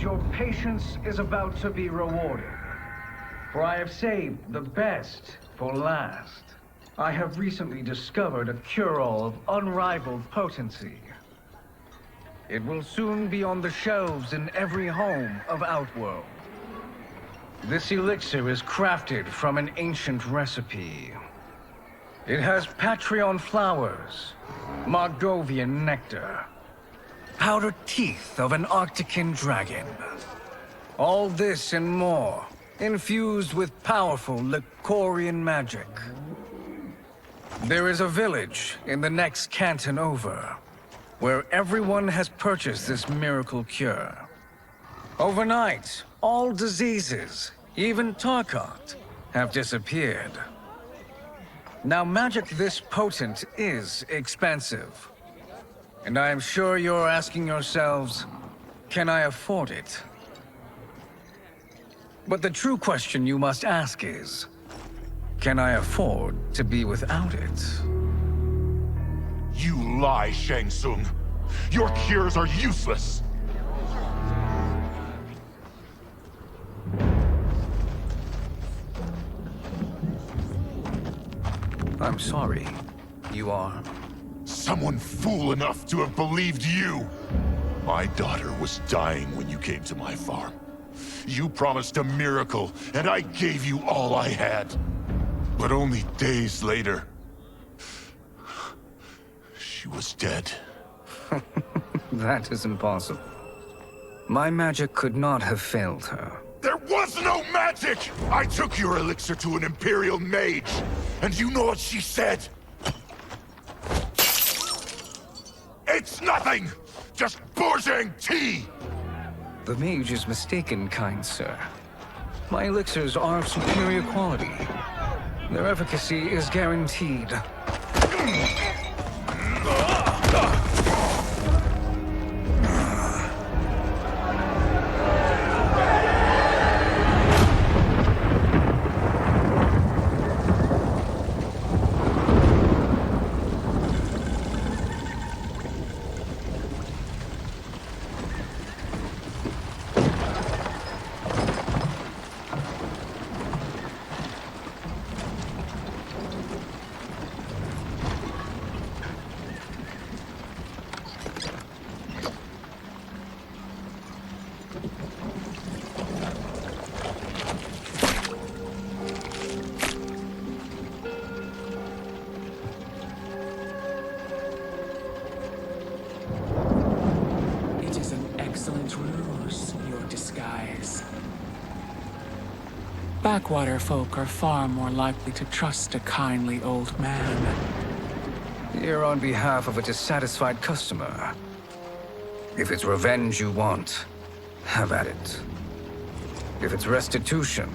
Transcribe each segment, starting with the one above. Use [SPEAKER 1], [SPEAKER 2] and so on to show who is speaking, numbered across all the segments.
[SPEAKER 1] your patience is about to be rewarded. For I have saved the best for last. I have recently discovered a cure-all of unrivaled potency. It will soon be on the shelves in every home of Outworld. This elixir is crafted from an ancient recipe. It has Patreon flowers, Margovian nectar, powdered teeth of an Arctican dragon. All this and more, infused with powerful Lycorian magic. There is a village in the next canton over, where everyone has purchased this miracle cure. Overnight, all diseases, even Tarkat, have disappeared. Now, magic this potent is expensive. And I am sure you're asking yourselves, can I afford it? But the true question you must ask is, can I afford to be without it?
[SPEAKER 2] You lie, Shang Tsung. Your cures are useless.
[SPEAKER 1] I'm sorry. You are?
[SPEAKER 2] Someone fool enough to have believed you. My daughter was dying when you came to my farm. You promised a miracle, and I gave you all I had. But only days later, she was dead.
[SPEAKER 1] That is impossible. My magic could not have failed her.
[SPEAKER 2] There was no magic! I took your elixir to an Imperial mage, and you know what she said? It's nothing! Just Bourgeois tea!
[SPEAKER 1] The mage is mistaken, kind sir. My elixirs are of superior quality. Their efficacy is guaranteed.
[SPEAKER 3] Backwater folk are far more likely to trust a kindly old man.
[SPEAKER 1] Here on behalf of a dissatisfied customer. If it's revenge you want, have at it. If it's restitution,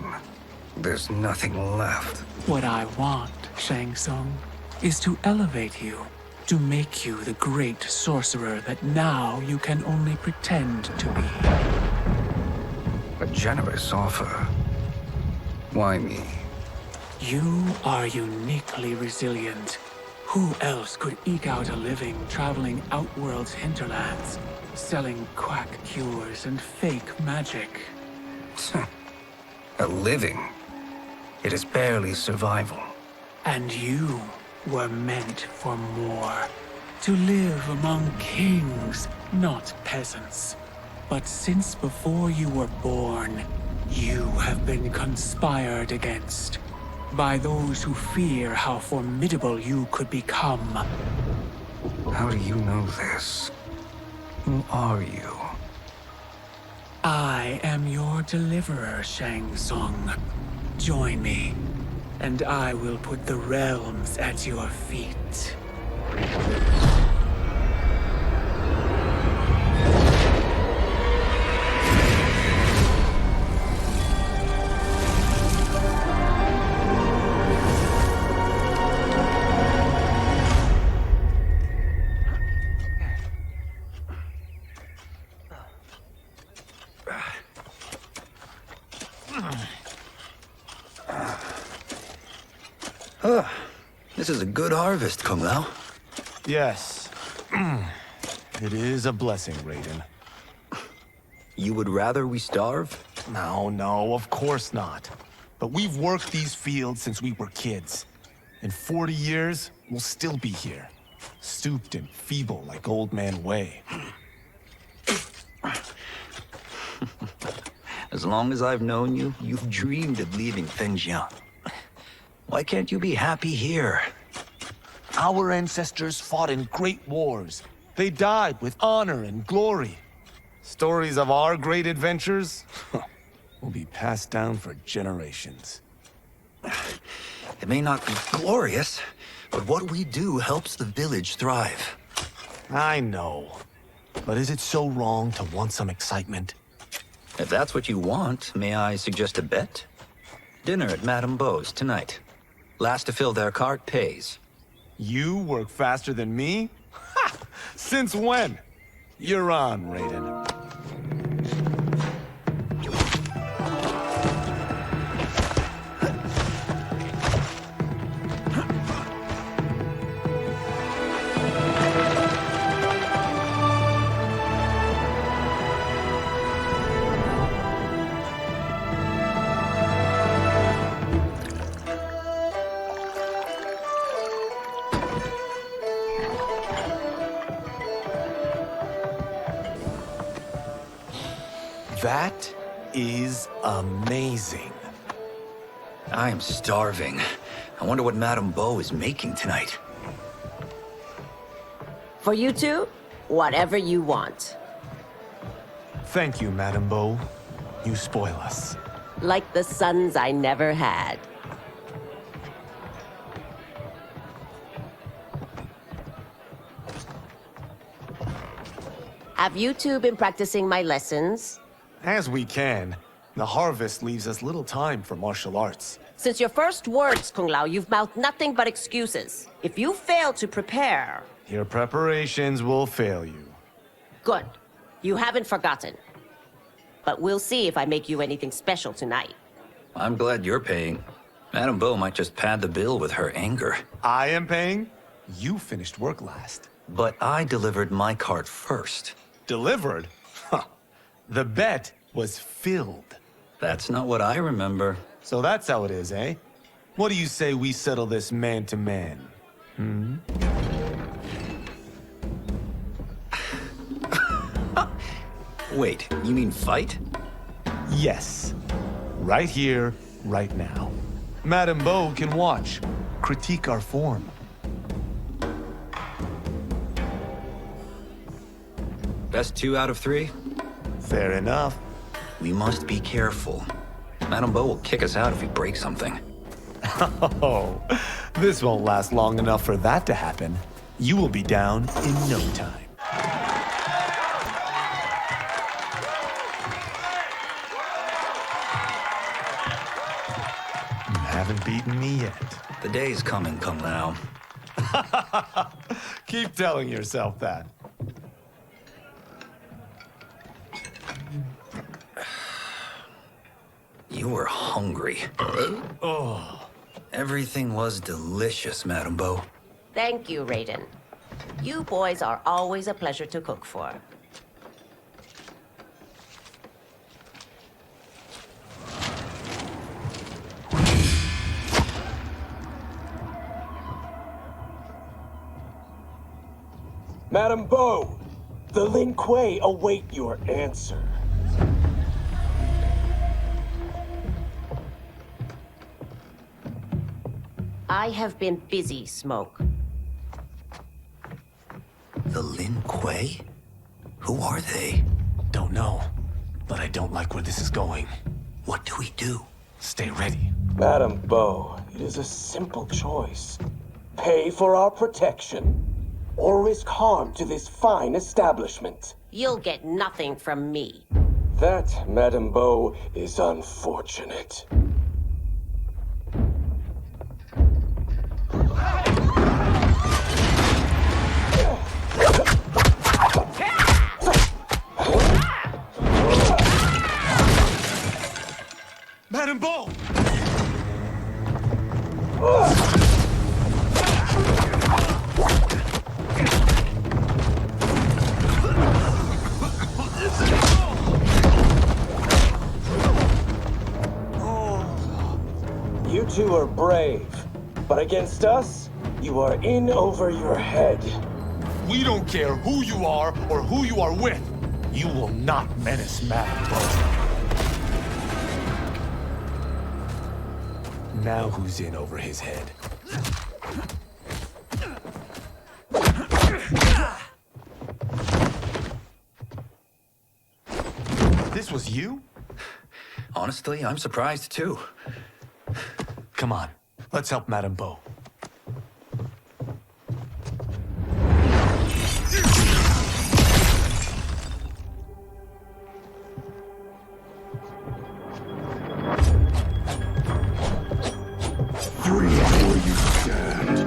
[SPEAKER 1] there's nothing left.
[SPEAKER 3] What I want, Shang Tsung, is to elevate you, to make you the great sorcerer that now you can only pretend to be.
[SPEAKER 1] A generous offer. Why me?
[SPEAKER 3] You are uniquely resilient. Who else could eke out a living traveling Outworld's hinterlands, selling quack cures and fake magic?
[SPEAKER 1] A living? It is barely survival.
[SPEAKER 3] And you were meant for more. To live among kings, not peasants. But since before you were born, you have been conspired against by those who fear how formidable you could become.
[SPEAKER 1] How do you know this? Who are you?
[SPEAKER 3] I am your deliverer, Shang Tsung. Join me, and I will put the realms at your feet.
[SPEAKER 4] This is a good harvest, Kung Lao.
[SPEAKER 5] Yes. It is a blessing, Raiden.
[SPEAKER 4] You would rather we starve?
[SPEAKER 5] No, of course not. But we've worked these fields since we were kids. In 40 years, we'll still be here. Stooped and feeble like Old Man Wei.
[SPEAKER 4] As long as I've known you, you've dreamed of leaving Fengjiang. Why can't you be happy here?
[SPEAKER 5] Our ancestors fought in great wars. They died with honor and glory. Stories of our great adventures will be passed down for generations.
[SPEAKER 4] It may not be glorious, but what we do helps the village thrive.
[SPEAKER 5] I know. But is it so wrong to want some excitement?
[SPEAKER 4] If that's what you want, may I suggest a bet? Dinner at Madame Beau's tonight. Last to fill their cart pays.
[SPEAKER 5] You work faster than me? Ha! Since when? You're on, Raiden. That is amazing.
[SPEAKER 4] I am starving. I wonder what Madame Beau is making tonight.
[SPEAKER 6] For you two, whatever you want.
[SPEAKER 5] Thank you, Madame Beau. You spoil us.
[SPEAKER 6] Like the sons I never had. Have you two been practicing my lessons?
[SPEAKER 5] As we can. The harvest leaves us little time for martial arts.
[SPEAKER 6] Since your first words, Kung Lao, you've mouthed nothing but excuses. If you fail to prepare...
[SPEAKER 5] Your preparations will fail you.
[SPEAKER 6] Good. You haven't forgotten. But we'll see if I make you anything special tonight.
[SPEAKER 4] I'm glad you're paying. Madame Beau might just pad the bill with her anger.
[SPEAKER 5] I am paying? You finished work last.
[SPEAKER 4] But I delivered my cart first.
[SPEAKER 5] Delivered? Huh. The bet was filled.
[SPEAKER 4] That's not what I remember.
[SPEAKER 5] So that's how it is, eh? What do you say we settle this man to man?
[SPEAKER 4] Wait, you mean fight?
[SPEAKER 5] Yes. Right here, right now. Madame Beau can watch, critique our form.
[SPEAKER 4] Best 2 out of 3?
[SPEAKER 5] Fair enough.
[SPEAKER 4] We must be careful. Madame Beau will kick us out if we break something.
[SPEAKER 5] Oh, this won't last long enough for that to happen. You will be down in no time. You haven't beaten me yet.
[SPEAKER 4] The day's coming, Kung Lao.
[SPEAKER 5] Keep telling yourself that.
[SPEAKER 4] You were hungry.
[SPEAKER 5] Oh.
[SPEAKER 4] Everything was delicious, Madame Beau.
[SPEAKER 6] Thank you, Raiden. You boys are always a pleasure to cook for.
[SPEAKER 7] Madame Beau, the Lin Kuei await your answer.
[SPEAKER 6] I have been busy, Smoke.
[SPEAKER 4] The Lin Kuei? Who are they?
[SPEAKER 5] Don't know, but I don't like where this is going.
[SPEAKER 4] What do we do?
[SPEAKER 5] Stay ready.
[SPEAKER 7] Madame Beau, it is a simple choice. Pay for our protection, or risk harm to this fine establishment.
[SPEAKER 6] You'll get nothing from me.
[SPEAKER 7] That, Madame Beau, is unfortunate.
[SPEAKER 5] Madame Beau!
[SPEAKER 7] you are brave, but against us, you are in over your head.
[SPEAKER 5] We don't care who you are or who you are with. You will not menace Madame Bo. Now who's in over his head? This was you?
[SPEAKER 4] Honestly, I'm surprised too.
[SPEAKER 5] Come on, let's help Madame Bo.
[SPEAKER 8] Free where you stand.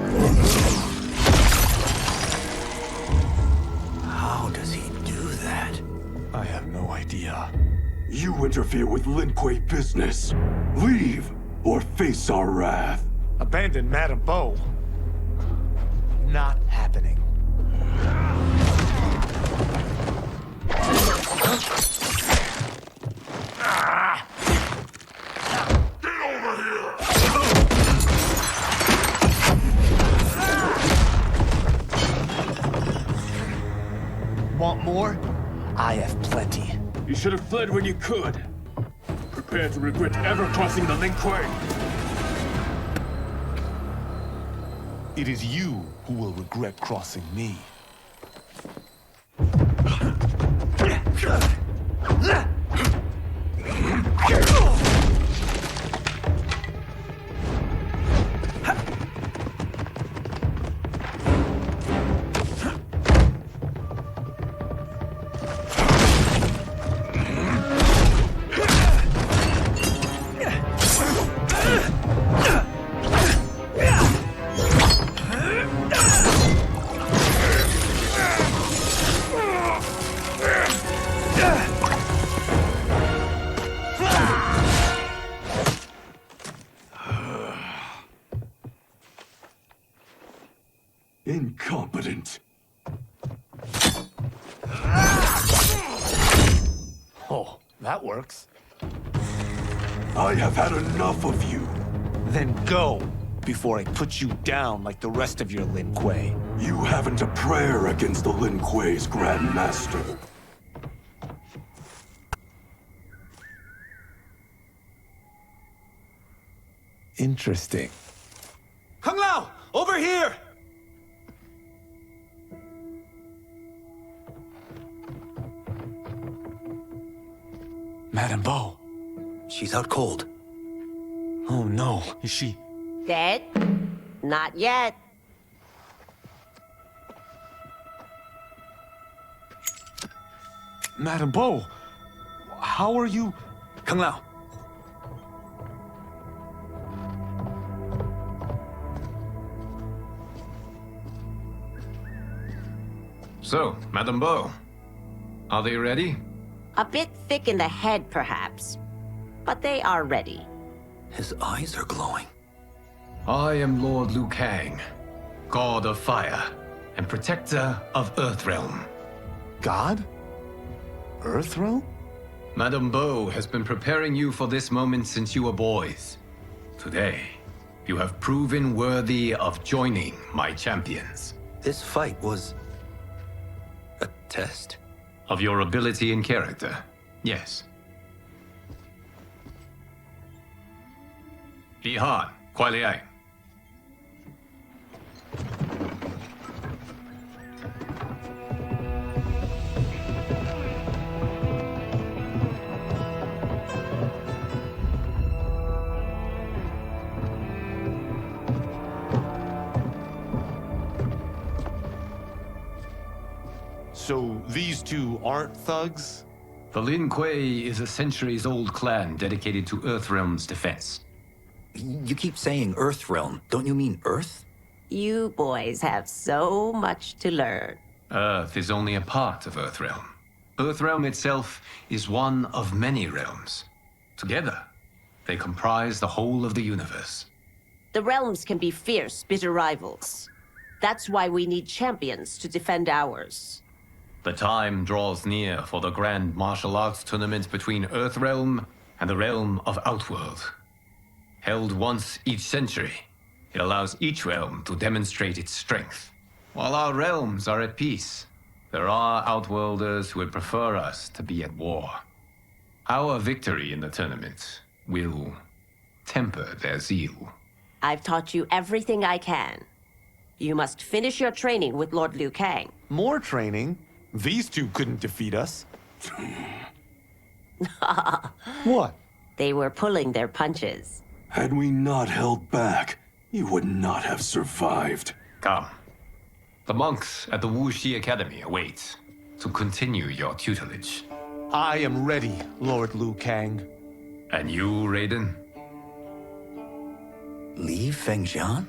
[SPEAKER 4] How does he do that?
[SPEAKER 5] I have no idea.
[SPEAKER 8] You interfere with Lin Kuei business. Leave, or face our wrath.
[SPEAKER 5] Abandon Madame Bo? Not happening. Want more? I have plenty.
[SPEAKER 8] You should have fled when you could. Prepare to regret ever crossing the Lin Kuei.
[SPEAKER 5] It is you who will regret crossing me.
[SPEAKER 8] Incompetent.
[SPEAKER 5] Oh, that works.
[SPEAKER 8] I have had enough of you.
[SPEAKER 5] Then go, before I put you down like the rest of your Lin Kuei.
[SPEAKER 8] You haven't a prayer against the Lin Kuei's Grand Master.
[SPEAKER 5] Interesting. Kung Lao, over here! Madame Bo.
[SPEAKER 4] She's out cold.
[SPEAKER 5] Oh no, is she...
[SPEAKER 6] Dead? Not yet.
[SPEAKER 5] Madame Bo, how are you...
[SPEAKER 4] Kung Lao.
[SPEAKER 9] So, Madame Bo, are they ready?
[SPEAKER 6] A bit thick in the head, perhaps. But they are ready.
[SPEAKER 4] His eyes are glowing.
[SPEAKER 9] I am Lord Liu Kang, God of Fire and Protector of Earthrealm.
[SPEAKER 5] God? Earthrealm?
[SPEAKER 9] Madame Bo has been preparing you for this moment since you were boys. Today, you have proven worthy of joining my champions.
[SPEAKER 4] This fight was... a test?
[SPEAKER 9] Of your ability and character, yes. Li Han, Kuai Liang.
[SPEAKER 5] So these two aren't thugs?
[SPEAKER 9] The Lin Kuei is a centuries-old clan dedicated to Earthrealm's defense.
[SPEAKER 4] You keep saying Earthrealm. Don't you mean Earth?
[SPEAKER 6] You boys have so much to learn.
[SPEAKER 9] Earth is only a part of Earthrealm. Earthrealm itself is one of many realms. Together, they comprise the whole of the universe.
[SPEAKER 6] The realms can be fierce, bitter rivals. That's why we need champions to defend ours.
[SPEAKER 9] The time draws near for the grand martial arts tournament between Earthrealm and the realm of Outworld. Held once each century, it allows each realm to demonstrate its strength. While our realms are at peace, there are Outworlders who would prefer us to be at war. Our victory in the tournament will temper their zeal.
[SPEAKER 6] I've taught you everything I can. You must finish your training with Lord Liu Kang.
[SPEAKER 5] More training? These two couldn't defeat us. What?
[SPEAKER 6] They were pulling their punches.
[SPEAKER 8] Had we not held back, you would not have survived.
[SPEAKER 9] Come. The monks at the Wuxi Academy await to continue your tutelage.
[SPEAKER 5] I am ready, Lord Liu Kang.
[SPEAKER 9] And you, Raiden?
[SPEAKER 4] Leave Fengjian?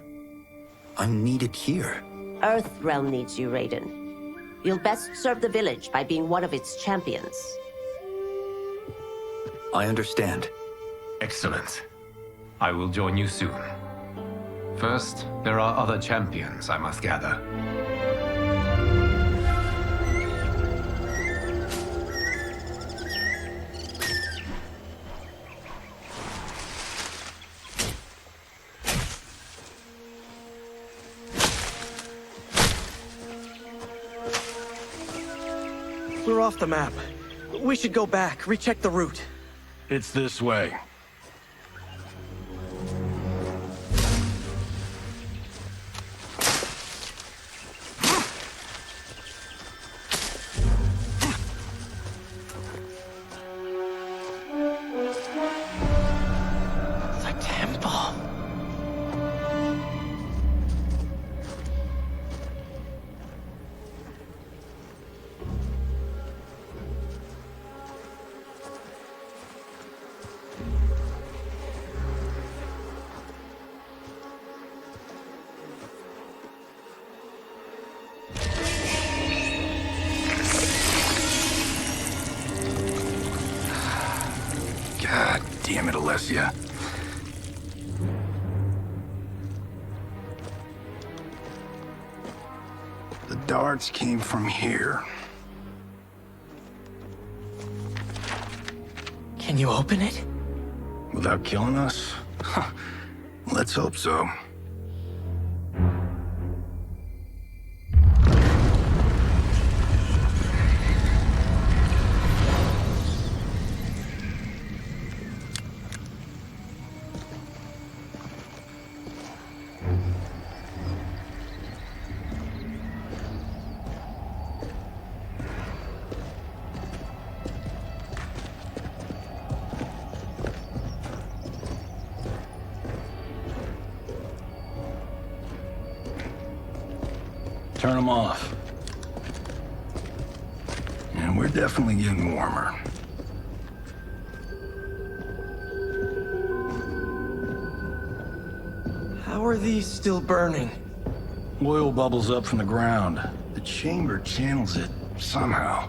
[SPEAKER 4] I'm needed here.
[SPEAKER 6] Earth Realm needs you, Raiden. You'll best serve the village by being one of its champions.
[SPEAKER 4] I understand.
[SPEAKER 9] Excellent. I will join you soon. First, there are other champions I must gather.
[SPEAKER 10] We're off the map. We should go back, recheck the route.
[SPEAKER 11] It's this way.
[SPEAKER 10] The temple.
[SPEAKER 11] God damn it, Alessia. The darts came from here.
[SPEAKER 10] Can you open it?
[SPEAKER 11] Without killing us? Let's hope so. Turn them off. And we're definitely getting warmer.
[SPEAKER 10] How are these still burning?
[SPEAKER 11] Oil bubbles up from the ground. The chamber channels it somehow.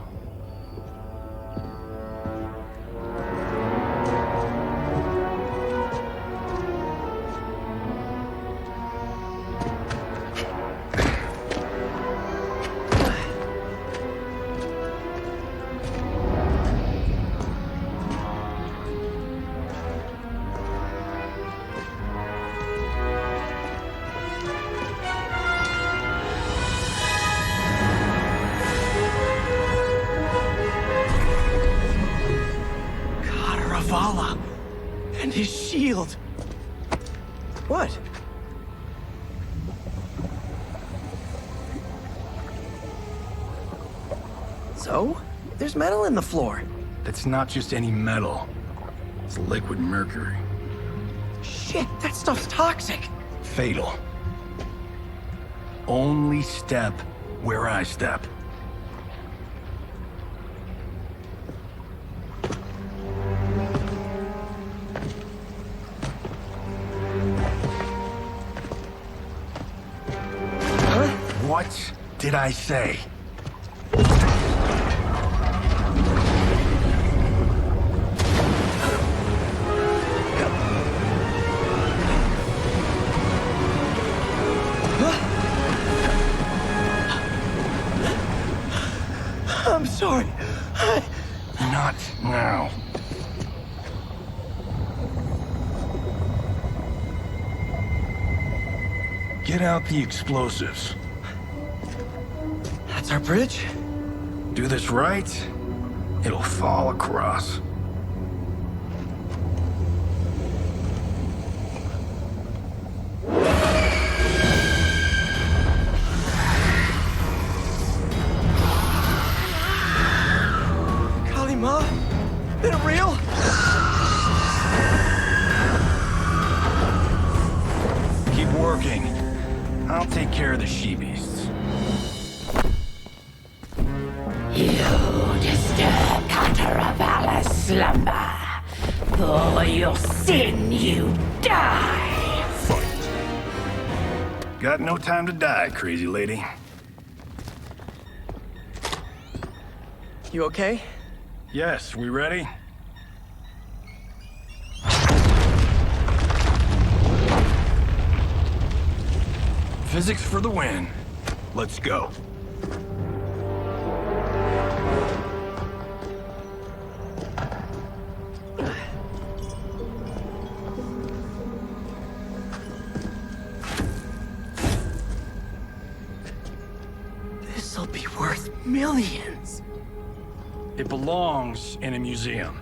[SPEAKER 10] And his shield. What? So? There's metal in the floor.
[SPEAKER 11] That's not just any metal. It's liquid mercury.
[SPEAKER 10] Shit, that stuff's toxic.
[SPEAKER 11] Fatal. Only step where I step. What did I say?
[SPEAKER 10] I'm sorry.
[SPEAKER 11] Not now. Get out the explosives.
[SPEAKER 10] That's our bridge?
[SPEAKER 11] Do this right, it'll fall across.
[SPEAKER 10] Kalima? Been it real?
[SPEAKER 11] Keep working. I'll take care of the she-beasts.
[SPEAKER 12] You disturb Catarabala's slumber. For your sin, you die.
[SPEAKER 11] Fight. Got no time to die, crazy lady.
[SPEAKER 10] You okay?
[SPEAKER 11] Yes, we ready? Physics for the win. Let's go.
[SPEAKER 10] This'll be worth millions.
[SPEAKER 11] It belongs in a museum.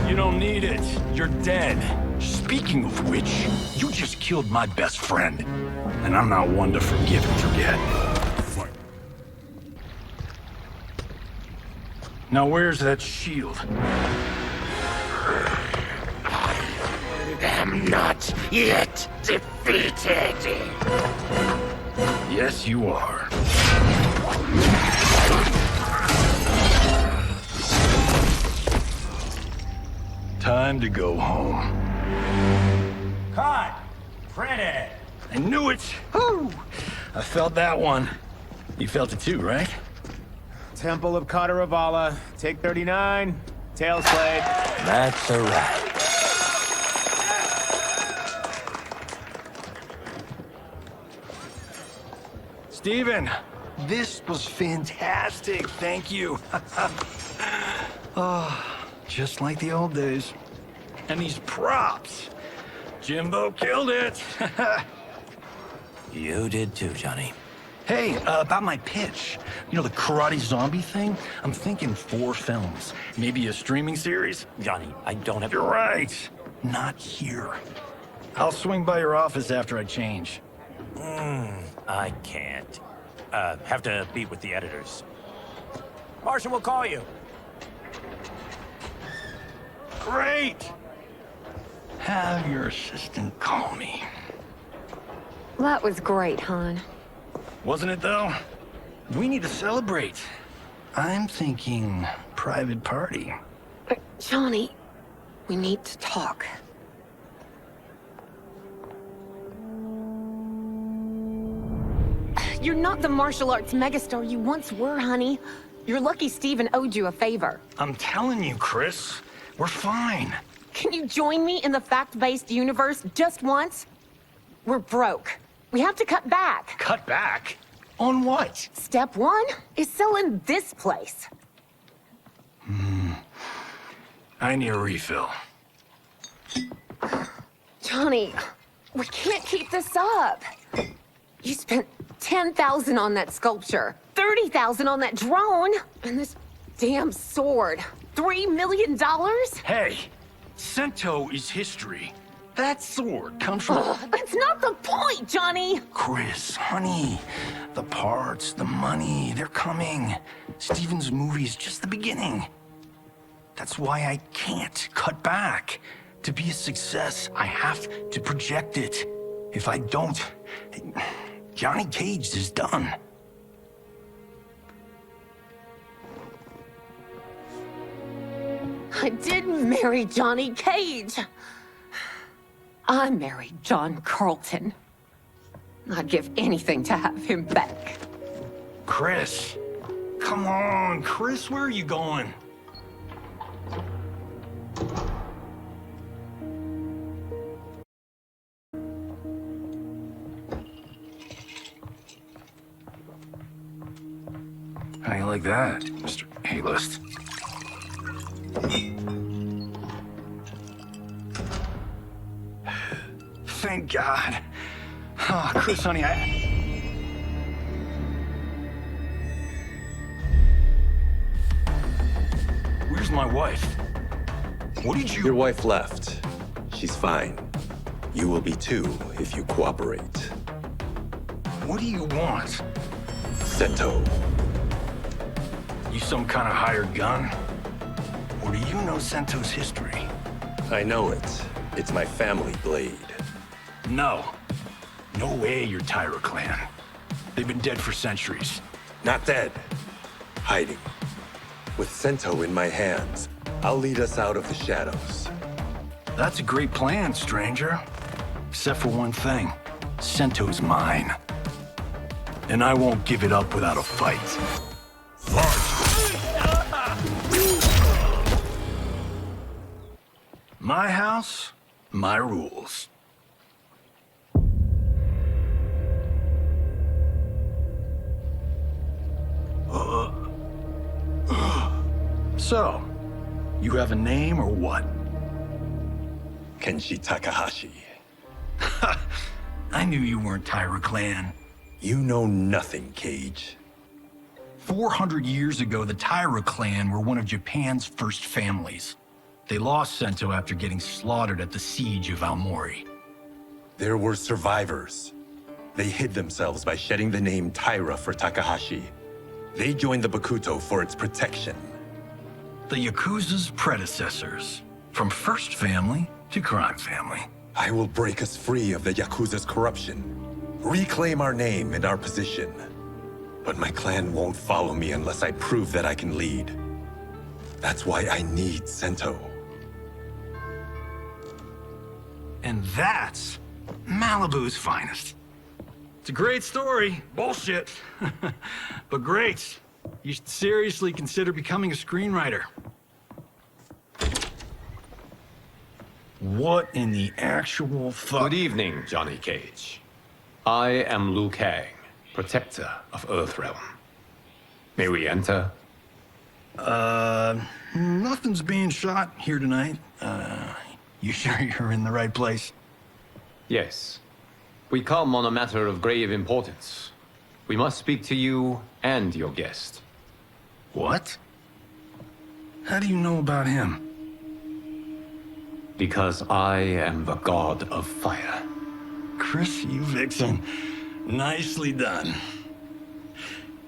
[SPEAKER 11] You don't need it. You're dead. Speaking of which, you just killed my best friend. And I'm not one to forgive and forget. Now where's that shield?
[SPEAKER 12] I'm not yet defeated.
[SPEAKER 11] Yes, you are. Time to go home.
[SPEAKER 13] Cut! Printed!
[SPEAKER 11] I knew it! Woo! I felt that one. You felt it too, right?
[SPEAKER 13] Temple of Kataravala, take 39, tail slate.
[SPEAKER 4] That's a wrap.
[SPEAKER 11] Steven, this was fantastic. Thank you. Oh, just like the old days. And these props. Jimbo killed it.
[SPEAKER 4] You did too, Johnny.
[SPEAKER 11] Hey, about my pitch. You know, the karate zombie thing? I'm thinking 4 films. Maybe a streaming series?
[SPEAKER 4] Johnny, I don't have...
[SPEAKER 11] You're right. Not here. I'll swing by your office after I change.
[SPEAKER 13] I can't. Have to meet with the editors. Marshall will call you.
[SPEAKER 11] Great! Have your assistant call me.
[SPEAKER 14] That was great, hon.
[SPEAKER 11] Wasn't it, though? We need to celebrate. I'm thinking private party.
[SPEAKER 14] Johnny, we need to talk. You're not the martial arts megastar you once were, honey. You're lucky Steven owed you a favor.
[SPEAKER 11] I'm telling you, Chris, we're fine.
[SPEAKER 14] Can you join me in the fact-based universe just once? We're broke. We have to cut back.
[SPEAKER 11] Cut back? On what?
[SPEAKER 14] Step 1 is selling this place.
[SPEAKER 11] I need a refill.
[SPEAKER 14] Johnny, we can't keep this up. You spent $10,000 on that sculpture, $30,000 on that drone, and this damn sword. $3 million?
[SPEAKER 11] Hey, Sento is history. That sword comes from...
[SPEAKER 14] That's not the point, Johnny!
[SPEAKER 11] Chris, honey, the parts, the money, they're coming. Steven's movie is just the beginning. That's why I can't cut back. To be a success, I have to project it. If I don't, Johnny Cage is done.
[SPEAKER 14] I didn't marry Johnny Cage. I married John Carlton. I'd give anything to have him back.
[SPEAKER 11] Chris. Come on, Chris, where are you going? How you like that, Mr. A-list? Thank God. Oh, Chris, honey, Where's my wife? What did you...
[SPEAKER 15] Your wife left. She's fine. You will be too if you cooperate.
[SPEAKER 11] What do you want?
[SPEAKER 15] Sento.
[SPEAKER 11] You some kind of hired gun? Or do you know Sento's history?
[SPEAKER 15] I know it. It's my family blade.
[SPEAKER 11] No. No way you're Tyra clan. They've been dead for centuries.
[SPEAKER 15] Not dead. Hiding. With Sento in my hands, I'll lead us out of the shadows.
[SPEAKER 11] That's a great plan, stranger. Except for one thing. Sento's mine. And I won't give it up without a fight. My house, my rules. So, you have a name or what?
[SPEAKER 15] Kenshi Takahashi.
[SPEAKER 11] I knew you weren't Tyra clan.
[SPEAKER 15] You know nothing, Cage.
[SPEAKER 11] 400 years ago, the Tyra clan were one of Japan's first families. They lost Sento after getting slaughtered at the siege of Aomori.
[SPEAKER 15] There were survivors. They hid themselves by shedding the name Tyra for Takahashi. They joined the Bakuto for its protection.
[SPEAKER 11] The Yakuza's predecessors. From first family to crime family.
[SPEAKER 15] I will break us free of the Yakuza's corruption. Reclaim our name and our position. But my clan won't follow me unless I prove that I can lead. That's why I need Sento.
[SPEAKER 11] And that's Malibu's finest. It's a great story. Bullshit. But great. You should seriously consider becoming a screenwriter. What in the actual fuck?
[SPEAKER 9] Good evening, Johnny Cage. I am Liu Kang, protector of Earthrealm. May we enter?
[SPEAKER 11] Nothing's being shot here tonight. You sure you're in the right place?
[SPEAKER 9] Yes. We come on a matter of grave importance. We must speak to you and your guest.
[SPEAKER 11] What? How do you know about him?
[SPEAKER 9] Because I am the god of fire.
[SPEAKER 11] Chris, you vixen. Nicely done.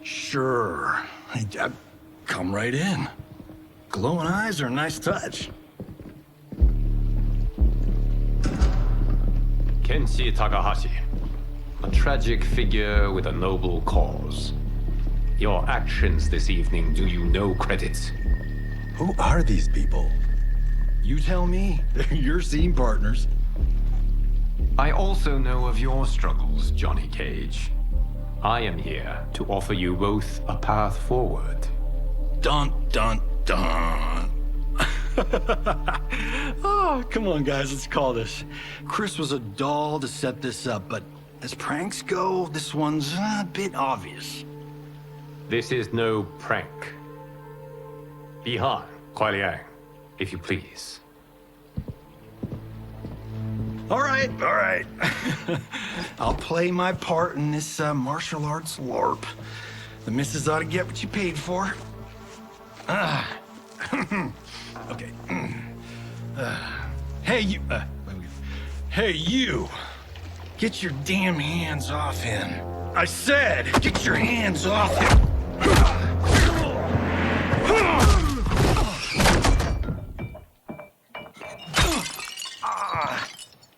[SPEAKER 11] Sure. Come right in. Glowing eyes are a nice touch.
[SPEAKER 9] Kenshi Takahashi. A tragic figure with a noble cause. Your actions this evening do you no credit.
[SPEAKER 15] Who are these people?
[SPEAKER 11] You tell me. They're your scene partners.
[SPEAKER 9] I also know of your struggles, Johnny Cage. I am here to offer you both a path forward.
[SPEAKER 11] Dun, dun, dun. Oh, come on, guys, let's call this. Chris was a doll to set this up, but as pranks go, this one's a bit obvious.
[SPEAKER 9] This is no prank. Bihan, Kuai Liang, if you please.
[SPEAKER 11] All right. I'll play my part in this martial arts LARP. The missus ought to get what you paid for. Okay. Hey, you. Hey, you. Get your damn hands off him. I said, get your hands off him.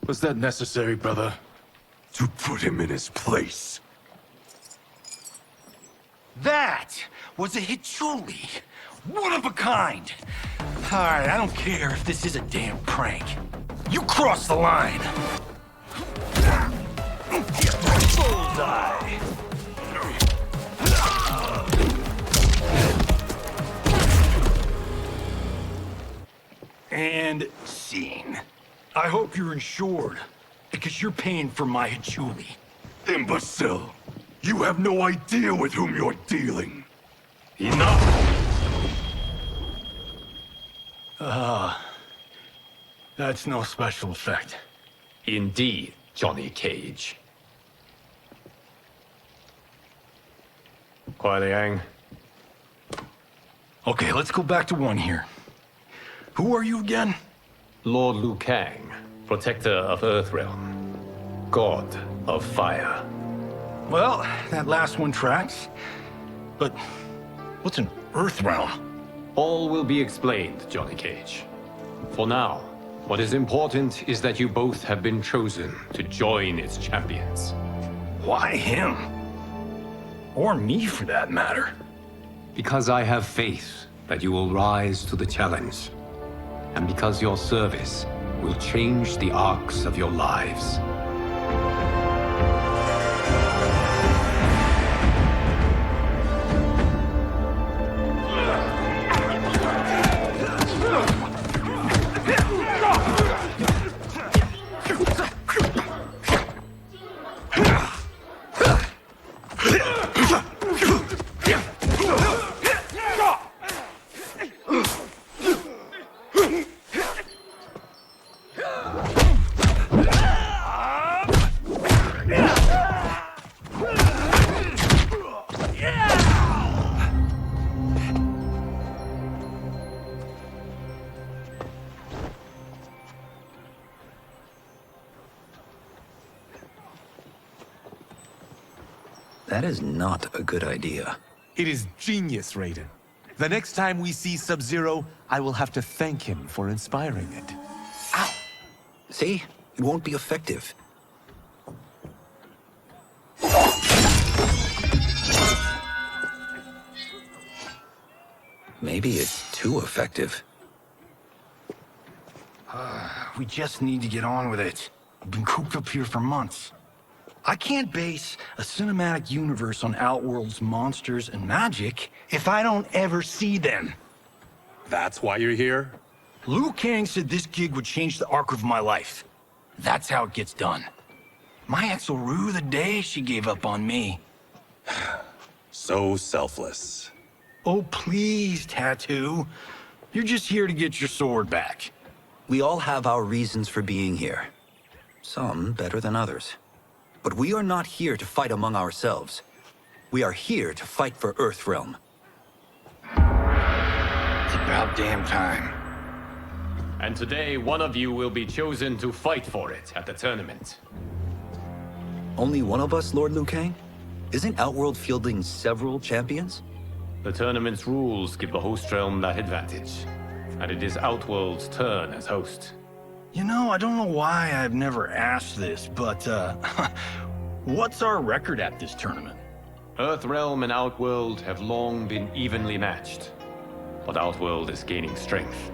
[SPEAKER 8] Was that necessary, brother? To put him in his place.
[SPEAKER 11] That was a Hichuli. One of a kind. All right, I don't care if this is a damn prank. You crossed the line. Bullseye! And scene. I hope you're insured, because you're paying for my Hachuli.
[SPEAKER 8] Imbecile! You have no idea with whom you're dealing.
[SPEAKER 11] Enough! That's no special effect.
[SPEAKER 9] Indeed, Johnny Cage. Kuei Liang.
[SPEAKER 11] Okay, let's go back to one here. Who are you again?
[SPEAKER 9] Lord Liu Kang, protector of Earthrealm, god of fire.
[SPEAKER 11] Well, that last one tracks. But what's an Earthrealm?
[SPEAKER 9] All will be explained, Johnny Cage. For now, what is important is that you both have been chosen to join its champions.
[SPEAKER 11] Why him? Or me, for that matter.
[SPEAKER 9] Because I have faith that you will rise to the challenge. And because your service will change the arcs of your lives.
[SPEAKER 4] That is not a good idea.
[SPEAKER 5] It is genius, Raiden. The next time we see Sub-Zero, I will have to thank him for inspiring it.
[SPEAKER 4] Ow! See? It won't be effective. Maybe it's too effective.
[SPEAKER 11] We just need to get on with it. I've been cooped up here for months. I can't base a cinematic universe on Outworld's monsters and magic if I don't ever see them.
[SPEAKER 15] That's why you're here?
[SPEAKER 11] Liu Kang said this gig would change the arc of my life. That's how it gets done. My ex will rue the day she gave up on me.
[SPEAKER 15] So selfless.
[SPEAKER 11] Oh, please, Tattoo. You're just here to get your sword back.
[SPEAKER 4] We all have our reasons for being here. Some better than others. But we are not here to fight among ourselves. We are here to fight for Earthrealm.
[SPEAKER 11] It's about damn time.
[SPEAKER 9] And today, one of you will be chosen to fight for it at the tournament.
[SPEAKER 4] Only one of us, Lord Liu Kang? Isn't Outworld fielding several champions?
[SPEAKER 9] The tournament's rules give the host realm that advantage. And it is Outworld's turn as host.
[SPEAKER 11] You know, I don't know why I've never asked this, but, what's our record at this tournament?
[SPEAKER 9] Earthrealm and Outworld have long been evenly matched. But Outworld is gaining strength.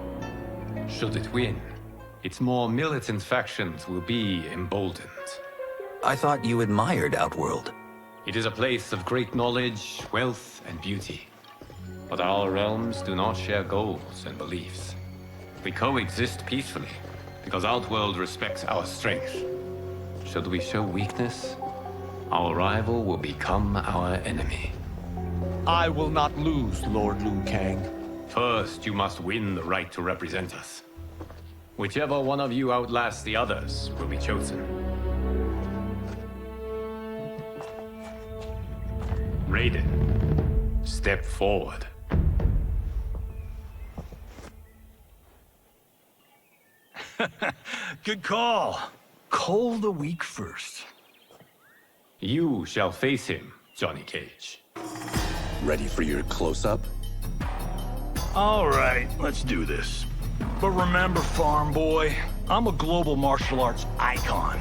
[SPEAKER 9] Should it win, its more militant factions will be emboldened.
[SPEAKER 4] I thought you admired Outworld.
[SPEAKER 9] It is a place of great knowledge, wealth, and beauty. But our realms do not share goals and beliefs. We coexist peacefully, because Outworld respects our strength. Should we show weakness, our rival will become our enemy.
[SPEAKER 5] I will not lose, Lord Liu Kang.
[SPEAKER 9] First, you must win the right to represent us. Whichever one of you outlasts the others will be chosen. Raiden, step forward.
[SPEAKER 11] Good call. Cole the weak first.
[SPEAKER 9] You shall face him, Johnny Cage.
[SPEAKER 15] Ready for your close-up?
[SPEAKER 11] All right, let's do this. But remember, farm boy, I'm a global martial arts icon.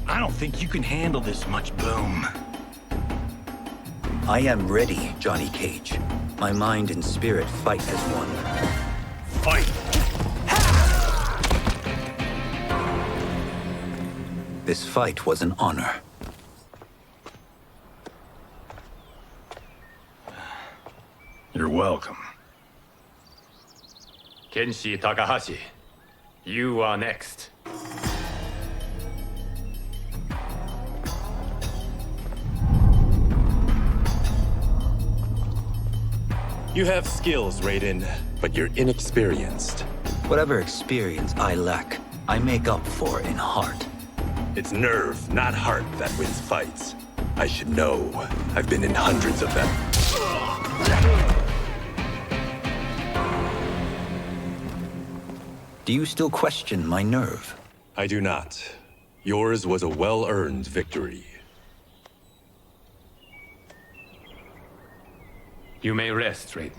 [SPEAKER 11] I don't think you can handle this much boom.
[SPEAKER 4] I am ready, Johnny Cage. My mind and spirit fight as one.
[SPEAKER 11] Fight!
[SPEAKER 4] This fight was an honor.
[SPEAKER 8] You're welcome.
[SPEAKER 9] Kenshi Takahashi, you are next.
[SPEAKER 15] You have skills, Raiden, but you're inexperienced.
[SPEAKER 4] Whatever experience I lack, I make up for in heart.
[SPEAKER 15] It's nerve, not heart, that wins fights. I should know. I've been in hundreds of them.
[SPEAKER 4] Do you still question my nerve?
[SPEAKER 15] I do not. Yours was a well-earned victory.
[SPEAKER 9] You may rest, Raiden.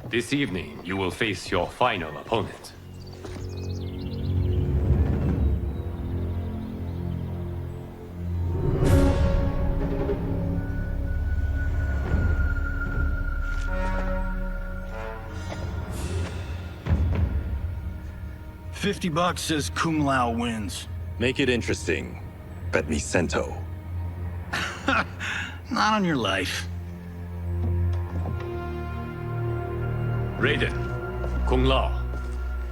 [SPEAKER 9] This evening, you will face your final opponent.
[SPEAKER 11] $50 says Kung Lao wins.
[SPEAKER 15] Make it interesting. Bet me Sento.
[SPEAKER 11] Not on your life.
[SPEAKER 9] Raiden, Kung Lao.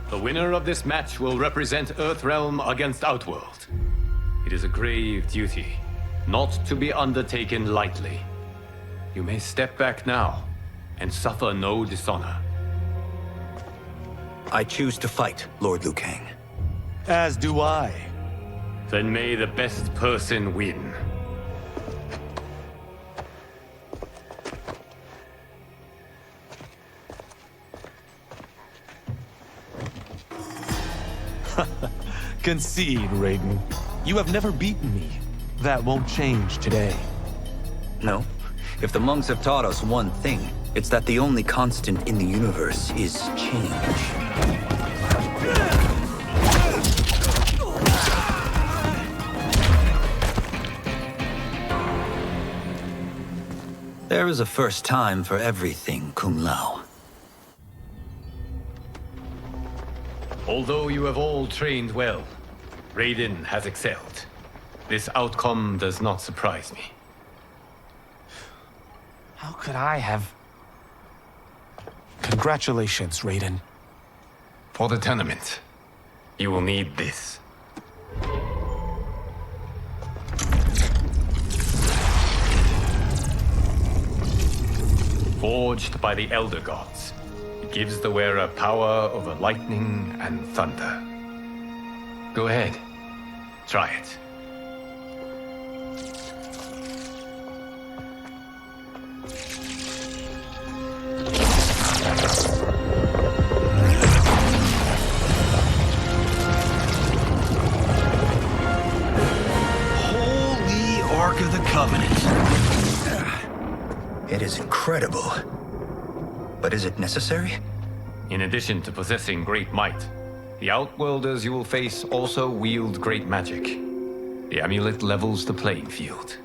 [SPEAKER 9] The winner of this match will represent Earthrealm against Outworld. It is a grave duty, not to be undertaken lightly. You may step back now, and suffer no dishonor.
[SPEAKER 4] I choose to fight, Lord Liu Kang.
[SPEAKER 5] As do I.
[SPEAKER 9] Then may the best person win.
[SPEAKER 5] Concede, Raiden. You have never beaten me. That won't change today.
[SPEAKER 4] No. If the monks have taught us one thing, it's that the only constant in the universe is change. There is a first time for everything, Kung Lao.
[SPEAKER 9] Although you have all trained well, Raiden has excelled. This outcome does not surprise me.
[SPEAKER 5] How could I have... Congratulations, Raiden.
[SPEAKER 9] For the tournament, you will need this. Forged by the Elder Gods, it gives the wearer power over lightning and thunder. Go ahead, try it.
[SPEAKER 11] Holy Ark of the Covenant.
[SPEAKER 4] It is incredible. But is it necessary?
[SPEAKER 9] In addition to possessing great might, the Outworlders you will face also wield great magic. The amulet levels the playing field.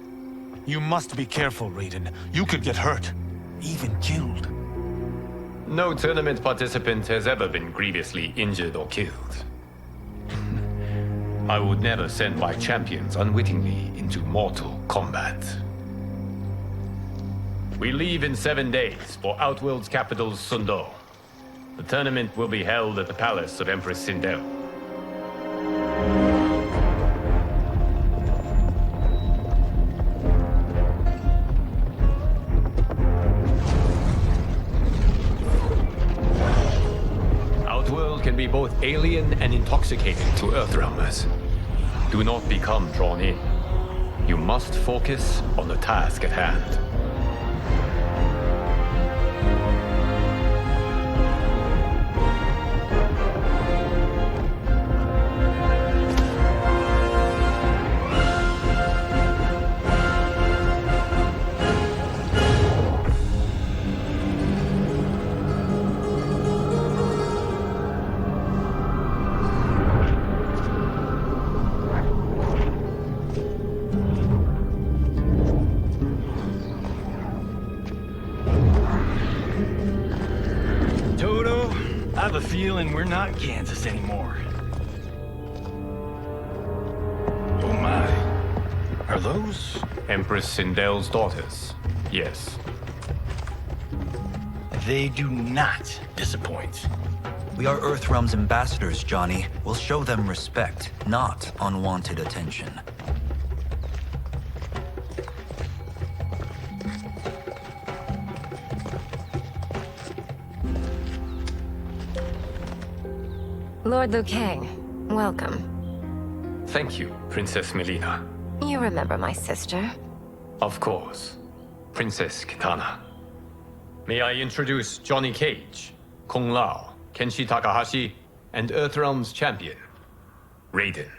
[SPEAKER 5] You must be careful, Raiden. You could get hurt. Even killed.
[SPEAKER 9] No tournament participant has ever been grievously injured or killed. I would never send my champions unwittingly into mortal combat. We leave in 7 days for Outworld's capital, Sundo. The tournament will be held at the palace of Empress Sindel. Outworld can be both alien and intoxicating to Earthrealmers. Do not become drawn in. You must focus on the task at hand.
[SPEAKER 11] I have a feeling we're not Kansas anymore. Oh my. Are those?
[SPEAKER 9] Empress Sindel's daughters, yes.
[SPEAKER 11] They do not disappoint.
[SPEAKER 4] We are Earthrealm's ambassadors, Johnny. We'll show them respect, not unwanted attention.
[SPEAKER 16] Lord Liu Kang, welcome.
[SPEAKER 9] Thank you, Princess Melina.
[SPEAKER 16] You remember my sister?
[SPEAKER 9] Of course. Princess Kitana. May I introduce Johnny Cage, Kung Lao, Kenshi Takahashi, and Earthrealm's champion, Raiden.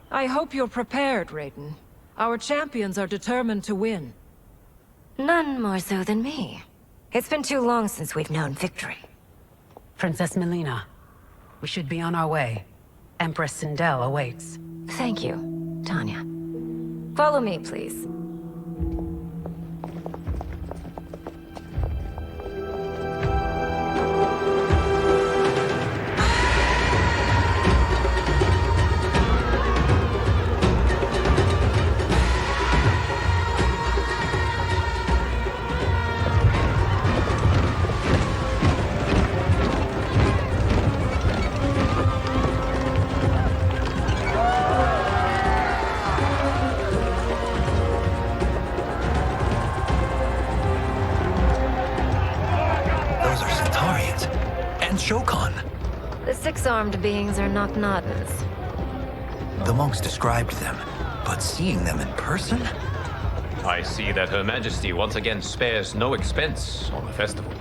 [SPEAKER 17] I hope you're prepared, Raiden. Our champions are determined to win.
[SPEAKER 16] None more so than me. It's been too long since we've known victory.
[SPEAKER 18] Princess Melina, we should be on our way. Empress Sindel awaits.
[SPEAKER 16] Thank you, Tanya. Follow me, please. The six-armed beings are not Nodens.
[SPEAKER 4] The monks described them, but seeing them in person?
[SPEAKER 9] I see that Her Majesty once again spares no expense on the festival.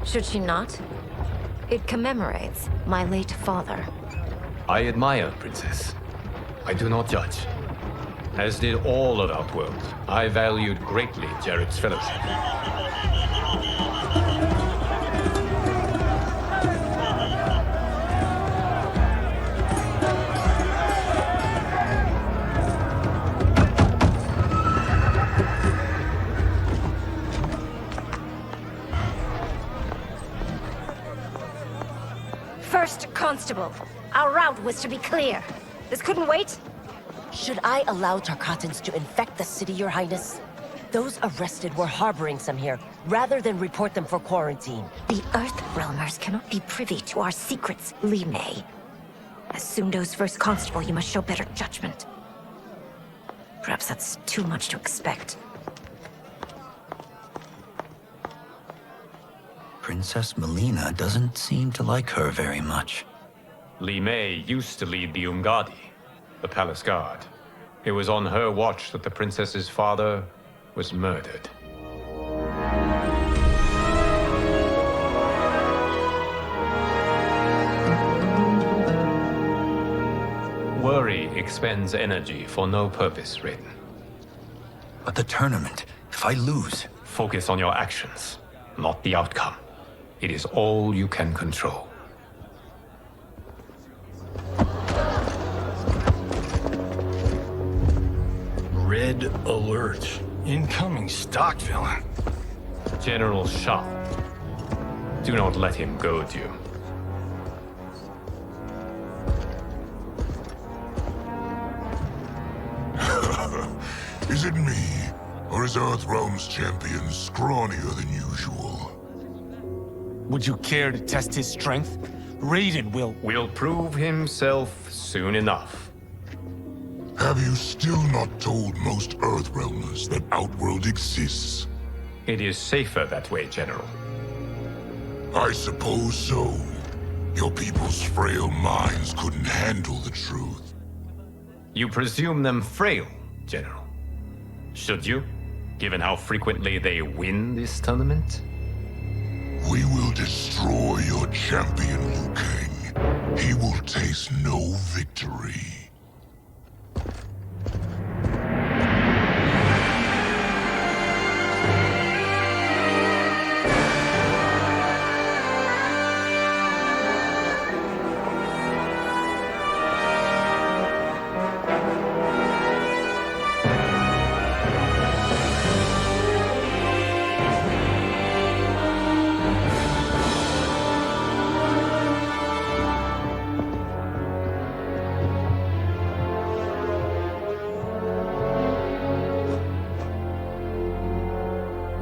[SPEAKER 16] Should she not? It commemorates my late father.
[SPEAKER 9] I admire, Princess. I do not judge. As did all of Outworld, I valued greatly Jared's fellowship.
[SPEAKER 16] First Constable, our route was to be clear. This couldn't wait?
[SPEAKER 6] Should I allow Tarkatans to infect the city, Your Highness? Those arrested were harboring some here, rather than report them for quarantine.
[SPEAKER 16] The Earthrealmers cannot be privy to our secrets, Li Mei. As Sundo's first constable, you must show better judgment. Perhaps that's too much to expect.
[SPEAKER 4] Princess Melina doesn't seem to like her very much.
[SPEAKER 9] Li Mei used to lead the Umgadi, the palace guard. It was on her watch that the princess's father was murdered. Worry expends energy for no purpose, Raiden.
[SPEAKER 4] But the tournament, if I lose...
[SPEAKER 9] Focus on your actions, not the outcome. It is all you can control.
[SPEAKER 11] Red alert. Incoming stock villain.
[SPEAKER 9] General Shao. Do not let him goad you.
[SPEAKER 2] Is it me? Or is Earthrealm's champion scrawnier than usual?
[SPEAKER 5] Would you care to test his strength? Raiden
[SPEAKER 9] will prove himself soon enough.
[SPEAKER 2] Have you still not told most Earthrealmers that Outworld exists?
[SPEAKER 9] It is safer that way, General.
[SPEAKER 2] I suppose so. Your people's frail minds couldn't handle the truth.
[SPEAKER 9] You presume them frail, General. Should you, given how frequently they win this tournament?
[SPEAKER 2] We will destroy your champion, Liu Kang. He will taste no victory.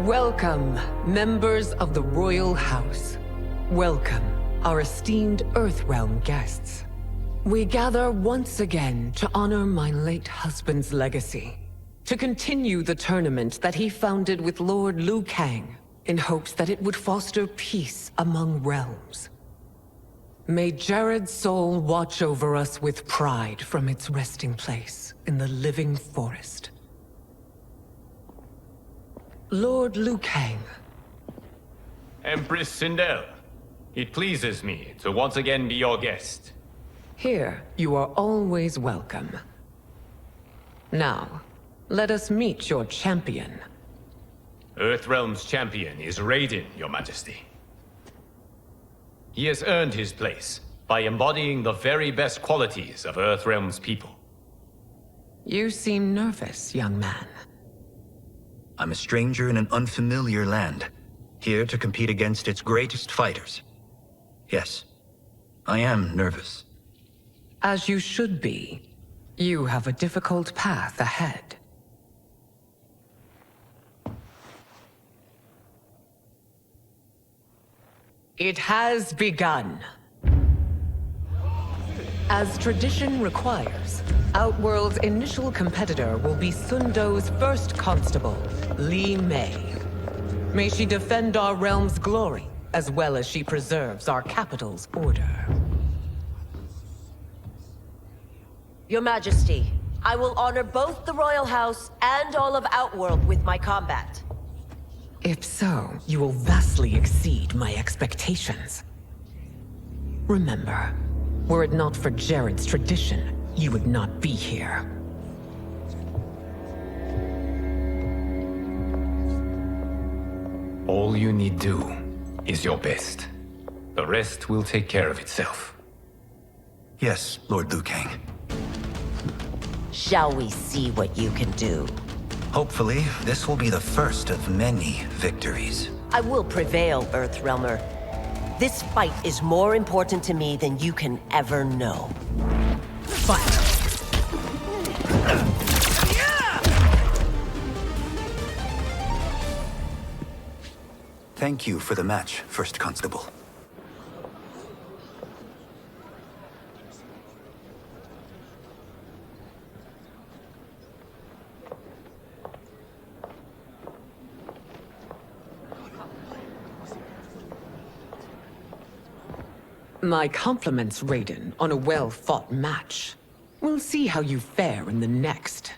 [SPEAKER 19] Welcome, members of the Royal House. Welcome, our esteemed Earthrealm guests. We gather once again to honor my late husband's legacy, to continue the tournament that he founded with Lord Liu Kang, in hopes that it would foster peace among realms. May Jared's soul watch over us with pride from its resting place in the living forest. Lord Liu Kang.
[SPEAKER 20] Empress Sindel, it pleases me to once again be your guest.
[SPEAKER 19] Here, you are always welcome. Now, let us meet your champion.
[SPEAKER 20] Earthrealm's champion is Raiden, Your Majesty. He has earned his place by embodying the very best qualities of Earthrealm's people.
[SPEAKER 19] You seem nervous, young man.
[SPEAKER 4] I'm a stranger in an unfamiliar land, here to compete against its greatest fighters. Yes, I am nervous.
[SPEAKER 19] As you should be. You have a difficult path ahead. It has begun. As tradition requires, Outworld's initial competitor will be Sundo's first constable, Lin Kuei. May she defend our realm's glory, as well as she preserves our capital's order.
[SPEAKER 6] Your Majesty, I will honor both the Royal House and all of Outworld with my combat.
[SPEAKER 19] If so, you will vastly exceed my expectations. Remember, were it not for Jared's tradition, you would not be here.
[SPEAKER 9] All you need do is your best. The rest will take care of itself.
[SPEAKER 4] Yes, Lord Liu Kang.
[SPEAKER 6] Shall we see what you can do?
[SPEAKER 4] Hopefully, this will be the first of many victories.
[SPEAKER 6] I will prevail, Earthrealmer. This fight is more important to me than you can ever know.
[SPEAKER 19] Fight!
[SPEAKER 4] Thank you for the match, First Constable.
[SPEAKER 19] My compliments, Raiden, on a well-fought match. We'll see how you fare in the next.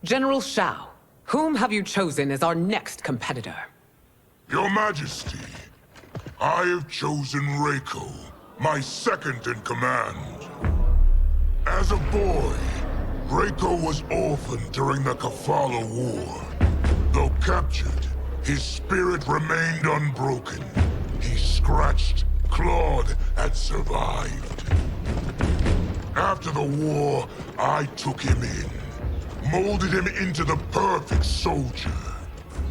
[SPEAKER 19] General Shao, whom have you chosen as our next competitor?
[SPEAKER 2] Your Majesty, I have chosen Reiko, my second in command. As a boy, Reiko was orphaned during the Kafala War. Though captured, his spirit remained unbroken. He scratched, clawed, and survived. After the war, I took him in, molded him into the perfect soldier.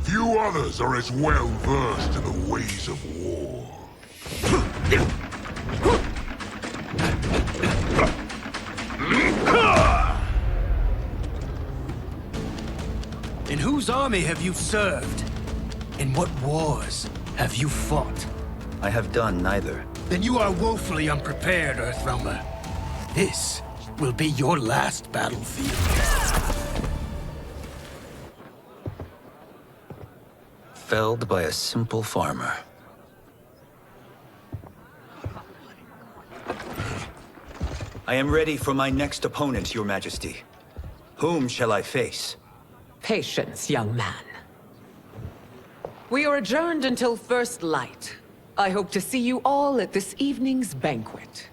[SPEAKER 2] Few others are as well versed in the ways of war.
[SPEAKER 21] In whose army have you served? In what wars have you fought?
[SPEAKER 4] I have done neither.
[SPEAKER 21] Then you are woefully unprepared, Earthrealmer. This will be your last battlefield.
[SPEAKER 4] Felled by a simple farmer. I am ready for my next opponent, Your Majesty. Whom shall I face?
[SPEAKER 19] Patience, young man. We are adjourned until first light. I hope to see you all at this evening's banquet.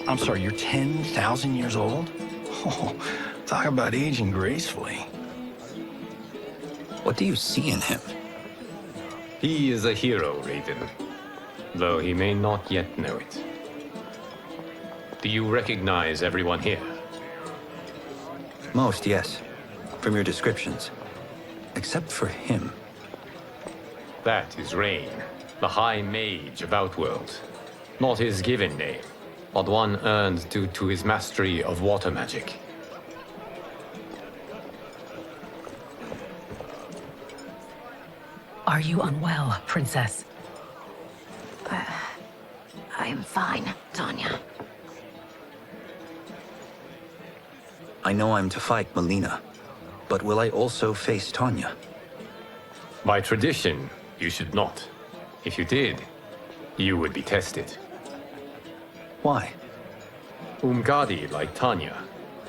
[SPEAKER 11] I'm sorry, you're 10,000 years old? Oh, talk about aging gracefully.
[SPEAKER 4] What do you see in him?
[SPEAKER 9] He is a hero, Raiden.
[SPEAKER 20] though he may not yet know it. Do you recognize everyone here?
[SPEAKER 4] Most, yes. From your descriptions. Except for him.
[SPEAKER 20] That is Rain, the High Mage of Outworld. Not his given name, but one earned due to his mastery of water magic.
[SPEAKER 18] Are you unwell, Princess?
[SPEAKER 16] I am fine, Tanya.
[SPEAKER 4] I know I'm to fight Melina, but will I also face Tanya?
[SPEAKER 20] By tradition, you should not. If you did, you would be tested.
[SPEAKER 4] Why?
[SPEAKER 20] Umgadi, like Tanya,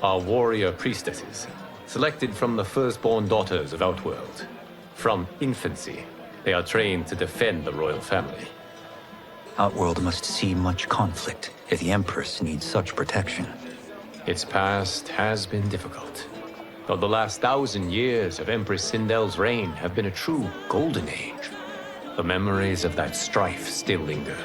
[SPEAKER 20] are warrior priestesses, selected from the firstborn daughters of Outworld. From infancy, they are trained to defend the royal family.
[SPEAKER 4] Outworld must see much conflict if the Empress needs such protection.
[SPEAKER 20] Its past has been difficult, though the last 1,000 years of Empress Sindel's reign have been a true golden age. The memories of that strife still linger.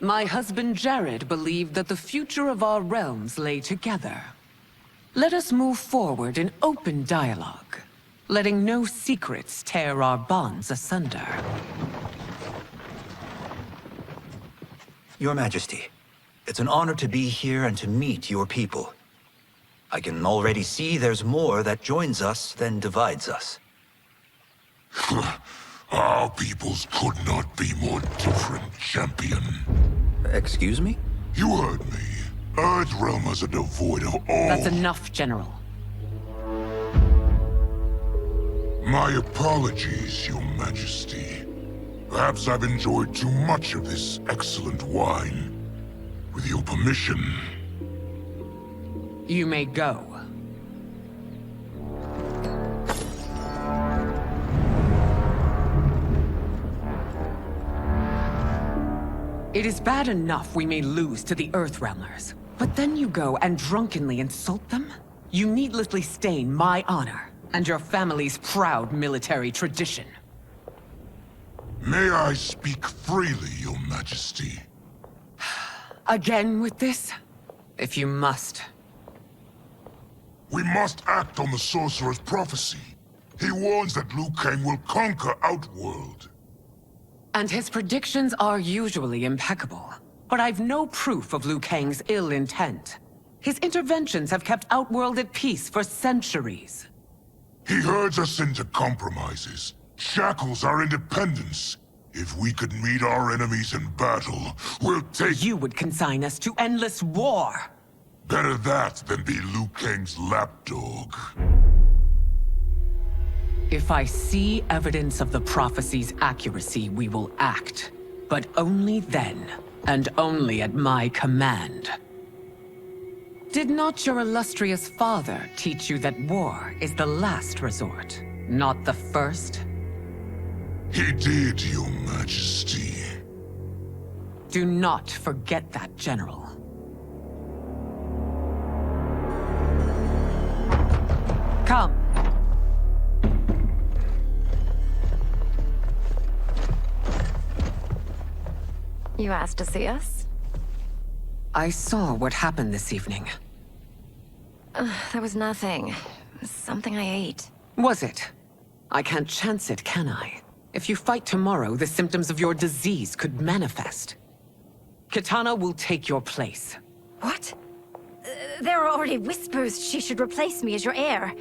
[SPEAKER 19] My husband Jared believed that the future of our realms lay together. Let us move forward in open dialogue, letting no secrets tear our bonds asunder.
[SPEAKER 4] Your Majesty, it's an honor to be here and to meet your people. I can already see there's more that joins us than divides us.
[SPEAKER 2] Our peoples could not be more different, champion.
[SPEAKER 4] Excuse me?
[SPEAKER 2] You heard me. Earthrealmers are devoid of all...
[SPEAKER 19] That's enough, General.
[SPEAKER 2] My apologies, Your Majesty. Perhaps I've enjoyed too much of this excellent wine. With your permission...
[SPEAKER 19] You may go. It is bad enough we may lose to the Earthrealmers, but then you go and drunkenly insult them? You needlessly stain my honor and your family's proud military tradition.
[SPEAKER 2] May I speak freely, Your Majesty?
[SPEAKER 19] Again with this? If you must.
[SPEAKER 2] We must act on the sorcerer's prophecy. He warns that Liu Kang will conquer Outworld.
[SPEAKER 19] And his predictions are usually impeccable. But I've no proof of Liu Kang's ill intent. His interventions have kept Outworld at peace for centuries.
[SPEAKER 2] He herds us into compromises, shackles our independence. If we could meet our enemies in battle, we'll take...
[SPEAKER 19] You would consign us to endless war!
[SPEAKER 2] Better that than be Liu Kang's lapdog.
[SPEAKER 19] If I see evidence of the prophecy's accuracy, we will act. But only then, and only at my command. Did not your illustrious father teach you that war is the last resort, not the first?
[SPEAKER 2] He did, Your Majesty.
[SPEAKER 19] Do not forget that, General. Come.
[SPEAKER 16] You asked to see us?
[SPEAKER 19] I saw what happened this evening.
[SPEAKER 16] There was nothing. Something I ate.
[SPEAKER 19] Was it? I can't chance it, can I? If you fight tomorrow, the symptoms of your disease could manifest. Kitana will take your place.
[SPEAKER 16] What? There are already whispers she should replace me as your heir.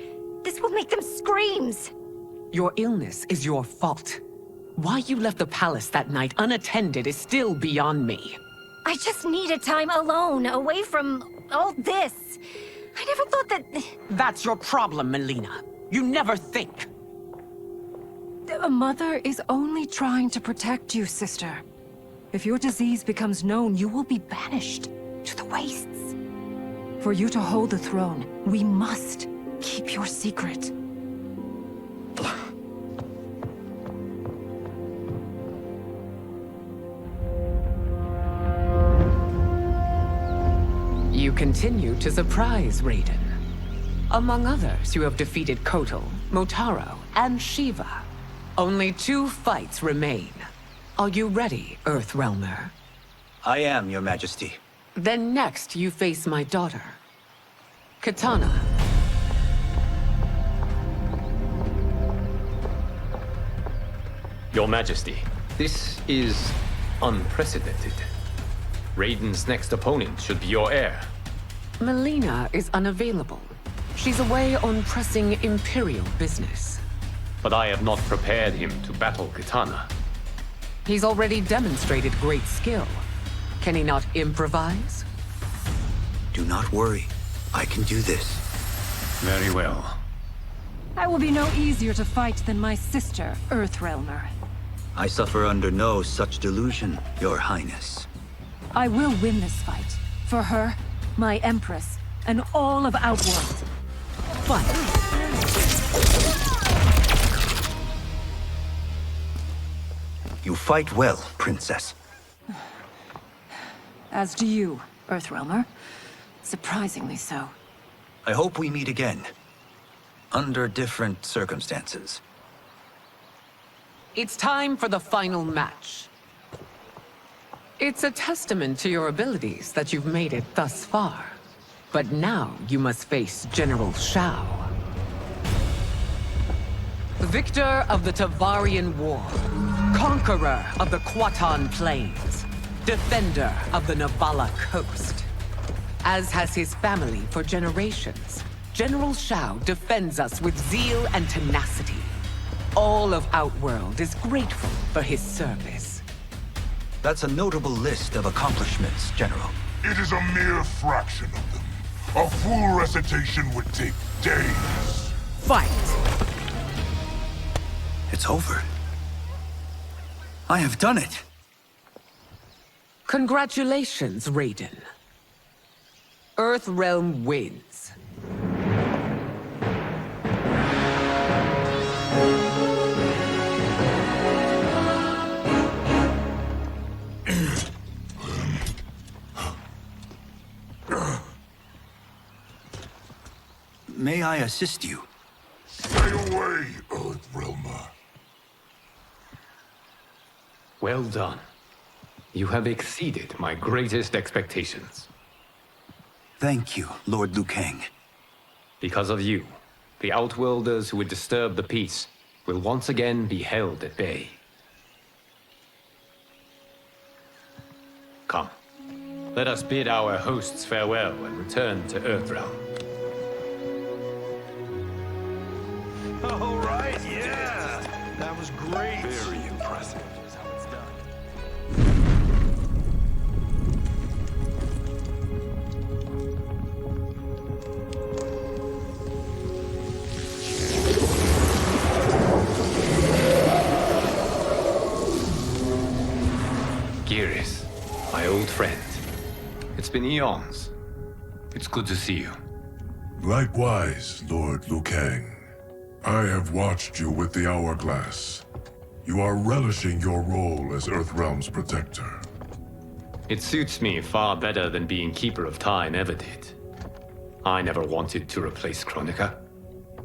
[SPEAKER 16] This will make them screams!
[SPEAKER 19] Your illness is your fault. Why you left the palace that night unattended is still beyond me.
[SPEAKER 16] I just needed time alone, away from all this. I never thought that...
[SPEAKER 19] That's your problem, Melina. You never think.
[SPEAKER 17] A mother is only trying to protect you, sister. If your disease becomes known, you will be banished to the wastes. For you to hold the throne, we must keep your secret.
[SPEAKER 19] You continue to surprise Raiden. Among others, you have defeated Kotal, Motaro, and Shiva. Only 2 fights remain. Are you ready, Earthrealmer?
[SPEAKER 4] I am, Your Majesty.
[SPEAKER 19] Then next, you face my daughter, Katana.
[SPEAKER 20] Your Majesty, this is unprecedented. Raiden's next opponent should be your heir.
[SPEAKER 19] Melina is unavailable. She's away on pressing Imperial business.
[SPEAKER 20] But I have not prepared him to battle Katana.
[SPEAKER 19] He's already demonstrated great skill. Can he not improvise?
[SPEAKER 4] Do not worry. I can do this.
[SPEAKER 20] Very well.
[SPEAKER 17] I will be no easier to fight than my sister, Earthrealmer.
[SPEAKER 4] I suffer under no such delusion, Your Highness.
[SPEAKER 17] I will win this fight. For her, my Empress, and all of Outworld. Fight!
[SPEAKER 4] You fight well, Princess.
[SPEAKER 17] As do you, Earthrealmer. Surprisingly so.
[SPEAKER 4] I hope we meet again. Under different circumstances.
[SPEAKER 19] It's time for the final match. It's a testament to your abilities that you've made it thus far. But now you must face General Shao. Victor of the Tavarian War. Conqueror of the Kwatan Plains. Defender of the Navala Coast. As has his family for generations, General Shao defends us with zeal and tenacity. All of Outworld is grateful for his service.
[SPEAKER 4] That's a notable list of accomplishments, General.
[SPEAKER 2] It is a mere fraction of them. A full recitation would take days.
[SPEAKER 19] Fight!
[SPEAKER 4] It's over. I have done it.
[SPEAKER 19] Congratulations, Raiden. Earthrealm wins.
[SPEAKER 4] May I assist you?
[SPEAKER 2] Stay away, Earthrealmer.
[SPEAKER 20] Well done. You have exceeded my greatest expectations.
[SPEAKER 4] Thank you, Lord Liu Kang.
[SPEAKER 20] Because of you, the Outworlders who would disturb the peace will once again be held at bay. Come, let us bid our hosts farewell and return to Earthrealm.
[SPEAKER 11] All right, yeah! That was great!
[SPEAKER 8] Very impressive.
[SPEAKER 20] Geras, my old friend. It's been eons. It's good to see you.
[SPEAKER 1] Likewise, Lord Liu Kang. I have watched you with the Hourglass. You are relishing your role as Earthrealm's protector.
[SPEAKER 20] It suits me far better than being Keeper of Time ever did. I never wanted to replace Chronica.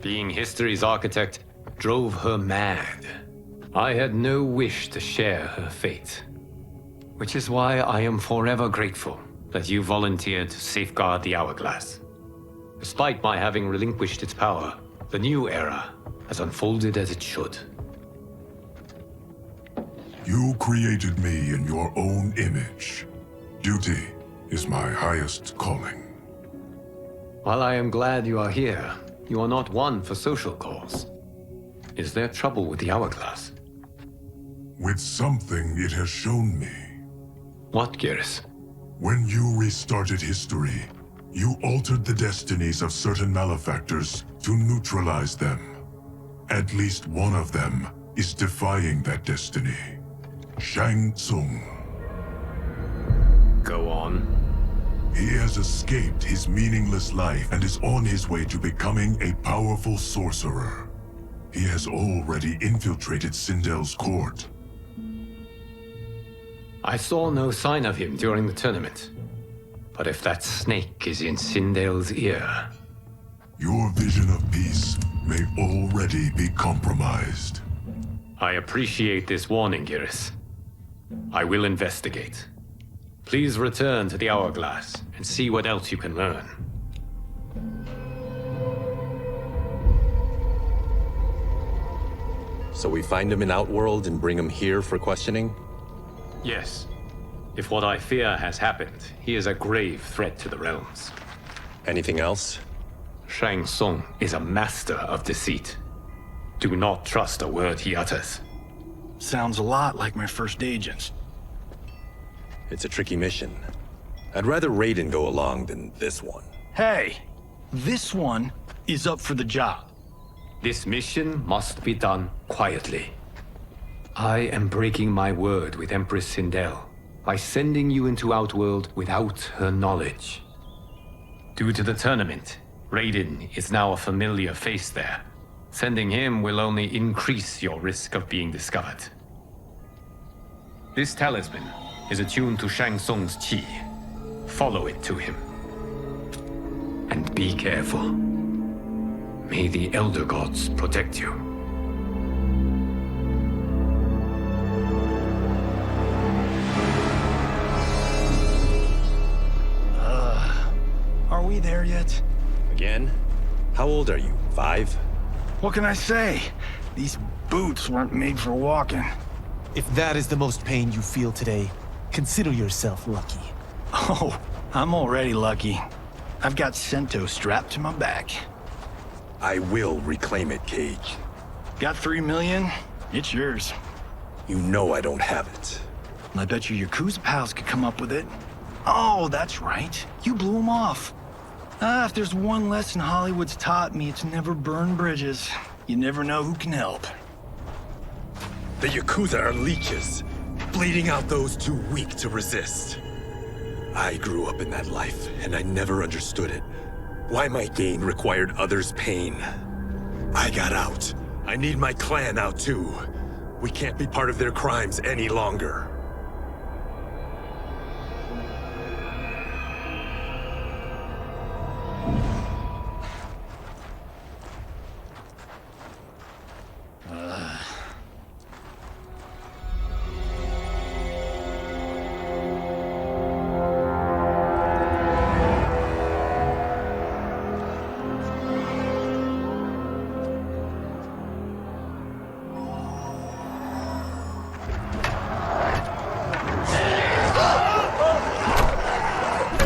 [SPEAKER 20] Being history's architect drove her mad. I had no wish to share her fate. Which is why I am forever grateful that you volunteered to safeguard the Hourglass. Despite my having relinquished its power, the new era has unfolded as it should.
[SPEAKER 1] You created me in your own image. Duty is my highest calling.
[SPEAKER 20] While I am glad you are here, you are not one for social cause. Is there trouble with the Hourglass?
[SPEAKER 1] With something it has shown me.
[SPEAKER 20] What, Geras?
[SPEAKER 1] When you restarted history, you altered the destinies of certain malefactors to neutralize them. At least one of them is defying that destiny. Shang Tsung.
[SPEAKER 20] Go on.
[SPEAKER 1] He has escaped his meaningless life and is on his way to becoming a powerful sorcerer. He has already infiltrated Sindel's court.
[SPEAKER 20] I saw no sign of him during the tournament. But if that snake is in Sindel's ear...
[SPEAKER 1] Your vision of peace may already be compromised.
[SPEAKER 20] I appreciate this warning, Geras. I will investigate. Please return to the Hourglass and see what else you can learn.
[SPEAKER 15] So we find him in Outworld and bring him here for questioning?
[SPEAKER 20] Yes. If what I fear has happened, he is a grave threat to the realms.
[SPEAKER 15] Anything else?
[SPEAKER 20] Shang Tsung is a master of deceit. Do not trust a word he utters.
[SPEAKER 11] Sounds a lot like my first agents.
[SPEAKER 15] It's a tricky mission. I'd rather Raiden go along than this one.
[SPEAKER 11] Hey, this one is up for the job.
[SPEAKER 20] This mission must be done quietly. I am breaking my word with Empress Sindel by sending you into Outworld without her knowledge. Due to the tournament, Raiden is now a familiar face there. Sending him will only increase your risk of being discovered. This talisman is attuned to Shang Tsung's chi. Follow it to him. And be careful. May the Elder Gods protect you.
[SPEAKER 11] Are we there yet?
[SPEAKER 15] Again? How old are you? 5?
[SPEAKER 11] What can I say? These boots weren't made for walking.
[SPEAKER 5] If that is the most pain you feel today, consider yourself lucky.
[SPEAKER 11] Oh, I'm already lucky. I've got Sento strapped to my back.
[SPEAKER 15] I will reclaim it, Cage.
[SPEAKER 11] Got 3 million? It's yours.
[SPEAKER 15] You know I don't have it.
[SPEAKER 11] I bet your Yakuza pals could come up with it. Oh, that's right. You blew them off. If there's one lesson Hollywood's taught me, it's never burn bridges. You never know who can help.
[SPEAKER 15] The Yakuza are leeches, bleeding out those too weak to resist. I grew up in that life, and I never understood it. Why my gain required others' pain. I got out. I need my clan out too. We can't be part of their crimes any longer.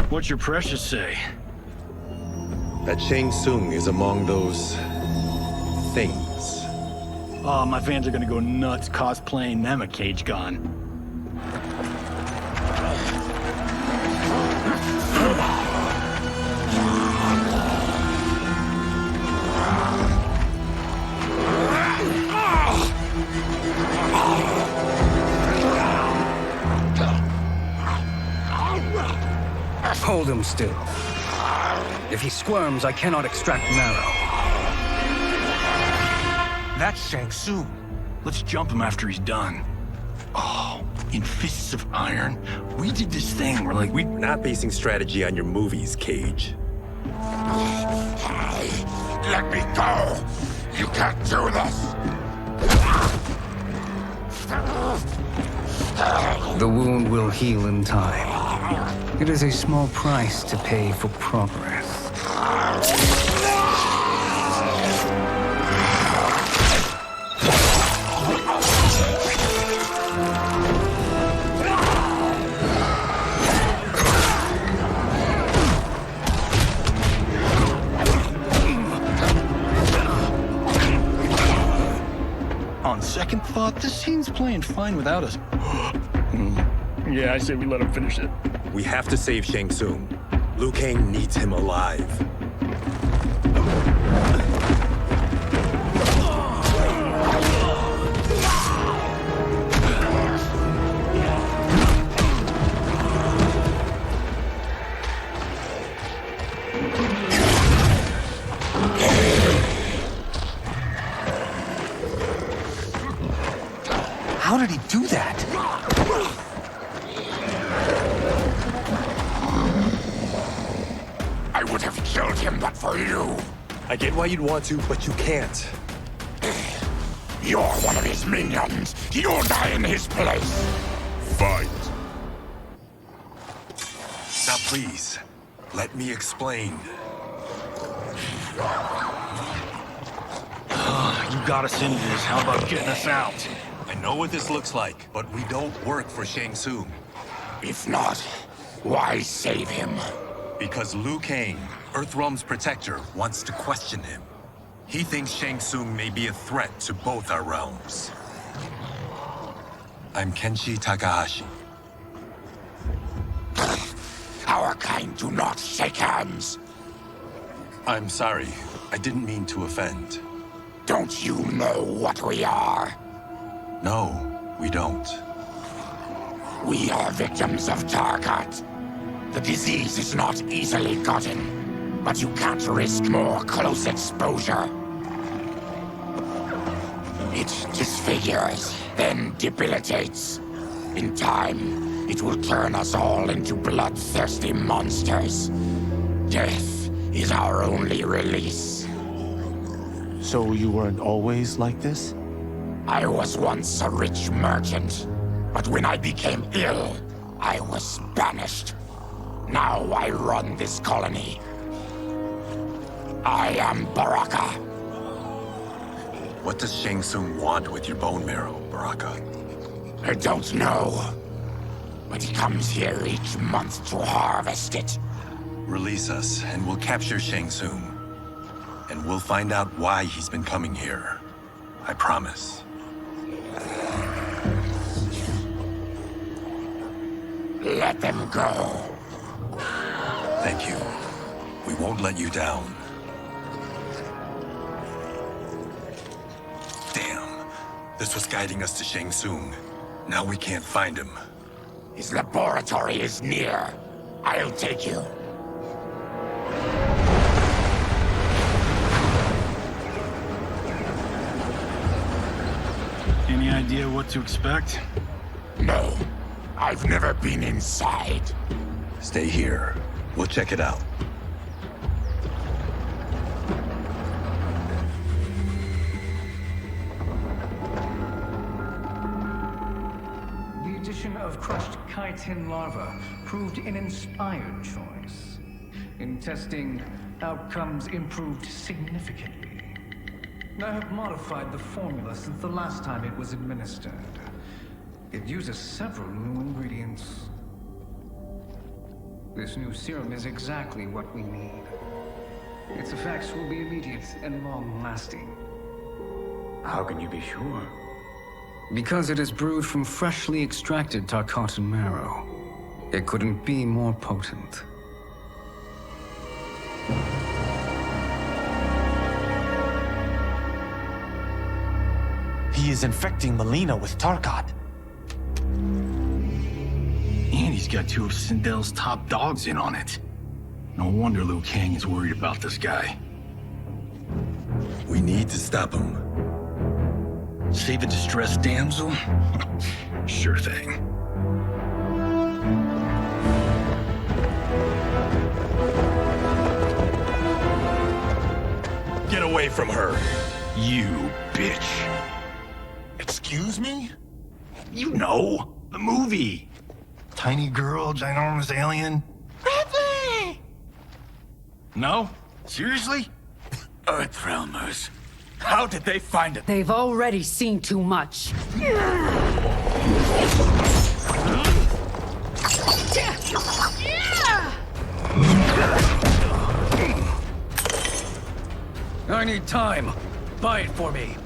[SPEAKER 11] What's your precious say?
[SPEAKER 15] That Shang Tsung is among those... things.
[SPEAKER 11] Oh, my fans are gonna go nuts cosplaying them a Cage Gun.
[SPEAKER 3] Hold him still. If he squirms, I cannot extract marrow.
[SPEAKER 11] That's Shang Tsung. Let's jump him after he's done. Oh, in Fists of Iron, we did this thing where we're
[SPEAKER 15] not basing strategy on your movies, Cage.
[SPEAKER 12] Let me go! You can't do this!
[SPEAKER 3] The wound will heal in time. It is a small price to pay for progress.
[SPEAKER 11] On second thought, this scene's playing fine without us. Yeah, I say we let him finish it.
[SPEAKER 15] We have to save Shang Tsung. Liu Kang needs him alive.
[SPEAKER 5] How did he do that?
[SPEAKER 12] I would have killed him but for you.
[SPEAKER 15] I get why you'd want to, but you can't.
[SPEAKER 12] You're one of his minions. You'll die in his place. Fight.
[SPEAKER 15] Now please, let me explain.
[SPEAKER 21] You got us into this. How about getting us out?
[SPEAKER 15] I know what this looks like, but we don't work for Shang Tsung.
[SPEAKER 12] If not, why save him?
[SPEAKER 15] Because Liu Kang, Earthrealm's protector, wants to question him. He thinks Shang Tsung may be a threat to both our realms. I'm Kenshi Takahashi.
[SPEAKER 12] Our kind do not shake hands.
[SPEAKER 15] I'm sorry. I didn't mean to offend.
[SPEAKER 12] Don't you know what we are?
[SPEAKER 15] No, we don't.
[SPEAKER 12] We are victims of Tarkat. The disease is not easily gotten, but you can't risk more close exposure. It disfigures, then debilitates. In time, it will turn us all into bloodthirsty monsters. Death is our only release.
[SPEAKER 5] So you weren't always like this?
[SPEAKER 12] I was once a rich merchant, but when I became ill, I was banished. Now I run this colony. I am Baraka.
[SPEAKER 15] What does Shang Tsung want with your bone marrow, Baraka?
[SPEAKER 12] I don't know. But he comes here each month to harvest it.
[SPEAKER 15] Release us, and we'll capture Shang Tsung. And we'll find out why he's been coming here. I promise.
[SPEAKER 12] Let them go.
[SPEAKER 15] Thank you. We won't let you down. Damn. This was guiding us to Shang Tsung. Now we can't find him.
[SPEAKER 12] His laboratory is near. I'll take you.
[SPEAKER 21] Any idea what to expect?
[SPEAKER 12] No. I've never been inside.
[SPEAKER 15] Stay here. We'll check it out.
[SPEAKER 3] The addition of crushed chitin larva proved an inspired choice. In testing, outcomes improved significantly. I have modified the formula since the last time it was administered. It uses several new ingredients. This new serum is exactly what we need. Its effects will be immediate and long-lasting.
[SPEAKER 21] How can you be sure?
[SPEAKER 3] Because it is brewed from freshly extracted Tarkatan marrow. It couldn't be more potent.
[SPEAKER 5] He is infecting Melina with Tarkat.
[SPEAKER 21] And he's got two of Sindel's top dogs in on it. No wonder Liu Kang is worried about this guy.
[SPEAKER 15] We need to stop him.
[SPEAKER 21] Save the distressed damsel? Sure thing.
[SPEAKER 15] Get away from her!
[SPEAKER 21] You bitch.
[SPEAKER 2] Excuse me?
[SPEAKER 21] You know, the movie. Tiny girl, ginormous alien.
[SPEAKER 12] Bradley!
[SPEAKER 21] No? Seriously? Earthrealmers. How did they find it?
[SPEAKER 18] They've already seen too much.
[SPEAKER 21] I need time. Buy it for me.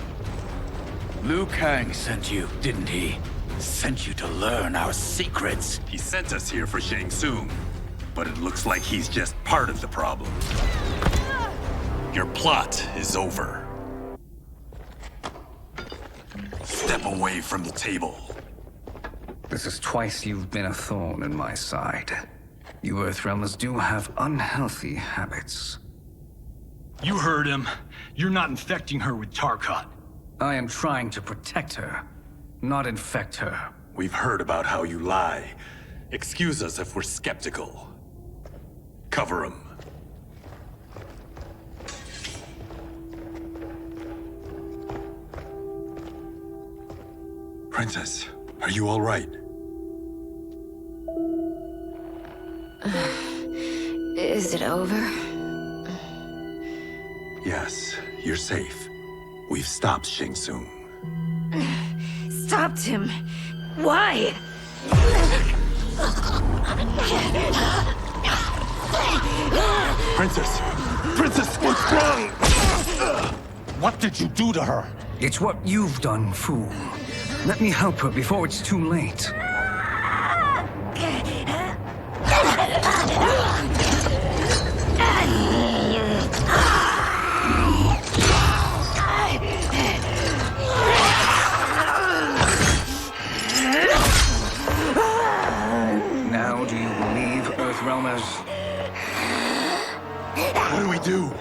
[SPEAKER 21] Liu Kang sent you, didn't he? Sent you to learn our secrets.
[SPEAKER 15] He sent us here for Shang Tsung, but it looks like he's just part of the problem. Your plot is over. Step away from the table.
[SPEAKER 3] This is twice you've been a thorn in my side. You Earthrealmers do have unhealthy habits.
[SPEAKER 21] You heard him. You're not infecting her with Tarkat.
[SPEAKER 3] I am trying to protect her, not infect her.
[SPEAKER 15] We've heard about how you lie. Excuse us if we're skeptical. Cover him. Princess, are you all right?
[SPEAKER 16] Is it over?
[SPEAKER 15] Yes, you're safe. We've stopped Shang Tsung.
[SPEAKER 16] Stopped him? Why?
[SPEAKER 15] Princess! Princess, what's wrong?
[SPEAKER 11] What did you do to her?
[SPEAKER 7] It's what you've done, fool. Let me help her before it's too late. Now do you believe, Earthrealmers?
[SPEAKER 15] What do we do?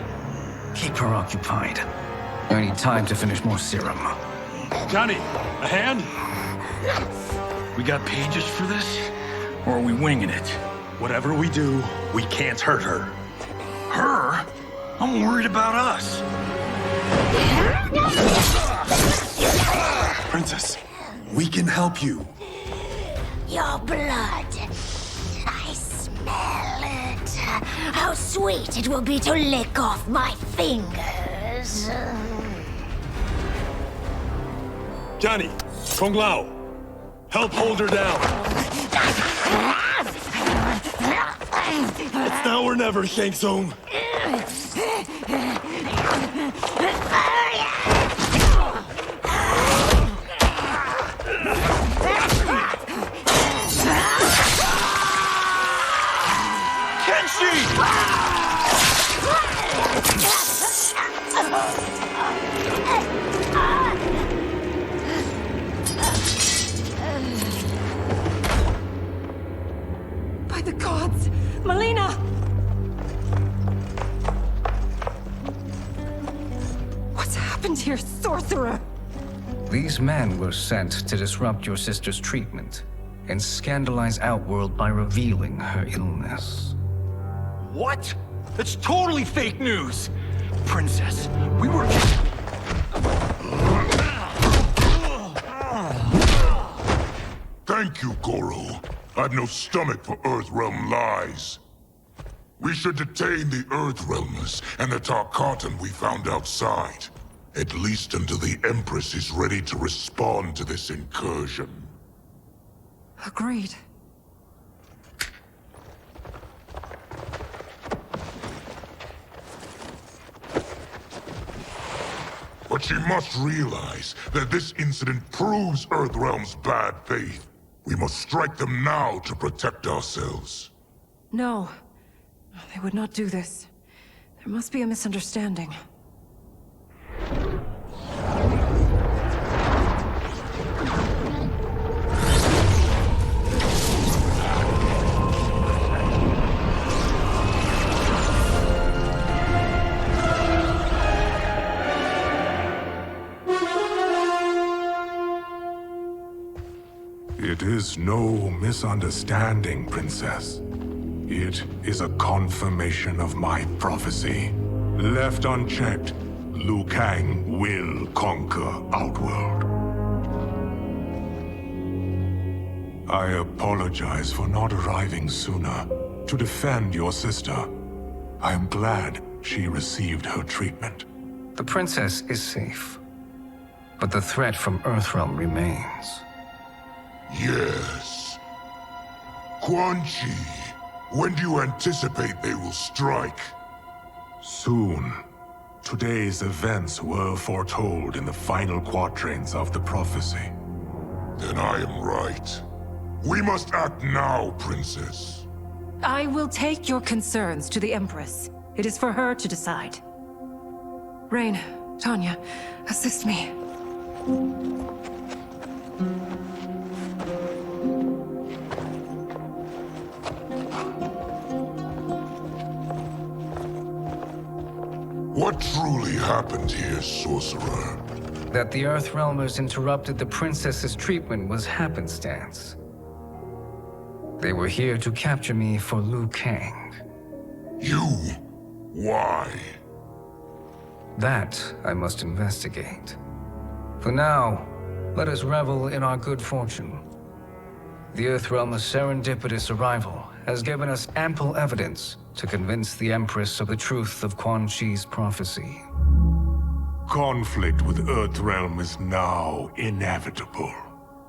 [SPEAKER 7] Keep her occupied. I need time to finish more serum.
[SPEAKER 21] Johnny, a hand? We got pages for this? Or are we winging it?
[SPEAKER 15] Whatever we do, we can't hurt her.
[SPEAKER 21] Her? I'm worried about us.
[SPEAKER 15] Princess, we can help you.
[SPEAKER 16] Your blood. I smell it. How sweet it will be to lick off my fingers.
[SPEAKER 15] Johnny, Kung Lao, help hold her down. It's now or never, Shang Tsung.
[SPEAKER 17] By the gods! Melina! What's happened here, sorcerer?
[SPEAKER 7] These men were sent to disrupt your sister's treatment and scandalize Outworld by revealing her illness.
[SPEAKER 21] What? That's totally fake news! Princess, we were...
[SPEAKER 2] Thank you, Goro. I've no stomach for Earthrealm lies. We should detain the Earthrealmers and the Tarkatan we found outside. At least until the Empress is ready to respond to this incursion.
[SPEAKER 17] Agreed.
[SPEAKER 2] But she must realize that this incident proves Earthrealm's bad faith. We must strike them now to protect ourselves.
[SPEAKER 17] No. They would not do this. There must be a misunderstanding.
[SPEAKER 1] It is no misunderstanding, Princess. It is a confirmation of my prophecy. Left unchecked, Liu Kang will conquer Outworld. I apologize for not arriving sooner to defend your sister. I am glad she received her treatment.
[SPEAKER 7] The princess is safe, but the threat from Earthrealm remains.
[SPEAKER 2] Yes. Quan Chi, when do you anticipate they will strike?
[SPEAKER 1] Soon. Today's events were foretold in the final quatrains of the prophecy.
[SPEAKER 2] Then I am right. We must act now, Princess.
[SPEAKER 17] I will take your concerns to the Empress. It is for her to decide. Rain, Tanya, assist me.
[SPEAKER 2] What truly happened here, sorcerer?
[SPEAKER 7] That the Earthrealmers interrupted the princess's treatment was happenstance. They were here to capture me for Liu Kang.
[SPEAKER 2] You? Why?
[SPEAKER 7] That I must investigate. For now, Let us revel in our good fortune. The Earthrealm's serendipitous arrival has given us ample evidence to convince the Empress of the truth of Quan Chi's prophecy.
[SPEAKER 2] Conflict with Earthrealm is now inevitable.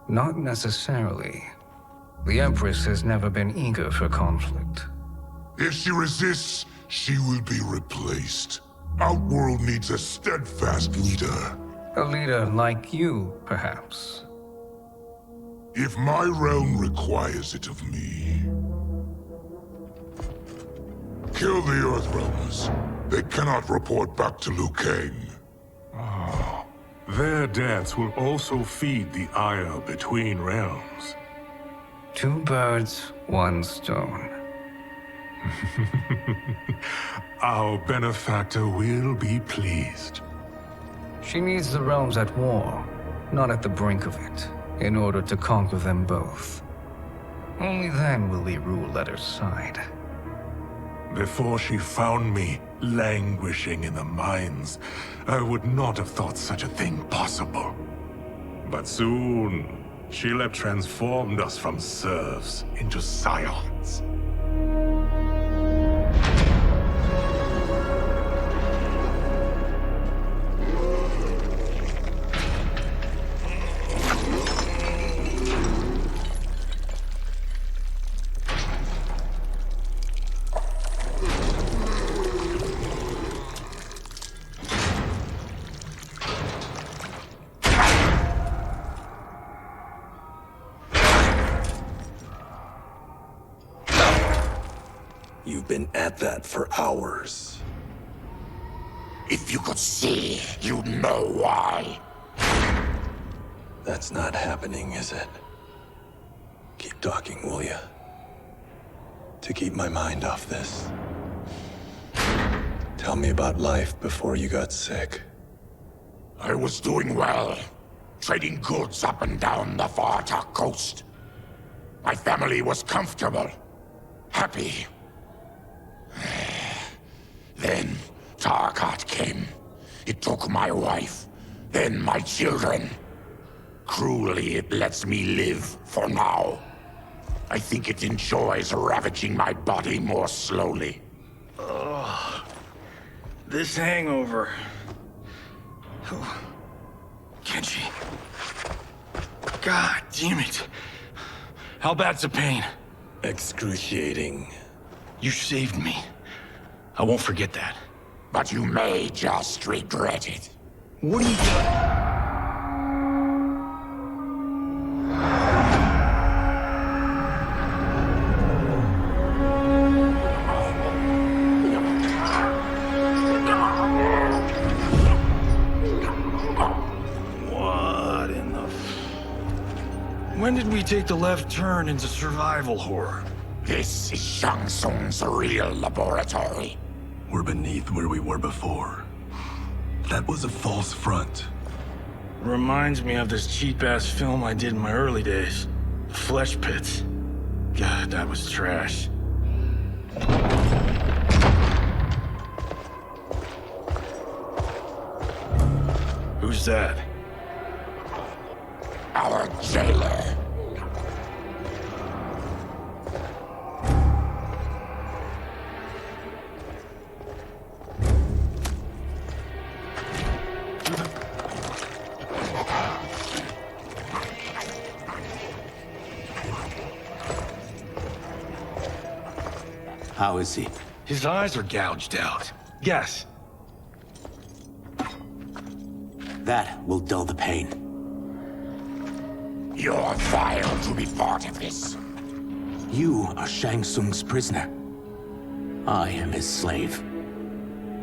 [SPEAKER 7] Not necessarily. The Empress has never been eager for conflict.
[SPEAKER 1] If she resists, she will be replaced. Outworld needs a steadfast leader.
[SPEAKER 7] A leader like you, perhaps.
[SPEAKER 1] If my realm requires it of me. Kill the Earthrealmers. They cannot report back to Liu Kang.
[SPEAKER 2] Their deaths will also feed the ire between realms.
[SPEAKER 7] 2 birds, 1 stone.
[SPEAKER 2] Our benefactor will be pleased.
[SPEAKER 7] She needs the realms at war, not at the brink of it, in order to conquer them both. Only then will we rule at her side.
[SPEAKER 2] Before she found me languishing in the mines, I would not have thought such a thing possible. But soon, she'll have transformed us from serfs into scions.
[SPEAKER 15] You've been at that for hours.
[SPEAKER 12] If you could see, you'd know why.
[SPEAKER 15] That's not happening, is it? Keep talking, will ya? To keep my mind off this. Tell me about life before you got sick.
[SPEAKER 12] I was doing well, trading goods up and down the Varta coast. My family was comfortable, happy. Then Tarkat came. It took my wife, then my children. Cruelly, it lets me live for now. I think it enjoys ravaging my body more slowly.
[SPEAKER 21] Ugh. This hangover. Kenshi. God damn it. How bad's the pain?
[SPEAKER 15] Excruciating.
[SPEAKER 21] You saved me. I won't forget that.
[SPEAKER 12] But you may just regret it.
[SPEAKER 21] What are you doing? What in the... When did we take the left turn into survival horror?
[SPEAKER 12] This is Shang Tsung's real laboratory.
[SPEAKER 8] We're beneath where we were before. That was a false front.
[SPEAKER 21] Reminds me of this cheap-ass film I did in my early days. Flesh Pits. God, that was trash. Who's that?
[SPEAKER 12] Our jailer.
[SPEAKER 21] How is he? His eyes are gouged out. Guess.
[SPEAKER 10] That will dull the pain.
[SPEAKER 12] You're vile to be part of this.
[SPEAKER 10] You are Shang Tsung's prisoner. I am his slave.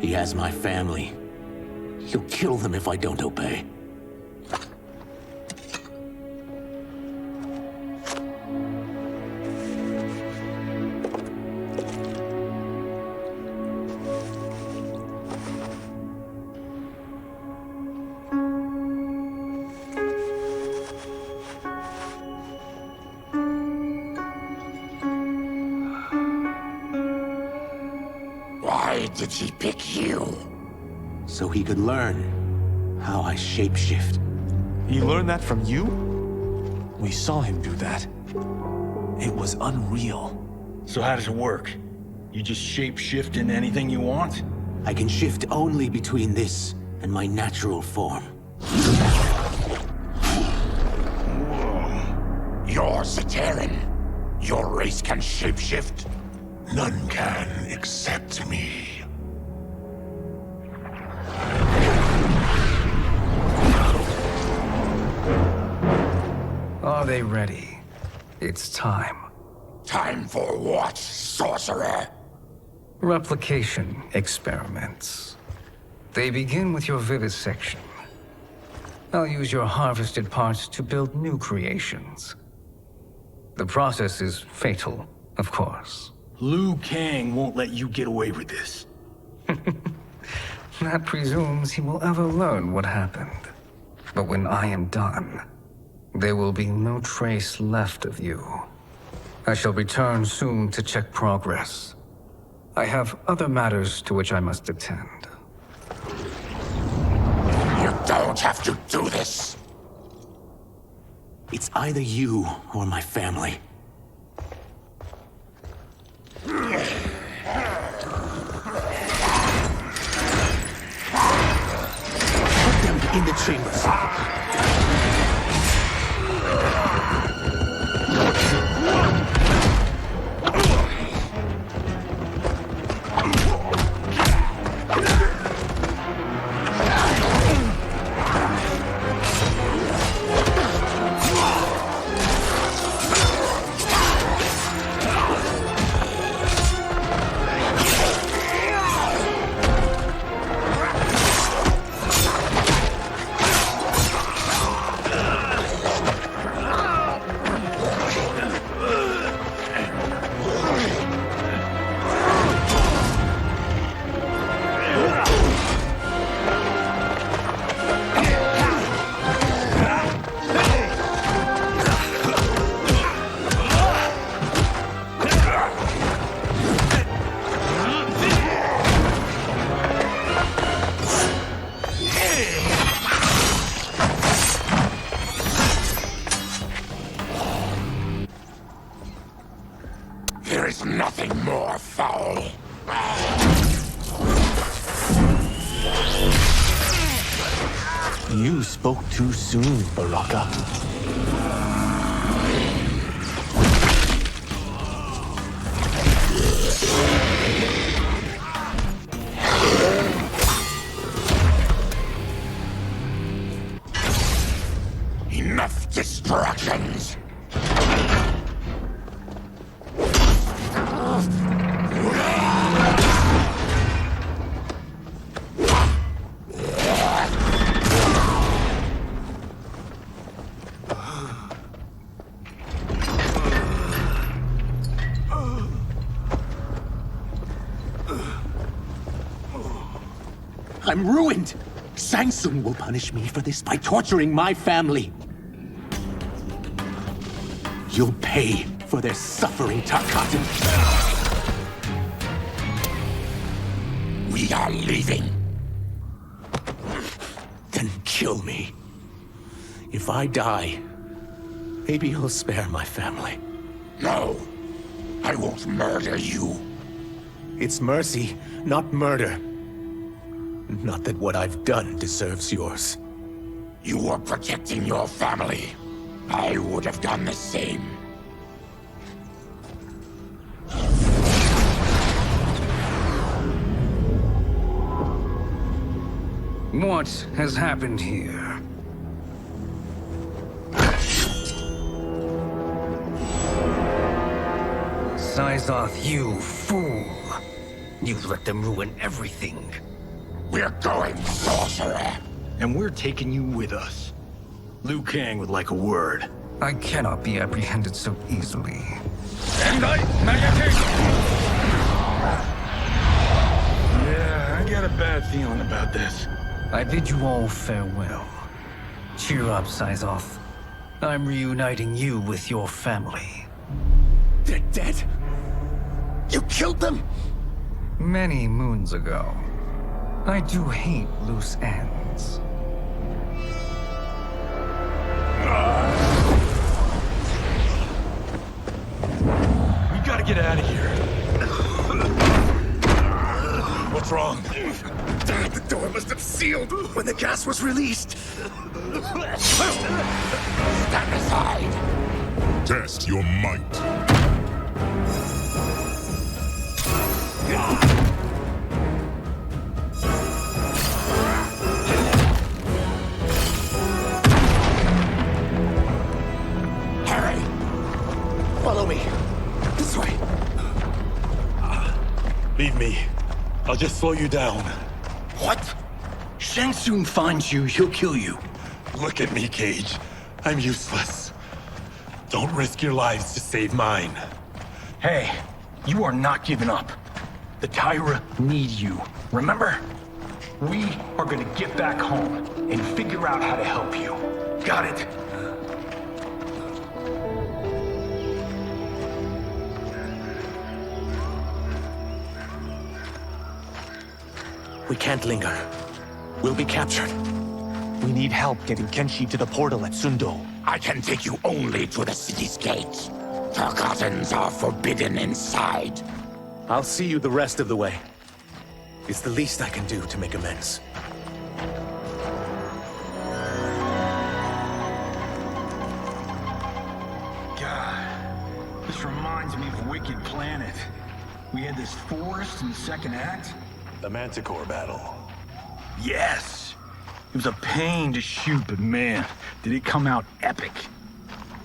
[SPEAKER 10] He has my family. He'll kill them if I don't obey.
[SPEAKER 12] Why did he pick you?
[SPEAKER 10] So he could learn how I shapeshift.
[SPEAKER 5] He learned that from you? We saw him do that. It was unreal.
[SPEAKER 21] So how does it work? You just shape-shift into anything you want?
[SPEAKER 10] I can shift only between this and my natural form.
[SPEAKER 12] You're Zateran. Your race can shapeshift.
[SPEAKER 2] None can except me.
[SPEAKER 7] Are they ready? It's time.
[SPEAKER 12] Time for what, sorcerer?
[SPEAKER 7] Replication experiments. They begin with your vivisection. I'll use your harvested parts to build new creations. The process is fatal, of course.
[SPEAKER 21] Liu Kang won't let you get away with this.
[SPEAKER 7] That presumes he will ever learn what happened. But when I am done, there will be no trace left of you. I shall return soon to check progress. I have other matters to which I must attend.
[SPEAKER 12] You don't have to do this.
[SPEAKER 10] It's either you or my family. Put them in the chambers.
[SPEAKER 12] There is nothing more foul.
[SPEAKER 5] You spoke too soon, Baraka.
[SPEAKER 12] Enough distractions.
[SPEAKER 10] I'm ruined! Shang Tsung will punish me for this by torturing my family. You'll pay for their suffering, Tarkatan.
[SPEAKER 12] We are leaving.
[SPEAKER 10] Then kill me. If I die, maybe you'll spare my family.
[SPEAKER 12] No, I won't murder you.
[SPEAKER 10] It's mercy, not murder. Not that what I've done deserves yours.
[SPEAKER 12] You were protecting your family. I would have done the same.
[SPEAKER 7] What has happened here? Syzoth, you fool! You let them ruin everything.
[SPEAKER 12] We're going, sorcerer.
[SPEAKER 21] And we're taking you with us. Liu Kang would like a word.
[SPEAKER 7] I cannot be apprehended so easily.
[SPEAKER 21] Yeah, I got a bad feeling about this.
[SPEAKER 7] I bid you all farewell. Cheer up, Syzoth. I'm reuniting you with your family.
[SPEAKER 10] They're dead? You killed them?
[SPEAKER 7] Many moons ago. I do hate loose ends.
[SPEAKER 15] wrong?
[SPEAKER 11] The door must have sealed when the gas was released.
[SPEAKER 12] Stand aside.
[SPEAKER 1] Test your might.
[SPEAKER 11] Harry! Follow me. This way.
[SPEAKER 15] Leave me. I'll just slow you down.
[SPEAKER 21] What? Shang Tsung finds you, he'll kill you.
[SPEAKER 15] Look at me, Cage. I'm useless. Don't risk your lives to save mine.
[SPEAKER 21] Hey, you are not giving up. The Tyra need you, remember? We are gonna get back home and figure out how to help you. Got it?
[SPEAKER 10] We can't linger. We'll be captured.
[SPEAKER 5] We need help getting Kenshi to the portal at Sundo.
[SPEAKER 12] I can take you only to the city's gate. Tarkatans are forbidden inside.
[SPEAKER 5] I'll see you the rest of the way. It's the least I can do to make amends.
[SPEAKER 21] God, this reminds me of Wicked Planet. We had this forest in the second act.
[SPEAKER 15] The Manticore battle.
[SPEAKER 21] Yes! It was a pain to shoot, but man, did it come out epic.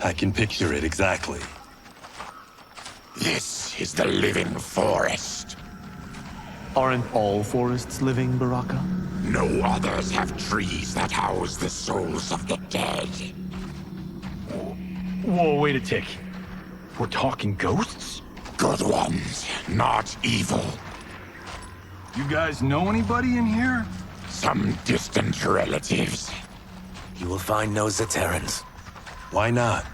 [SPEAKER 15] I can picture it exactly.
[SPEAKER 12] This is the living forest.
[SPEAKER 5] Aren't all forests living, Baraka?
[SPEAKER 12] No others have trees that house the souls of the dead.
[SPEAKER 21] Whoa, wait a tick. We're talking ghosts?
[SPEAKER 12] Good ones, not evil.
[SPEAKER 21] You guys know anybody in here?
[SPEAKER 12] Some distant relatives.
[SPEAKER 10] You will find no Zaterrans.
[SPEAKER 15] Why not?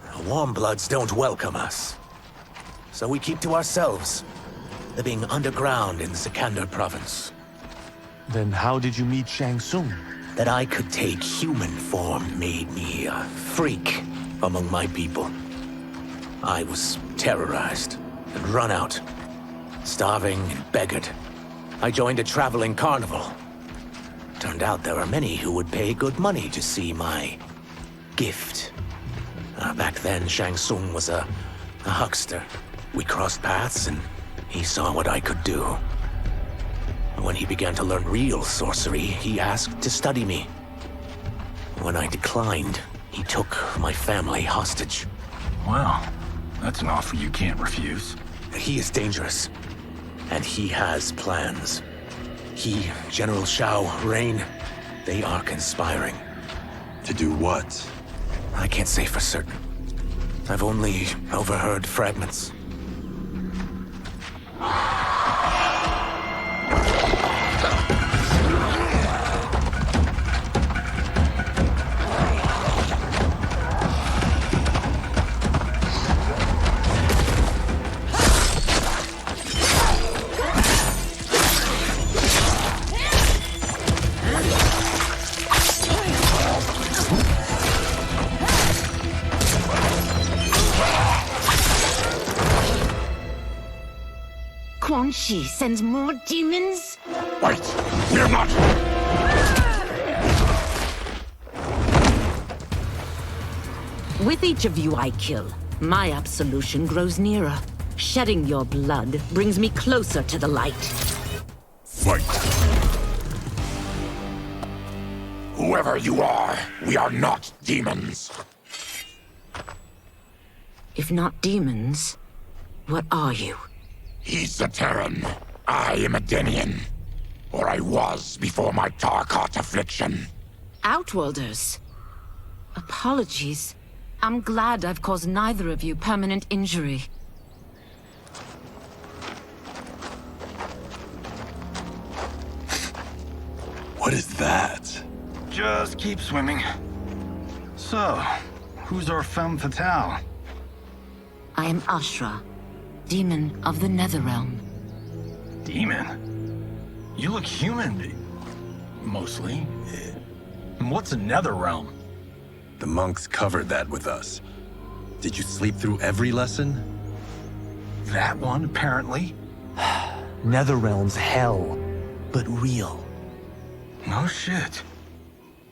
[SPEAKER 10] The Warmbloods don't welcome us. So we keep to ourselves, living underground in Sikander province.
[SPEAKER 5] Then how did you meet Shang Tsung?
[SPEAKER 10] That I could take human form made me a freak among my people. I was terrorized and run out, starving and beggared. I joined a traveling carnival. Turned out there are many who would pay good money to see my gift. Back then, Shang Tsung was a huckster. We crossed paths and he saw what I could do. When he began to learn real sorcery, he asked to study me. When I declined, he took my family hostage.
[SPEAKER 21] Wow, that's an offer you can't refuse.
[SPEAKER 10] He is dangerous, and he has plans. He, General Shao, Rain, they are conspiring.
[SPEAKER 15] To do what?
[SPEAKER 10] I can't say for certain. I've only overheard fragments.
[SPEAKER 13] Kenshi sends more demons?
[SPEAKER 12] Wait, we're not...
[SPEAKER 13] With each of you I kill, my absolution grows nearer. Shedding your blood brings me closer to the light.
[SPEAKER 1] Fight!
[SPEAKER 12] Whoever you are, we are not demons.
[SPEAKER 13] If not demons, what are you?
[SPEAKER 12] He's a Terran. I am a Denian. Or I was before my Tarkat affliction.
[SPEAKER 13] Outworlders. Apologies. I'm glad I've caused neither of you permanent injury.
[SPEAKER 15] What is that?
[SPEAKER 21] Just keep swimming. So, who's our femme fatale?
[SPEAKER 13] I am Ashra, demon of the Netherrealm.
[SPEAKER 21] Demon? You look human, mostly. And what's a Netherrealm?
[SPEAKER 15] The monks covered that with us. Did you sleep through every lesson?
[SPEAKER 21] That one, apparently.
[SPEAKER 5] Netherrealm's hell, but real.
[SPEAKER 11] No shit.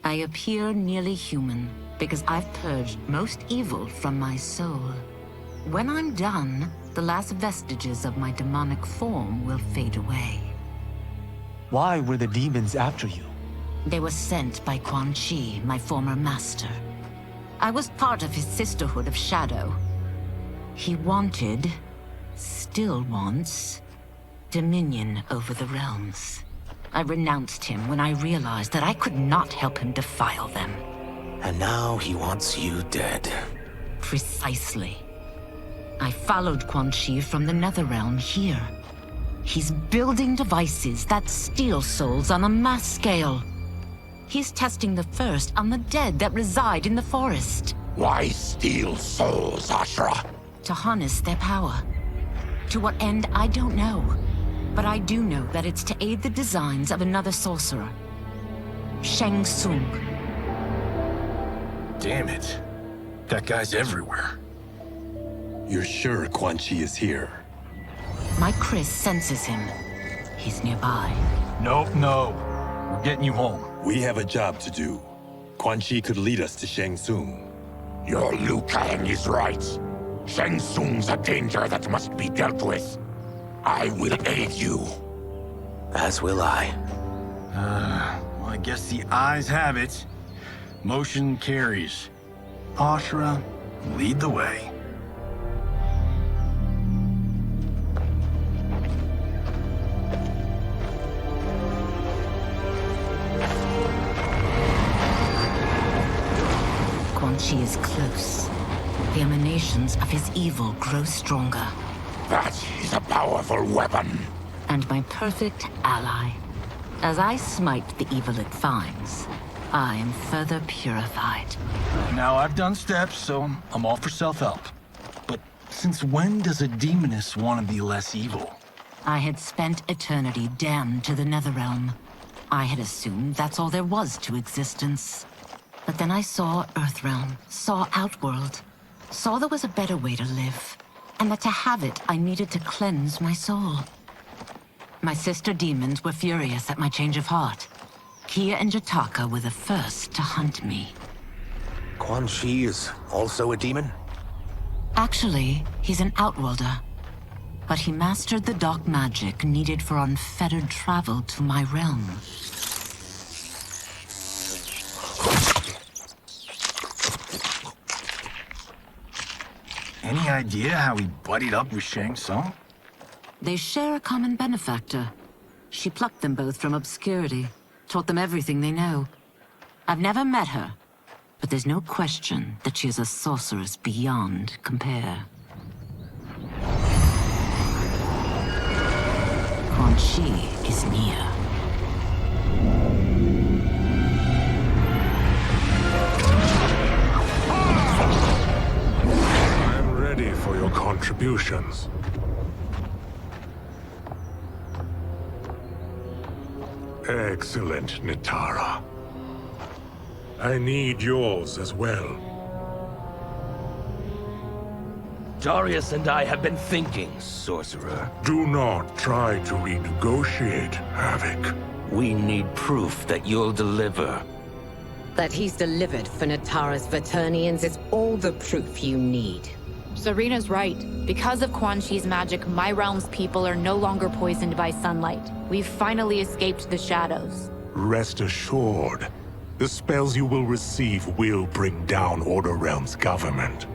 [SPEAKER 13] I appear nearly human because I've purged most evil from my soul. When I'm done, the last vestiges of my demonic form will fade away.
[SPEAKER 5] Why were the demons after you?
[SPEAKER 13] They were sent by Quan Chi, my former master. I was part of his Sisterhood of Shadow. He wanted, still wants, dominion over the realms. I renounced him when I realized that I could not help him defile them.
[SPEAKER 10] And now he wants you dead.
[SPEAKER 13] Precisely. I followed Quan Chi from the Netherrealm here. He's building devices that steal souls on a mass scale. He's testing the first on the dead that reside in the forest.
[SPEAKER 12] Why steal souls, Ashra?
[SPEAKER 13] To harness their power. To what end, I don't know. But I do know that it's to aid the designs of another sorcerer. Shang Tsung.
[SPEAKER 11] Damn it. That guy's everywhere.
[SPEAKER 15] You're sure Quan Chi is here?
[SPEAKER 13] My Chris senses him. He's nearby.
[SPEAKER 11] Nope, no. We're getting you home.
[SPEAKER 15] We have a job to do. Quan Chi could lead us to Shang Tsung.
[SPEAKER 12] Your Liu Kang is right. Shang Tsung's a danger that must be dealt with. I will aid you.
[SPEAKER 10] As will I.
[SPEAKER 11] Well, I guess the eyes have it. Motion carries. Ashra, lead the way.
[SPEAKER 13] Quan Chi is close. The emanations of his evil grow stronger.
[SPEAKER 12] That is a powerful weapon.
[SPEAKER 13] And my perfect ally. As I smite the evil it finds, I am further purified.
[SPEAKER 11] Now, I've done steps, so I'm all for self-help. But since when does a demoness want to be less evil?
[SPEAKER 13] I had spent eternity damned to the Netherrealm. I had assumed that's all there was to existence. But then I saw Earthrealm, saw Outworld, saw there was a better way to live, and that to have it, I needed to cleanse my soul. My sister demons were furious at my change of heart. Kia and Jataka were the first to hunt me.
[SPEAKER 10] Quan Chi is also a demon?
[SPEAKER 13] Actually, he's an Outworlder. But he mastered the dark magic needed for unfettered travel to my realm.
[SPEAKER 11] Any idea how he buddied up with Shang Tsung?
[SPEAKER 13] They share a common benefactor. She plucked them both from obscurity, taught them everything they know. I've never met her, but there's no question that she is a sorceress beyond compare. Quan Chi is near.
[SPEAKER 14] I'm ready for your contributions. Excellent, Nitara. I need yours as well.
[SPEAKER 22] Darius and I have been thinking, sorcerer.
[SPEAKER 14] Do not try to renegotiate, Havoc.
[SPEAKER 22] We need proof that you'll deliver.
[SPEAKER 18] That he's delivered for Natara's Vaternians is all the proof you need.
[SPEAKER 23] Serena's right. Because of Quan Chi's magic, my realm's people are no longer poisoned by sunlight. We've finally escaped the shadows.
[SPEAKER 14] Rest assured, the spells you will receive will bring down Order Realm's government.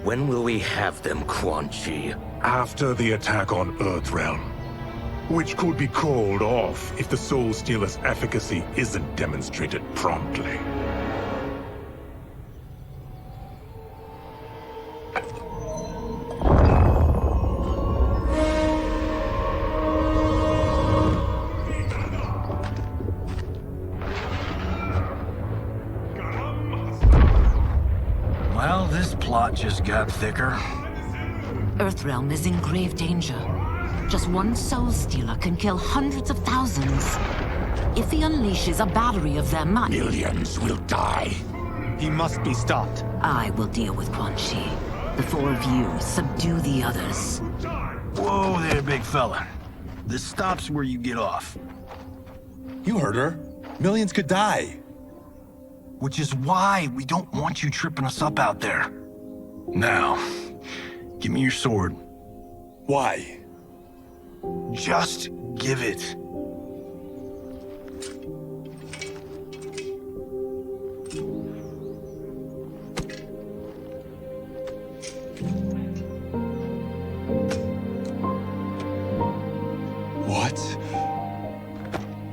[SPEAKER 22] When will we have them, Quan Chi?
[SPEAKER 14] After the attack on Earthrealm, which could be called off if the Soul Stealer's efficacy isn't demonstrated promptly.
[SPEAKER 11] Well, this plot just got thicker.
[SPEAKER 13] Earthrealm is in grave danger. Just one Soul Stealer can kill hundreds of thousands. If he unleashes a battery of them,
[SPEAKER 12] millions will die.
[SPEAKER 5] He must be stopped.
[SPEAKER 13] I will deal with Quan Chi. The four of you subdue the others.
[SPEAKER 11] Whoa there, big fella. This stops where you get off.
[SPEAKER 15] You heard her. Millions could die.
[SPEAKER 11] Which is why we don't want you tripping us up out there. Now, give me your sword.
[SPEAKER 15] Why?
[SPEAKER 11] Just give it.
[SPEAKER 15] What?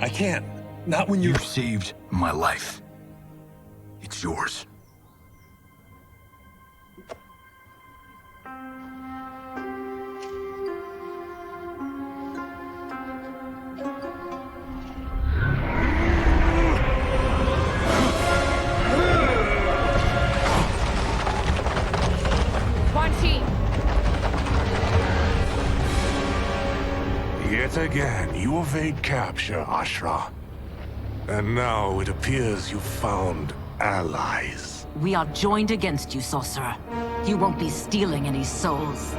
[SPEAKER 15] I can't. Not when
[SPEAKER 11] You've saved my life. It's yours.
[SPEAKER 23] Quan Chi!
[SPEAKER 14] Yet again, you evade capture, Ashra. And now it appears you've found allies.
[SPEAKER 13] We are joined against you, sorcerer. You won't be stealing any souls.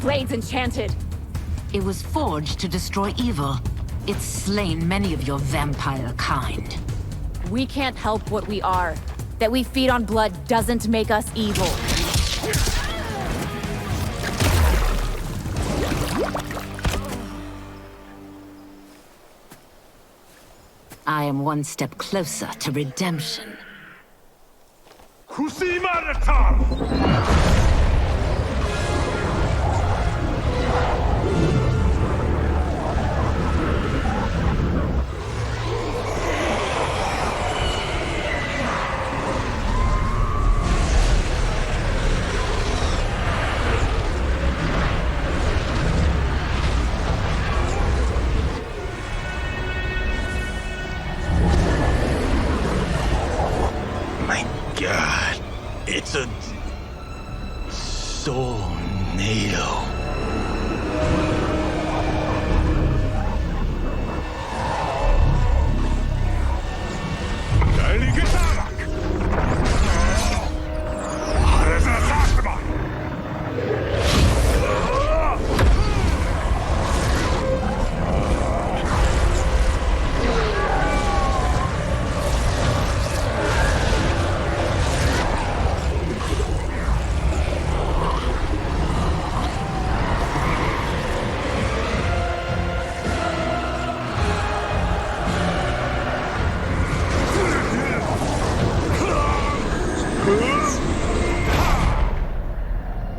[SPEAKER 23] Blade's enchanted.
[SPEAKER 13] It was forged to destroy evil. It's slain many of your vampire kind.
[SPEAKER 23] We can't help what we are. That we feed on blood doesn't make us evil.
[SPEAKER 13] I am one step closer to redemption.
[SPEAKER 11] God, it's a soulnado.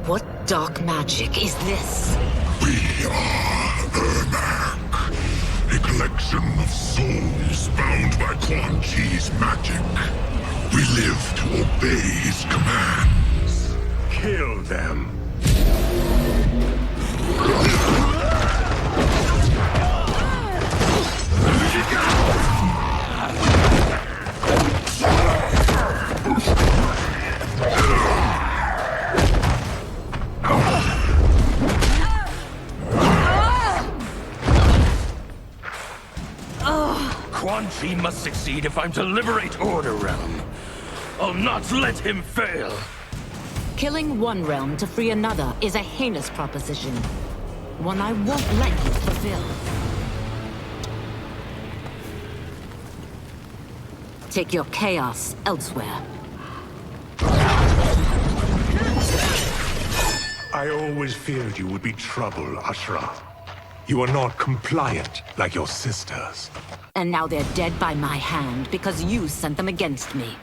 [SPEAKER 13] What dark magic is this?
[SPEAKER 1] We are Ermac, a collection of souls bound by Quan Chi's magic. We live to obey his commands.
[SPEAKER 14] Kill them.
[SPEAKER 22] Quan Chi must succeed if I'm to liberate Order Realm. I'll not let him fail.
[SPEAKER 13] Killing one realm to free another is a heinous proposition. One I won't let you fulfill. Take your chaos elsewhere.
[SPEAKER 14] I always feared you would be trouble, Ashra. You are not compliant like your sisters.
[SPEAKER 13] And now they're dead by my hand because you sent them against me.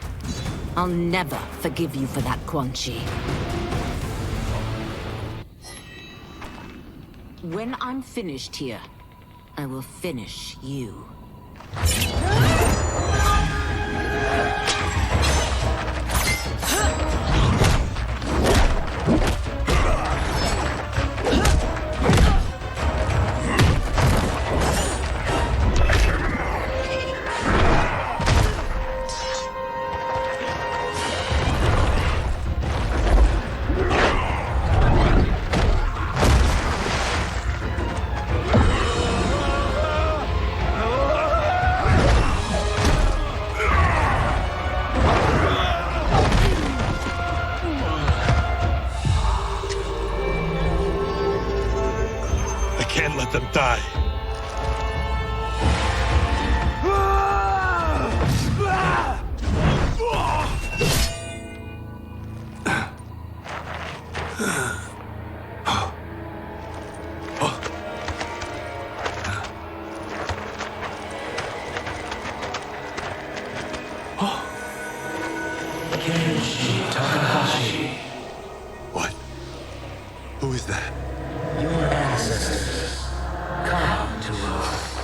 [SPEAKER 13] I'll never forgive you for that, Quan Chi. When I'm finished here, I will finish you.
[SPEAKER 15] let them die.
[SPEAKER 11] Kenshi Takahashi.
[SPEAKER 15] What? Who is that?
[SPEAKER 11] Your ancestors. Come to us.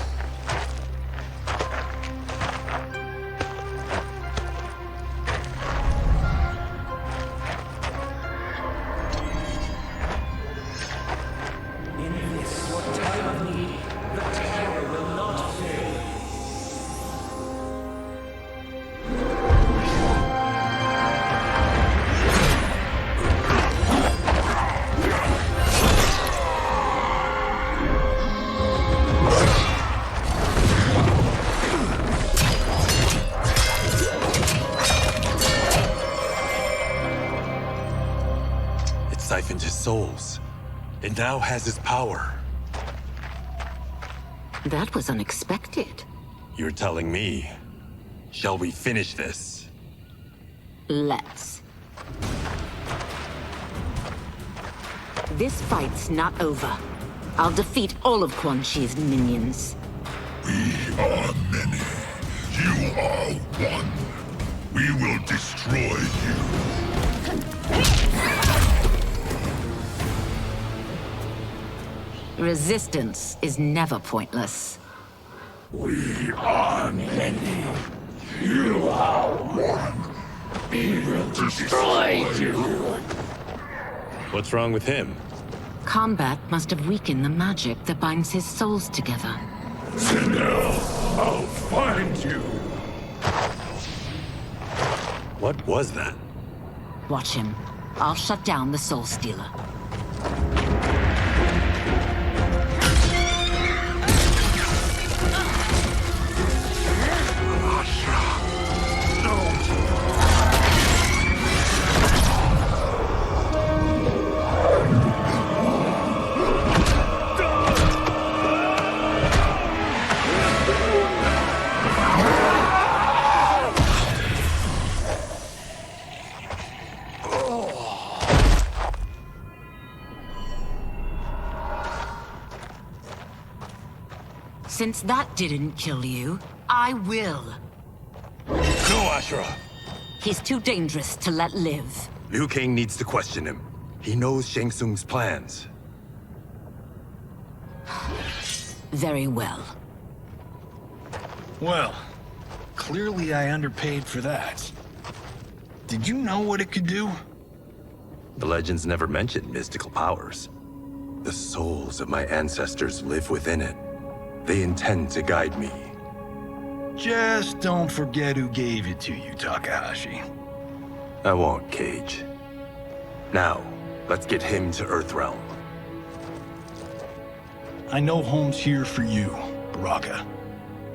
[SPEAKER 11] In this, your time of need, the terror will not fail.
[SPEAKER 15] It siphoned his souls. It now has his power.
[SPEAKER 13] That was unexpected.
[SPEAKER 15] You're telling me. Shall we finish this?
[SPEAKER 13] Let's. This fight's not over. I'll defeat all of Quan Chi's minions.
[SPEAKER 2] We are many. You are one. We will destroy you.
[SPEAKER 13] Resistance is never pointless.
[SPEAKER 2] We are many. You are one. We will destroy you.
[SPEAKER 15] What's wrong with him?
[SPEAKER 13] Combat must have weakened the magic that binds his souls together.
[SPEAKER 2] Sindel, I'll find you.
[SPEAKER 15] What was that?
[SPEAKER 13] Watch him. I'll shut down the Soul Stealer. Since that didn't kill you, I will.
[SPEAKER 15] No, Ashura!
[SPEAKER 13] He's too dangerous to let live.
[SPEAKER 15] Liu Kang needs to question him. He knows Shang Tsung's plans.
[SPEAKER 13] Very well.
[SPEAKER 11] Well, clearly I underpaid for that. Did you know what it could do?
[SPEAKER 15] The legends never mentioned mystical powers. The souls of my ancestors live within it. They intend to guide me.
[SPEAKER 11] Just don't forget who gave it to you, Takahashi.
[SPEAKER 15] I won't, Cage. Now, let's get him to Earthrealm.
[SPEAKER 11] I know home's here for you, Baraka.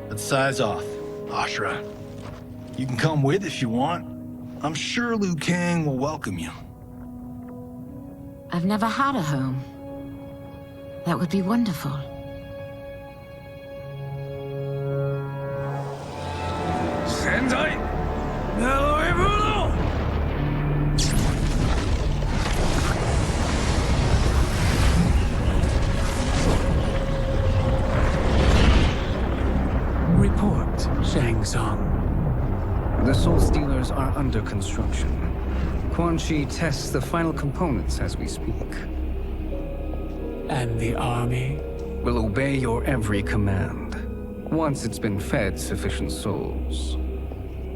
[SPEAKER 11] Let's size off, Ashura. You can come with if you want. I'm sure Liu Kang will welcome you.
[SPEAKER 13] I've never had a home. That would be wonderful.
[SPEAKER 11] Sendai! Naruebuno!
[SPEAKER 7] Report, Shang Tsung. The Soul Stealers are under construction. Quan Chi tests the final components as we speak. And the army? Will obey your every command, once it's been fed sufficient souls.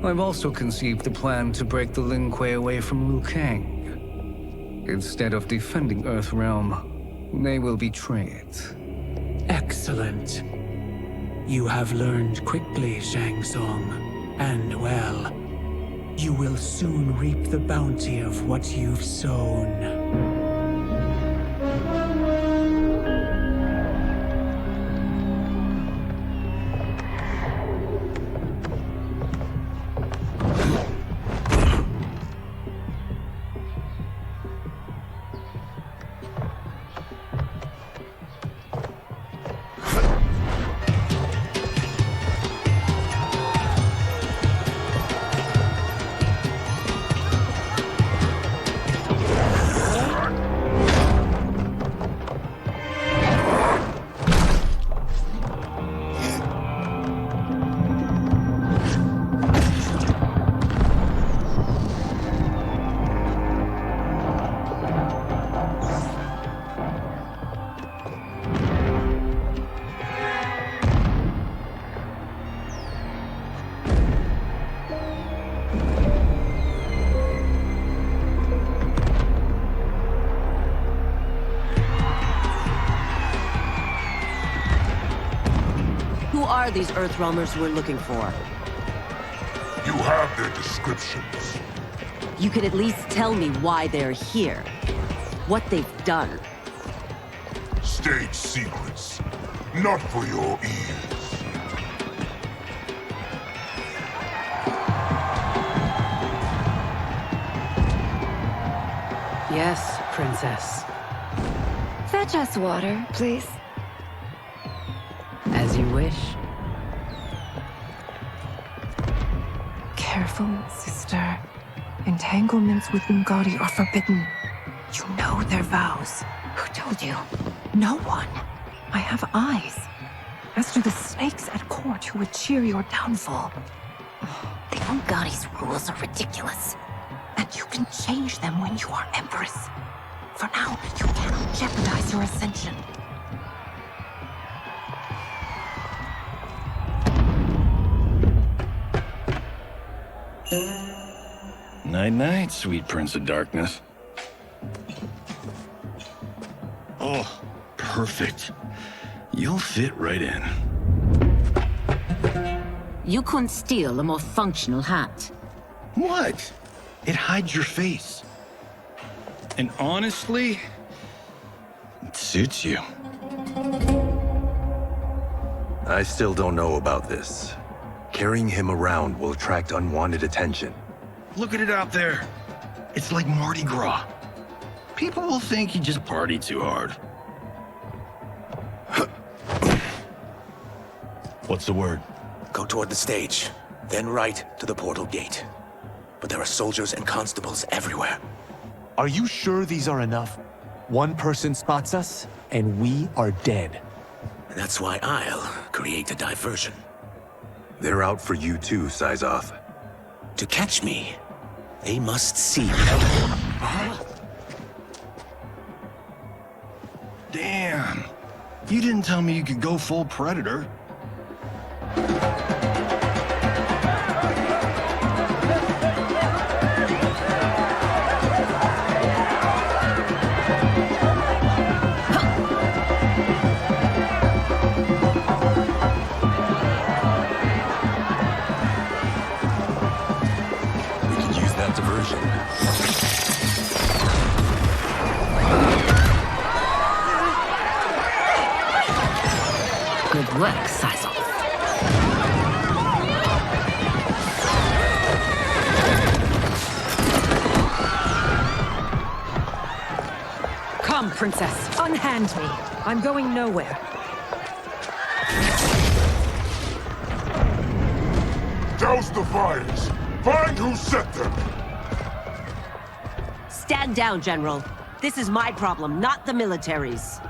[SPEAKER 7] I've also conceived a plan to break the Lin Kuei away from Liu Kang. Instead of defending Earthrealm, they will betray it.
[SPEAKER 6] Excellent. You have learned quickly, Shang Tsung, and well. You will soon reap the bounty of what you've sown.
[SPEAKER 4] are these Earthrealmers we're looking for?
[SPEAKER 2] You have their descriptions.
[SPEAKER 4] You could at least tell me why they're here. What they've done.
[SPEAKER 2] State secrets. Not for your ears.
[SPEAKER 18] Yes, Princess.
[SPEAKER 16] Fetch us water, please.
[SPEAKER 18] As you wish.
[SPEAKER 17] Careful, sister. Entanglements with Umgadi are forbidden. You know their vows.
[SPEAKER 16] Who told you?
[SPEAKER 17] No one. I have eyes. As do the snakes at court who would cheer your downfall.
[SPEAKER 16] The Umgadi's rules are ridiculous.
[SPEAKER 17] And you can change them when you are Empress. For now, you cannot jeopardize your ascension.
[SPEAKER 11] Night-night, sweet Prince of Darkness. Oh, perfect. You'll fit right in.
[SPEAKER 13] You couldn't steal a more functional hat.
[SPEAKER 11] What? It hides your face. And honestly, it suits you.
[SPEAKER 15] I still don't know about this. Carrying him around will attract unwanted attention.
[SPEAKER 11] Look at it out there. It's like Mardi Gras. People will think you just party too hard. What's the word?
[SPEAKER 10] Go toward the stage, then right to the portal gate. But there are soldiers and constables everywhere.
[SPEAKER 5] Are you sure these are enough? One person spots us, and we are dead.
[SPEAKER 10] That's why I'll create a diversion.
[SPEAKER 15] They're out for you too, Syzoth.
[SPEAKER 10] To catch me, they must see me.
[SPEAKER 11] Damn. You didn't tell me you could go full Predator.
[SPEAKER 13] Good work, Syzoth.
[SPEAKER 17] Come, Princess. Unhand me. I'm going nowhere.
[SPEAKER 2] Douse the fires. Find who set them.
[SPEAKER 4] Stand down, General. This is my problem, not the military's.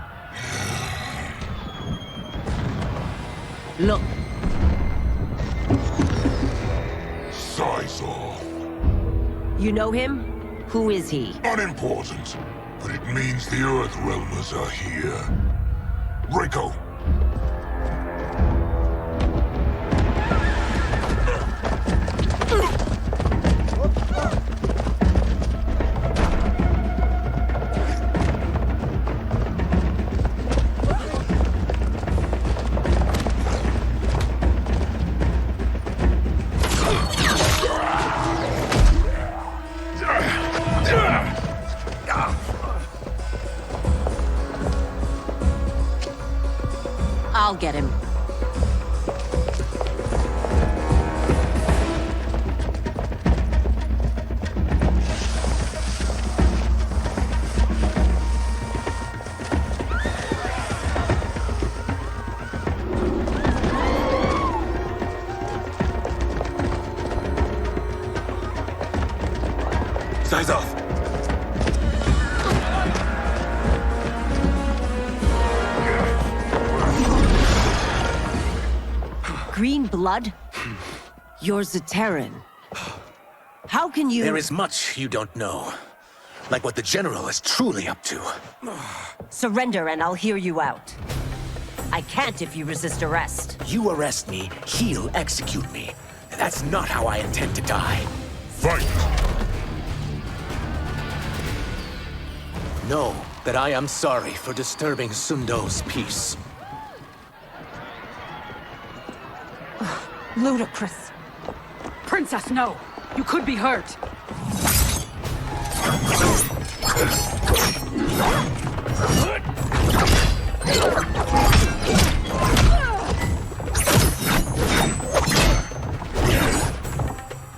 [SPEAKER 4] Look.
[SPEAKER 2] Syzoth.
[SPEAKER 4] You know him? Who is he?
[SPEAKER 2] Unimportant, but it means the Earthrealmers are here. Reiko.
[SPEAKER 4] I'll get him.
[SPEAKER 15] Syzoth!
[SPEAKER 4] Green blood? You're Zaterran. How can you—
[SPEAKER 10] There is much you don't know. Like what the General is truly up to.
[SPEAKER 4] Surrender and I'll hear you out. I can't if you resist arrest.
[SPEAKER 10] You arrest me, he'll execute me. And that's not how I intend to die.
[SPEAKER 2] Fight!
[SPEAKER 10] Know that I am sorry for disturbing Sundo's peace.
[SPEAKER 17] Ludicrous.
[SPEAKER 18] Princess, no! You could be hurt!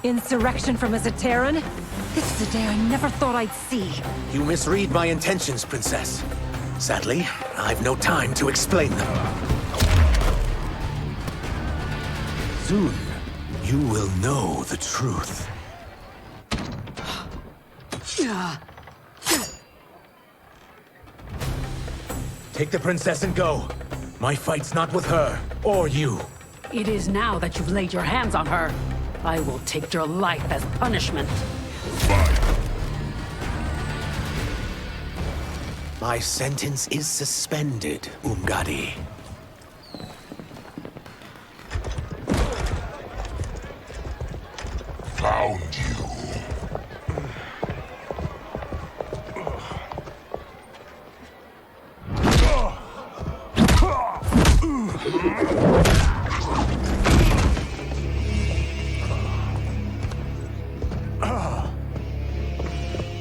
[SPEAKER 17] Insurrection from a Zaterran? This is a day I never thought I'd see.
[SPEAKER 10] You misread my intentions, Princess. Sadly, I've no time to explain them. Soon, you will know the truth. Take the princess and go. My fight's not with her, or you.
[SPEAKER 18] It is now that you've laid your hands on her. I will take your life as punishment.
[SPEAKER 10] My sentence is suspended, Umgadi.
[SPEAKER 2] Found you.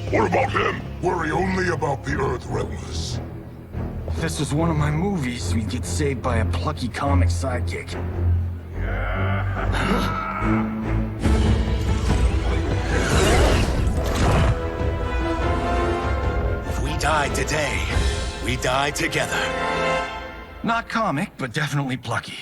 [SPEAKER 1] What about him? Worry only about the Earthrealmers.
[SPEAKER 11] If this was one of my movies, we'd get saved by a plucky comic sidekick.
[SPEAKER 10] If we die today, we die together.
[SPEAKER 11] Not comic, but definitely plucky.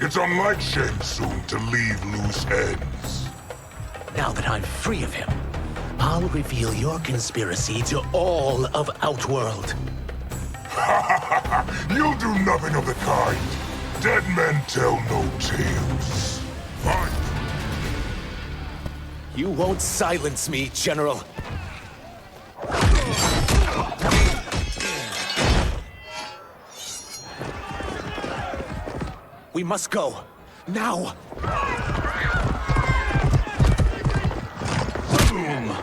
[SPEAKER 1] It's unlike Shang Tsung to leave loose ends.
[SPEAKER 10] Now that I'm free of him, I'll reveal your conspiracy to all of Outworld.
[SPEAKER 1] You'll do nothing of the kind. Dead men tell no tales. Fine.
[SPEAKER 10] You won't silence me, General. We must go. Now! Boom!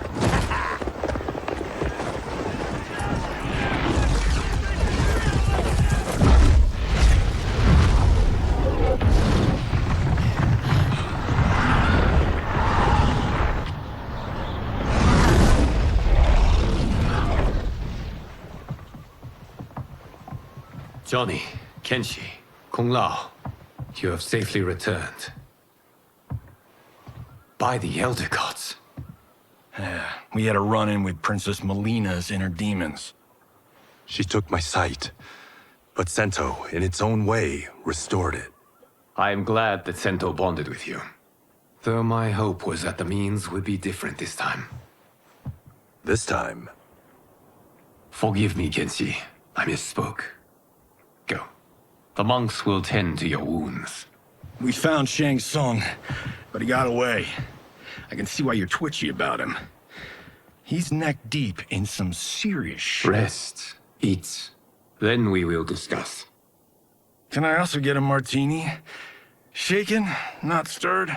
[SPEAKER 7] Johnny, Kenshi, Kung Lao, you have safely returned. By the Elder Gods.
[SPEAKER 11] Yeah, we had a run-in with Princess Melina's inner demons.
[SPEAKER 15] She took my sight, but Sento, in its own way, restored it.
[SPEAKER 7] I am glad that Sento bonded with you. Though my hope was that the means would be different this time.
[SPEAKER 15] This time?
[SPEAKER 7] Forgive me, Kenshi. I misspoke. Go. The monks will tend to your wounds.
[SPEAKER 11] We found Shang Tsung, but he got away. I can see why you're twitchy about him. He's neck deep in some serious shit.
[SPEAKER 7] Rest. Eat. Then we will discuss.
[SPEAKER 11] Can I also get a martini? Shaken, not stirred?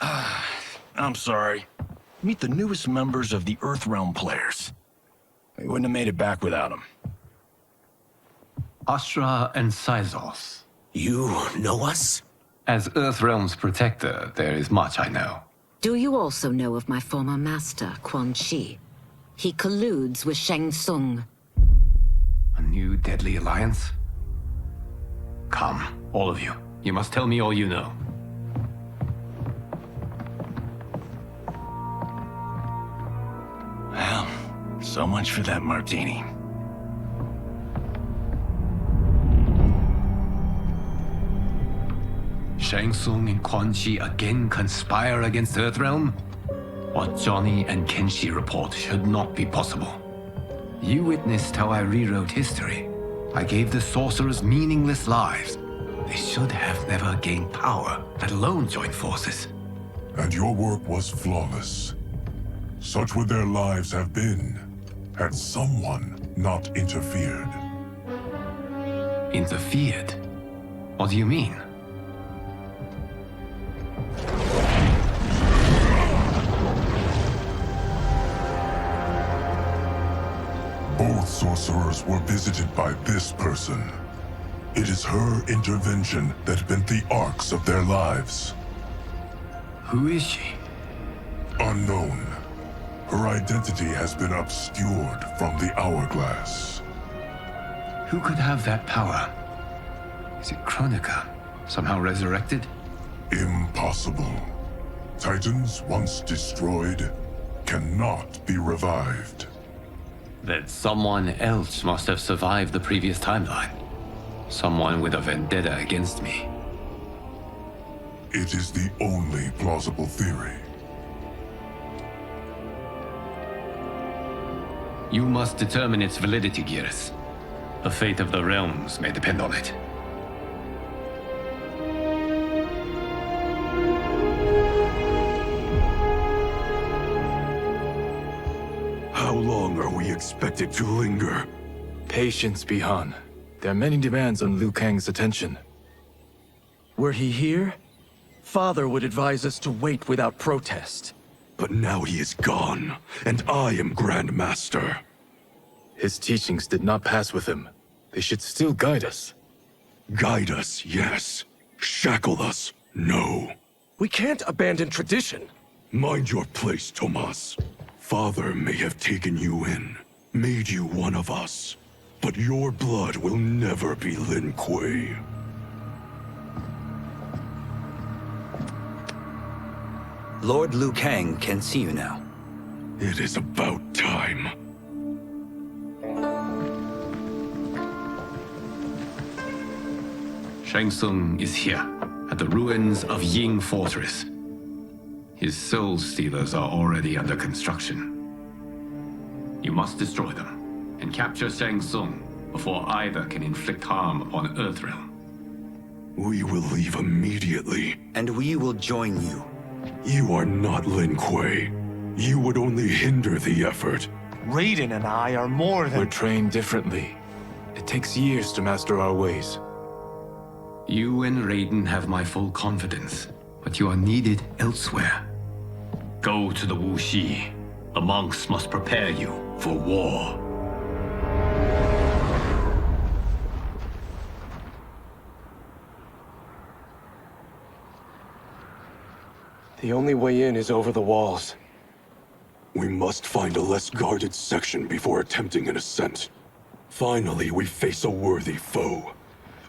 [SPEAKER 11] I'm sorry. Meet the newest members of the Earthrealm players. We wouldn't have made it back without them.
[SPEAKER 7] Astra and Sizos.
[SPEAKER 10] You know us?
[SPEAKER 7] As Earthrealm's protector, there is much I know.
[SPEAKER 13] Do you also know of my former master, Quan Chi? He colludes with Shang Tsung.
[SPEAKER 7] A new deadly alliance? Come, all of you. You must tell me all you know.
[SPEAKER 11] Well, so much for that martini.
[SPEAKER 7] Shang Tsung and Quan Chi again conspire against Earthrealm? What Johnny and Kenshi report should not be possible. You witnessed how I rewrote history. I gave the sorcerers meaningless lives. They should have never gained power, let alone join forces.
[SPEAKER 1] And your work was flawless. Such would their lives have been, had someone not interfered.
[SPEAKER 7] Interfered? What do you mean?
[SPEAKER 1] both sorcerers were visited by this person. It is her intervention that bent the arcs of their lives.
[SPEAKER 11] Who is she?
[SPEAKER 1] Unknown. Her identity has been obscured from the hourglass.
[SPEAKER 9] Who could have that power? Is it Kronika? Somehow resurrected?
[SPEAKER 1] Impossible. Titans once destroyed cannot be revived.
[SPEAKER 9] Then someone else must have survived the previous timeline. Someone with a vendetta against me.
[SPEAKER 1] It is the only plausible theory.
[SPEAKER 9] You must determine its validity, Geras. The fate of the realms may depend on it.
[SPEAKER 8] How long are we expected to linger?
[SPEAKER 11] Patience, Bihan. There are many demands on Liu Kang's attention. Were he here, Father would advise us to wait without protest.
[SPEAKER 8] But now he is gone, and I am Grand Master.
[SPEAKER 11] His teachings did not pass with him. They should still guide us.
[SPEAKER 8] Guide us, yes. Shackle us, no.
[SPEAKER 11] We can't abandon tradition.
[SPEAKER 8] Mind your place, Tomas. Father may have taken you in, made you one of us. But your blood will never be Lin Kuei.
[SPEAKER 19] Lord Liu Kang can see you now.
[SPEAKER 8] It is about time.
[SPEAKER 9] Shang Tsung is here, at the ruins of Ying Fortress. His soul stealers are already under construction. You must destroy them, and capture Shang Tsung before either can inflict harm upon Earthrealm.
[SPEAKER 8] We will leave immediately.
[SPEAKER 19] And we will join you.
[SPEAKER 8] You are not Lin Kuei. You would only hinder the effort.
[SPEAKER 5] Raiden and I are more than—
[SPEAKER 11] We're trained differently. It takes years to master our ways.
[SPEAKER 9] You and Raiden have my full confidence, but you are needed elsewhere. Go to the Wuxi. The monks must prepare you for war.
[SPEAKER 11] The only way in is over the walls.
[SPEAKER 8] We must find a less guarded section before attempting an ascent. Finally, we face a worthy foe.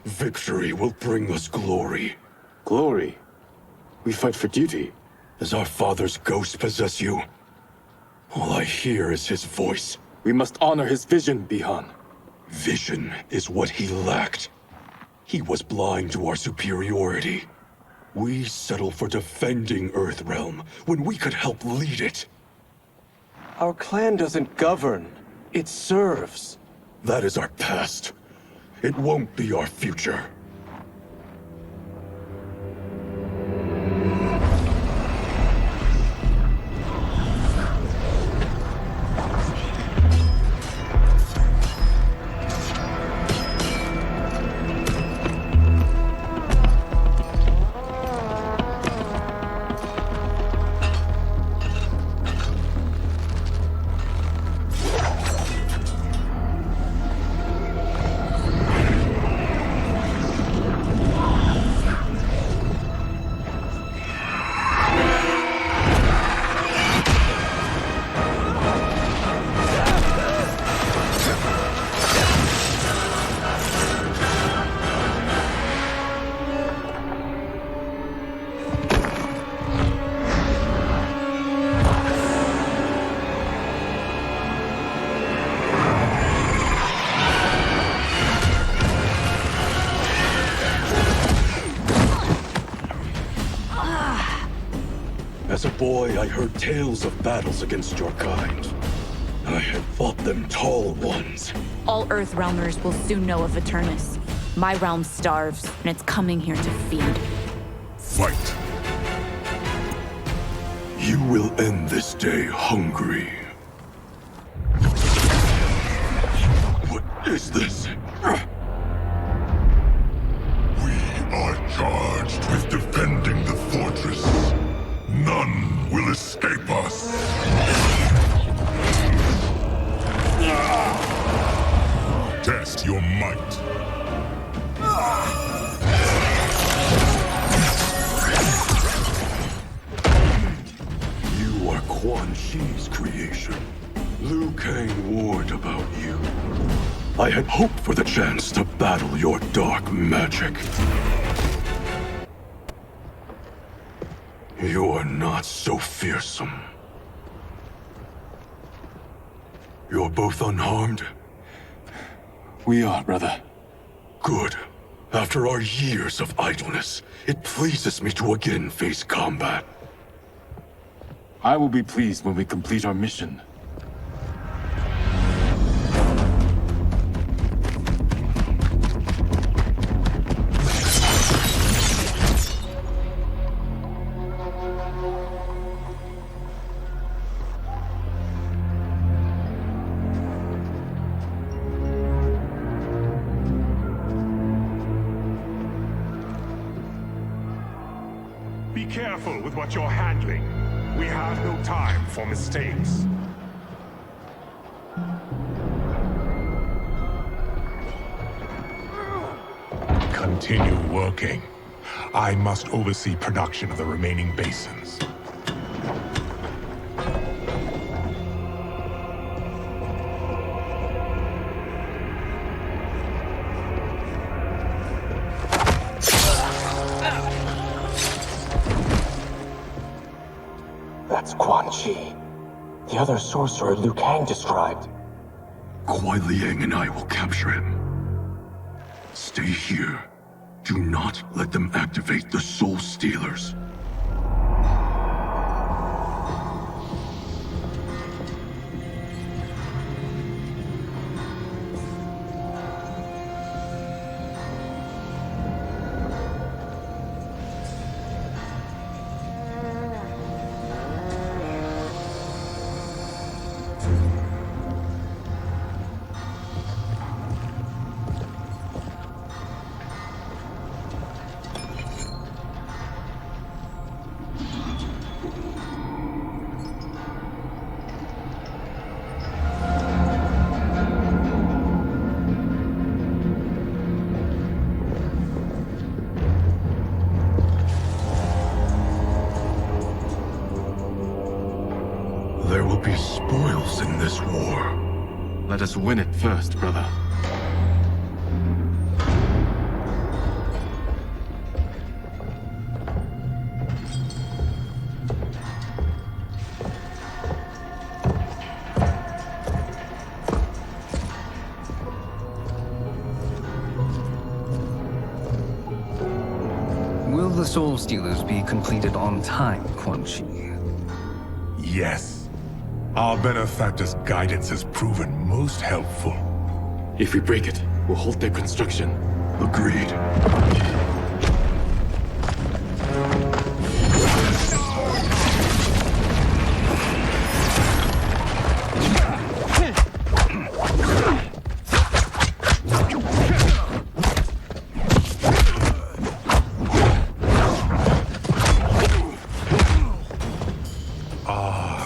[SPEAKER 8] Victory will bring us glory.
[SPEAKER 11] Glory? We fight for duty.
[SPEAKER 8] Does our father's ghost possess you? All I hear is his voice.
[SPEAKER 11] We must honor his vision, Bihan.
[SPEAKER 8] Vision is what he lacked. He was blind to our superiority. We settle for defending Earthrealm when we could help lead it.
[SPEAKER 11] Our clan doesn't govern. It serves.
[SPEAKER 8] That is our past. It won't be our future. As a boy, I heard tales of battles against your kind. I had fought them tall ones.
[SPEAKER 23] All Earthrealmers will soon know of Eternus. My realm starves, and it's coming here to feed.
[SPEAKER 1] Fight!
[SPEAKER 8] You will end this day hungry. What is this?
[SPEAKER 1] We are charged with defending the fortress. None will escape us. Test your might.
[SPEAKER 8] You are Quan Chi's creation. Liu Kang warned about you. I had hoped for the chance to battle your dark magic. You are not so fearsome. You're both unharmed?
[SPEAKER 3] We are, brother.
[SPEAKER 8] Good. After our years of idleness, it pleases me to again face combat.
[SPEAKER 3] I will be pleased when we complete our mission.
[SPEAKER 14] Be careful with what you're handling. We have no time for mistakes. Continue working. I must oversee production of the remaining basins.
[SPEAKER 3] That's Quan Chi. The other sorcerer Liu Kang described.
[SPEAKER 8] Kuai Liang and I will capture him. Stay here. Do not let them activate the Soul Stealers. There will be spoils in this war.
[SPEAKER 3] Let us win it first, brother.
[SPEAKER 7] Will the Soul Stealers be completed on time, Quan Chi?
[SPEAKER 14] Yes. Our benefactor's guidance has proven most helpful.
[SPEAKER 3] If we break it, we'll halt their construction.
[SPEAKER 8] Agreed.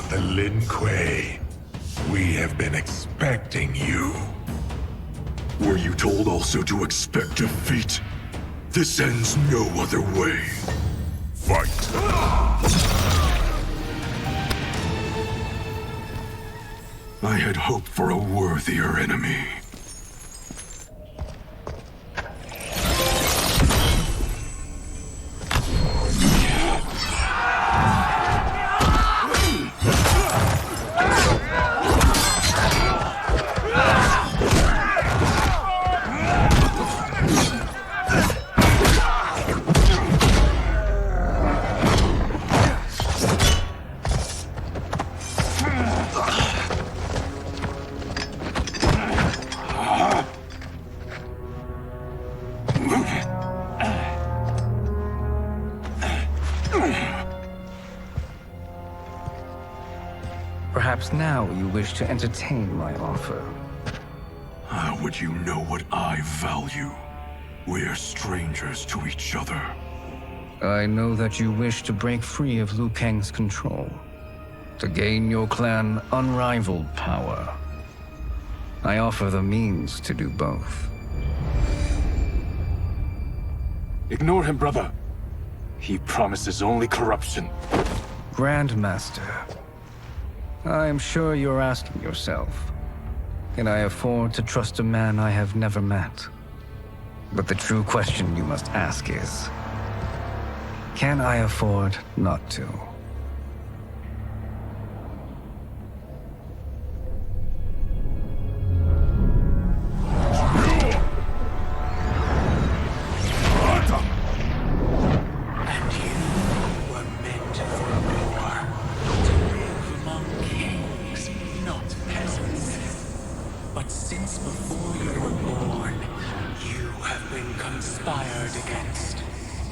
[SPEAKER 14] The Lin Kuei. We have been expecting you.
[SPEAKER 8] Were you told also to expect defeat? This ends no other way.
[SPEAKER 14] Fight.
[SPEAKER 8] I had hoped for a worthier enemy.
[SPEAKER 7] Perhaps now you wish to entertain my offer.
[SPEAKER 8] How would you know what I value? We're strangers to each other.
[SPEAKER 7] I know that you wish to break free of Liu Kang's control, to gain your clan unrivaled power. I offer the means to do both.
[SPEAKER 8] Ignore him, brother. He promises only corruption.
[SPEAKER 7] Grandmaster, I am sure you're asking yourself, can I afford to trust a man I have never met? But the true question you must ask is, can I afford not to?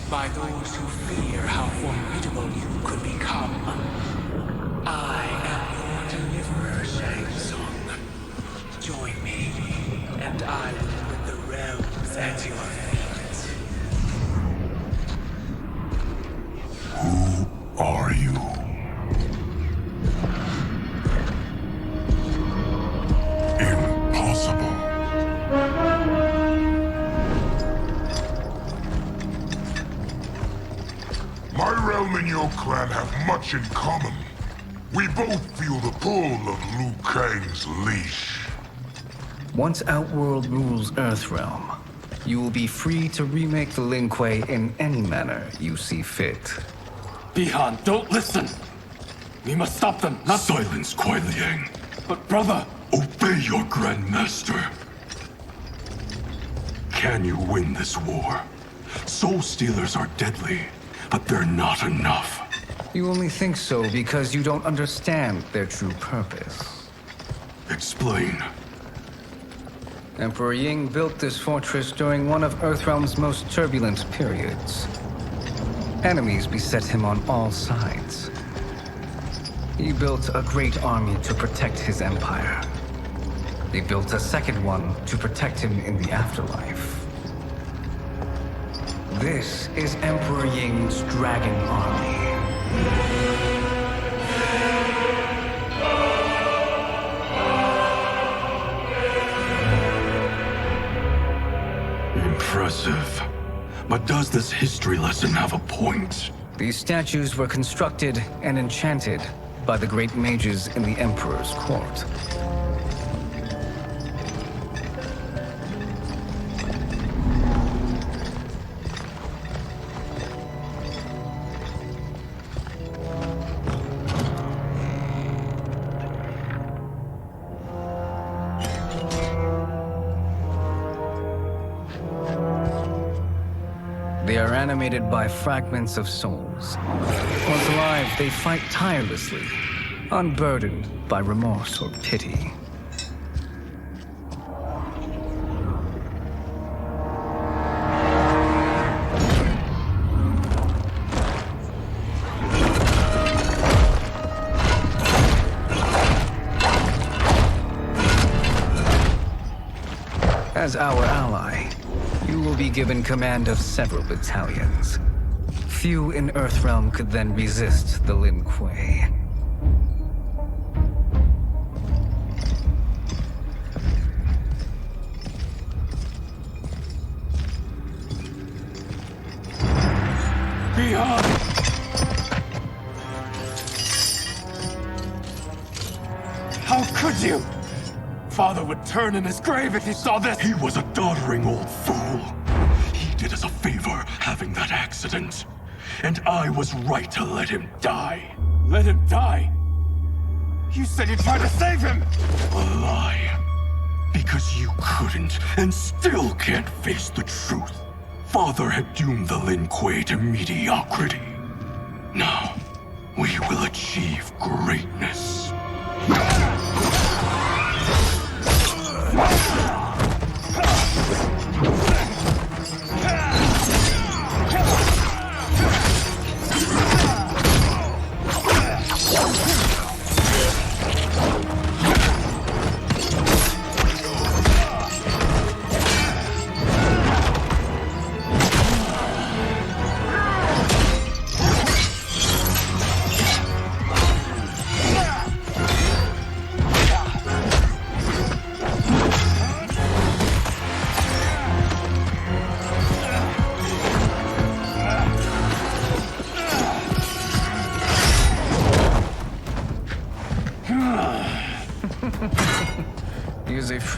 [SPEAKER 6] By those who fear how formidable you could become. I am your deliverer, Shang Tsung. Join me, and I will put the realms at your feet.
[SPEAKER 1] Who are you? Impossible.
[SPEAKER 2] My realm and your clan have much in common. We both feel the pull of Liu Kang's leash.
[SPEAKER 7] Once Outworld rules Earthrealm, you will be free to remake the Lin Kuei in any manner you see fit.
[SPEAKER 8] Bihan, don't listen! We must stop them, not—
[SPEAKER 14] Silence, Kuei Liang.
[SPEAKER 8] But brother—
[SPEAKER 14] Obey your Grandmaster. Can you win this war? Soul Stealers are deadly, but they're not enough.
[SPEAKER 7] You only think so because you don't understand their true purpose.
[SPEAKER 14] Explain.
[SPEAKER 7] Emperor Ying built this fortress during one of Earthrealm's most turbulent periods. Enemies beset him on all sides. He built a great army to protect his empire. He built a second one to protect him in the afterlife. This is Emperor Ying's Dragon Army.
[SPEAKER 14] Impressive. But does this history lesson have a point?
[SPEAKER 7] These statues were constructed and enchanted by the great mages in the Emperor's court. They are animated by fragments of souls. Once alive, they fight tirelessly, unburdened by remorse or pity. As our ally, you will be given command of several battalions. Few in Earthrealm could then resist the Lin Kuei.
[SPEAKER 8] Bihan! How could you? Father would turn in his grave if he saw this!
[SPEAKER 14] He was a doddering old fool. He did us a favor having that accident. And I was right to let him die.
[SPEAKER 8] Let him die? You said you tried to save him!
[SPEAKER 14] A lie. Because you couldn't and still can't face the truth. Father had doomed the Lin Kuei to mediocrity. Now, we will achieve greatness.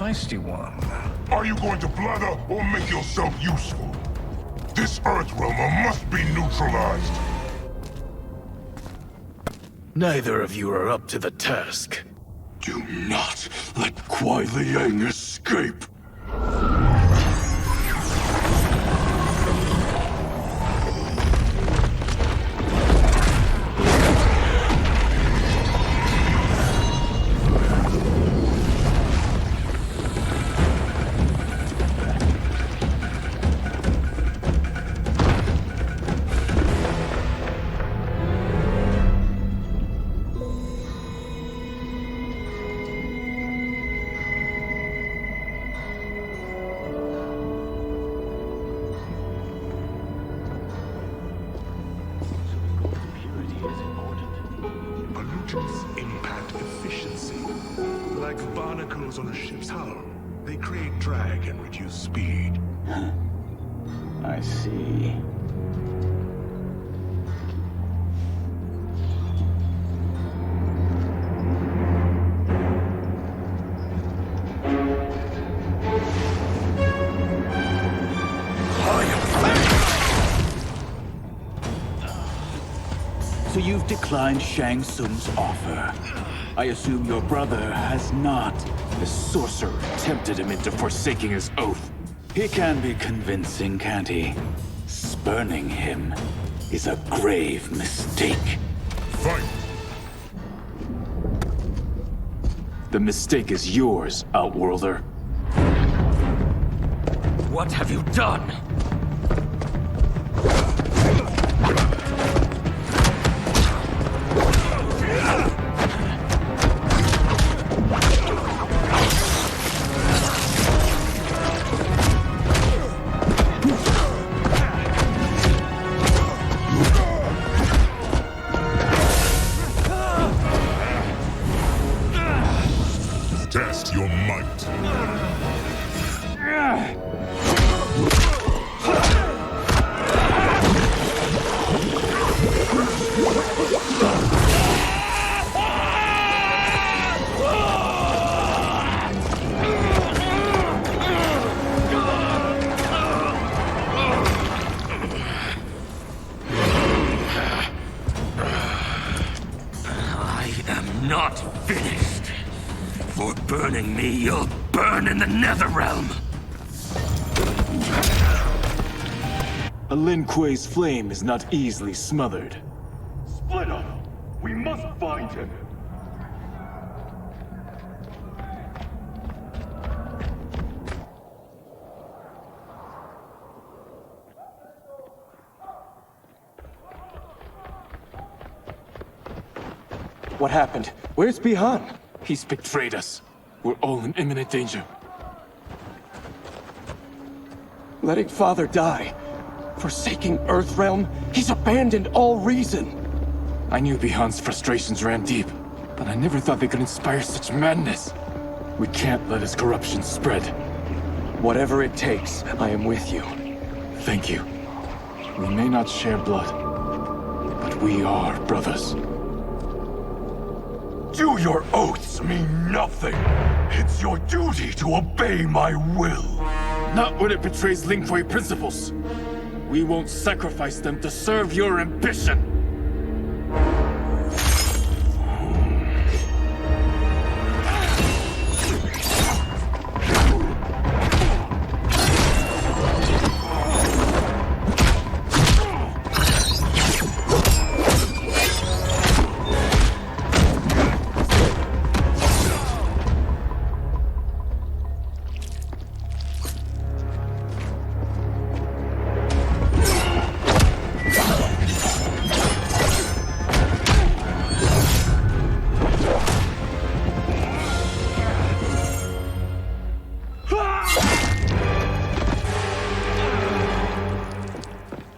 [SPEAKER 7] feisty one.
[SPEAKER 2] Are you going to blather or make yourself useful? This Earthrealmer must be neutralized.
[SPEAKER 22] Neither of you are up to the task.
[SPEAKER 14] Do not let Kuei Liang escape.
[SPEAKER 12] Pollutants impact efficiency. Like barnacles on a ship's hull. They create drag and reduce speed.
[SPEAKER 20] I see. So you've declined Shang Tsung's offer. I assume your brother has not. The sorcerer tempted him into forsaking his oath. He can be convincing, can't he? Spurning him is a grave mistake.
[SPEAKER 2] Fight!
[SPEAKER 20] The mistake is yours, Outworlder.
[SPEAKER 22] What have you done?
[SPEAKER 2] Test your might.
[SPEAKER 22] I am not finished. For burning me, you'll burn in the Netherrealm!
[SPEAKER 5] A Lin Kuei's flame is not easily smothered.
[SPEAKER 14] Split up! We must find him!
[SPEAKER 5] What happened? Where's Bihan? He's betrayed us. We're all in imminent danger. Letting Father die. Forsaking Earthrealm. He's abandoned all reason. I knew Bihan's frustrations ran deep, but I never thought they could inspire such madness. We can't let his corruption spread. Whatever it takes, I am with you. Thank you. We may not share blood, but we are brothers.
[SPEAKER 14] Do your oaths mean nothing? It's your duty to obey my will.
[SPEAKER 5] Not when it betrays Lin Kuei principles. We won't sacrifice them to serve your ambition.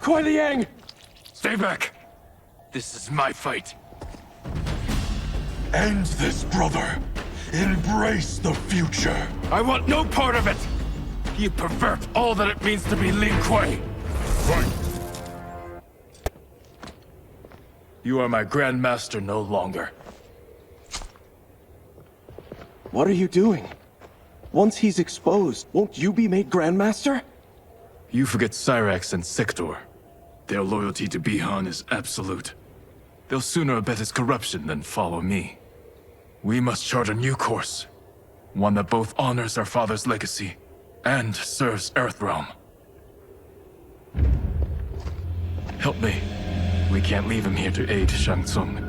[SPEAKER 5] Kuei Liang!
[SPEAKER 22] Stay back! This is my fight.
[SPEAKER 14] End this, brother. Embrace the future.
[SPEAKER 22] I want no part of it! You pervert all that it means to be Lin Kuei!
[SPEAKER 2] Fight!
[SPEAKER 5] You are my Grand Master no longer. What are you doing?
[SPEAKER 4] Once he's exposed, won't you be made Grandmaster?
[SPEAKER 16] You forget Cyrax and Sector. Their loyalty to Bihan is absolute. They'll sooner abet his corruption than follow me. We must chart a new course. One that both honors our father's legacy and serves Earthrealm. Help me. We can't leave him here to aid Shang Tsung.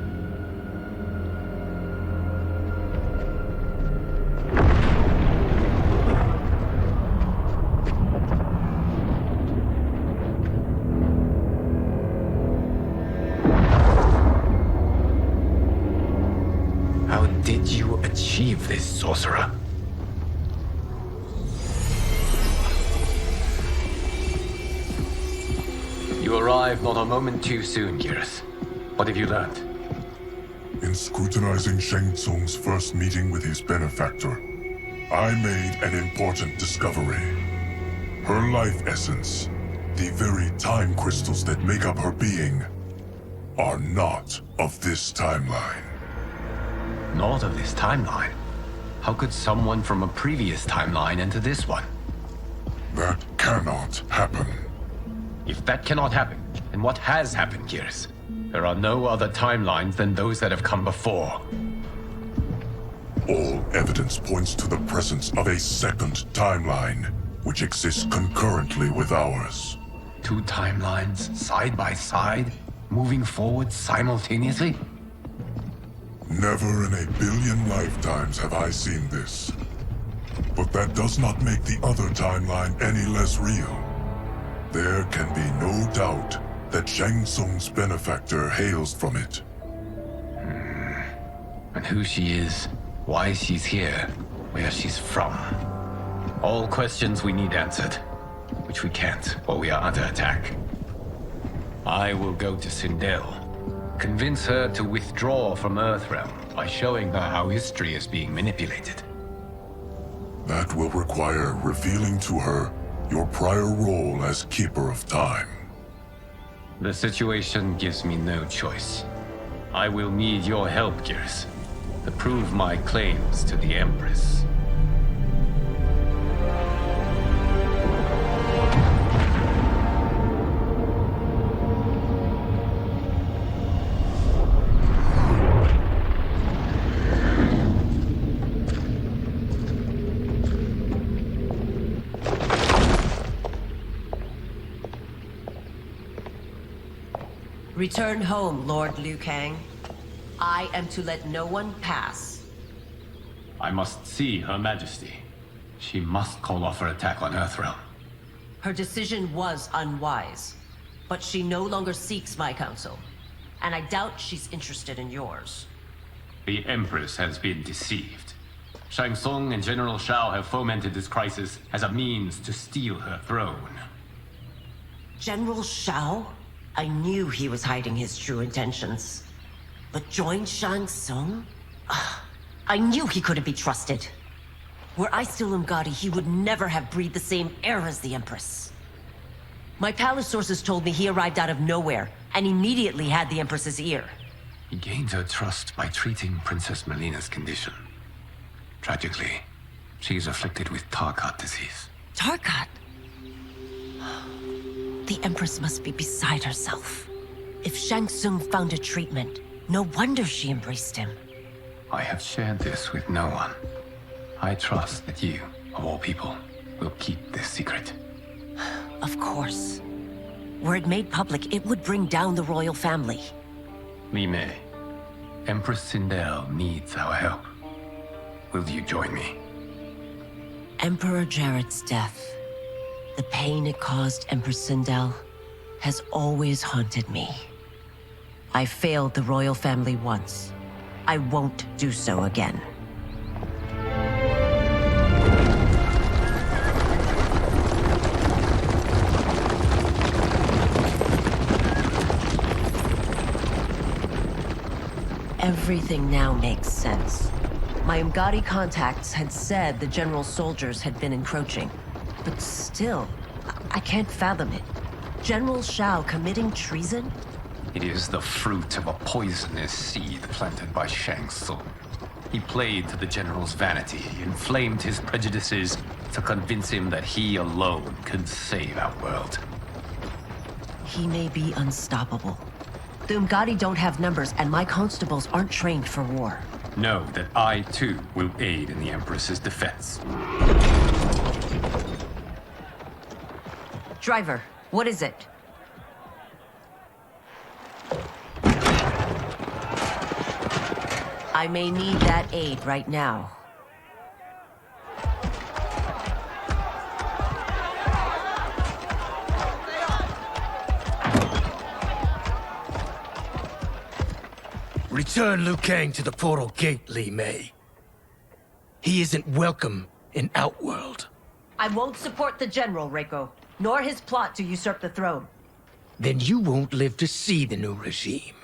[SPEAKER 9] How did you achieve this, sorcerer? You arrived not a moment too soon, Geras. What have you learned?
[SPEAKER 1] In scrutinizing Shang Tsung's first meeting with his benefactor, I made an important discovery. Her life essence, the very time crystals that make up her being, are not of this timeline.
[SPEAKER 9] Not of this timeline? How could someone from a previous timeline enter this one?
[SPEAKER 1] That cannot happen.
[SPEAKER 9] If that cannot happen, then what has happened, Geras? There are no other timelines than those that have come before.
[SPEAKER 1] All evidence points to the presence of a second timeline, which exists concurrently with ours.
[SPEAKER 9] Two timelines, side by side, moving forward simultaneously?
[SPEAKER 1] Never in a billion lifetimes have I seen this. But that does not make the other timeline any less real. There can be no doubt that Shang Tsung's benefactor hails from it.
[SPEAKER 9] And who she is, why she's here, where she's from. All questions we need answered, which we can't while we are under attack. I will go to Sindel. Convince her to withdraw from Earthrealm by showing her how history is being manipulated.
[SPEAKER 1] That will require revealing to her your prior role as Keeper of Time.
[SPEAKER 9] The situation gives me no choice. I will need your help, Geras, to prove my claims to the Empress.
[SPEAKER 21] Return home, Lord Liu Kang. I am to let no one pass.
[SPEAKER 9] I must see Her Majesty. She must call off her attack on Earthrealm.
[SPEAKER 21] Her decision was unwise, but she no longer seeks my counsel, and I doubt she's interested in yours.
[SPEAKER 9] The Empress has been deceived. Shang Tsung and General Shao have fomented this crisis as a means to steal her throne.
[SPEAKER 21] General Shao? I knew he was hiding his true intentions. But join Shang Tsung? I knew he couldn't be trusted. Were I still Umgadi, he would never have breathed the same air as the Empress. My palace sources told me he arrived out of nowhere, and immediately had the Empress's ear.
[SPEAKER 9] He gained her trust by treating Princess Melina's condition. Tragically, she is afflicted with Tarkat disease.
[SPEAKER 21] Tarkat? The Empress must be beside herself. If Shang Tsung found a treatment, no wonder she embraced him.
[SPEAKER 9] I have shared this with no one. I trust that you, of all people, will keep this secret.
[SPEAKER 21] Of course. Were it made public, it would bring down the royal family.
[SPEAKER 9] Li Mei, Empress Sindel needs our help. Will you join me?
[SPEAKER 21] Emperor Jared's death, the pain it caused Empress Sindel, has always haunted me. I failed the royal family once. I won't do so again. Everything now makes sense. My Umgadi contacts had said the general soldiers had been encroaching. But still, I can't fathom it. General Shao committing treason?
[SPEAKER 9] It is the fruit of a poisonous seed planted by Shang Tsung. He played to the general's vanity, inflamed his prejudices to convince him that he alone could save Outworld.
[SPEAKER 21] He may be unstoppable. The Umgadi don't have numbers, and my constables aren't trained for war.
[SPEAKER 9] Know that I, too, will aid in the Empress's defense.
[SPEAKER 21] Driver, what is it? I may need that aid right now.
[SPEAKER 15] Return Liu Kang to the portal gate, Li Mei. He isn't welcome in Outworld.
[SPEAKER 21] I won't support the General, Reiko, nor his plot to usurp the throne.
[SPEAKER 15] Then you won't live to see the new regime.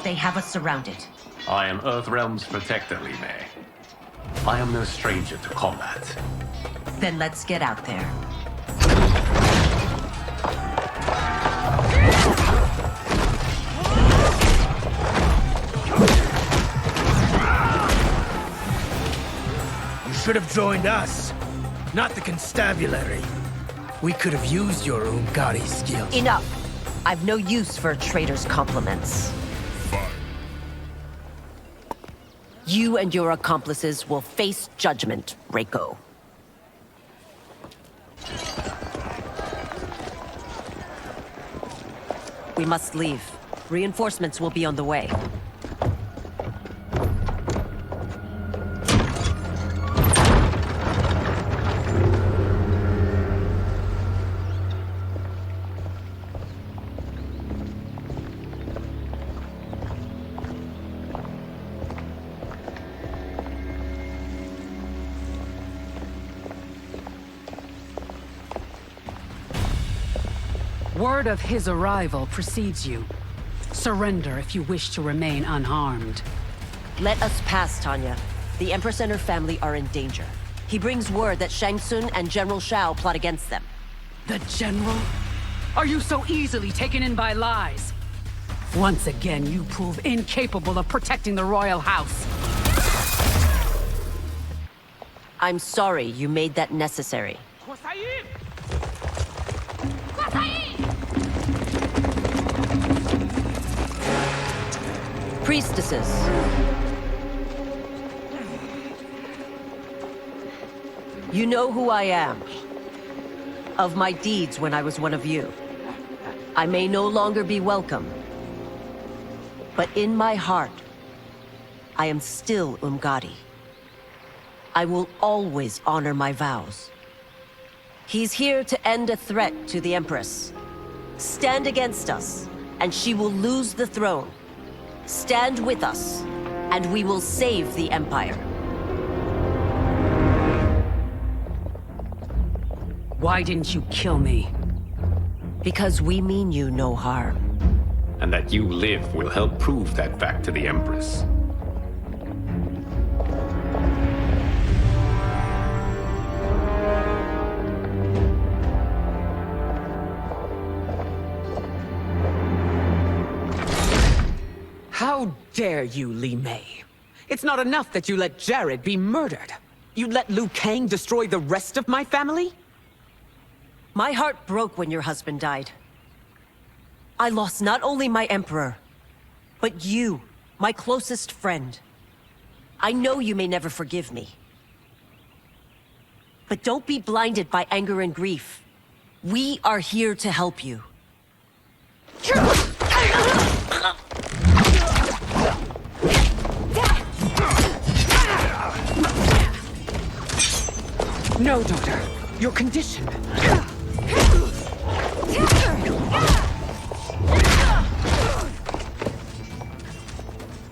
[SPEAKER 21] They have us surrounded.
[SPEAKER 9] I am Earthrealm's protector, Li Mei. I am no stranger to combat.
[SPEAKER 21] Then let's get out there.
[SPEAKER 15] You should have joined us, not the constabulary. We could have used your Umgadi skills.
[SPEAKER 21] Enough! I've no use for a traitor's compliments. You and your accomplices will face judgment, Reiko. We must leave. Reinforcements will be on the way.
[SPEAKER 17] Word of his arrival precedes you. Surrender if you wish to remain unharmed.
[SPEAKER 21] Let us pass, Tanya. The Empress and her family are in danger. He brings word that Shang Tsung and General Shao plot against them.
[SPEAKER 17] The General? Are you so easily taken in by lies? Once again, you prove incapable of protecting the royal house.
[SPEAKER 21] I'm sorry you made that necessary. Priestesses. You know who I am. Of my deeds when I was one of you. I may no longer be welcome. But in my heart, I am still Umgadi. I will always honor my vows. He's here to end a threat to the Empress. Stand against us, and she will lose the throne. Stand with us, and we will save the Empire.
[SPEAKER 17] Why didn't you kill me?
[SPEAKER 21] Because we mean you no harm.
[SPEAKER 9] And that you live will help prove that fact to the Empress.
[SPEAKER 17] How dare you, Li Mei? It's not enough that you let Jared be murdered. You let Liu Kang destroy the rest of my family?
[SPEAKER 21] My heart broke when your husband died. I lost not only my Emperor, but you, my closest friend. I know you may never forgive me. But don't be blinded by anger and grief. We are here to help you.
[SPEAKER 17] No, daughter. Your condition.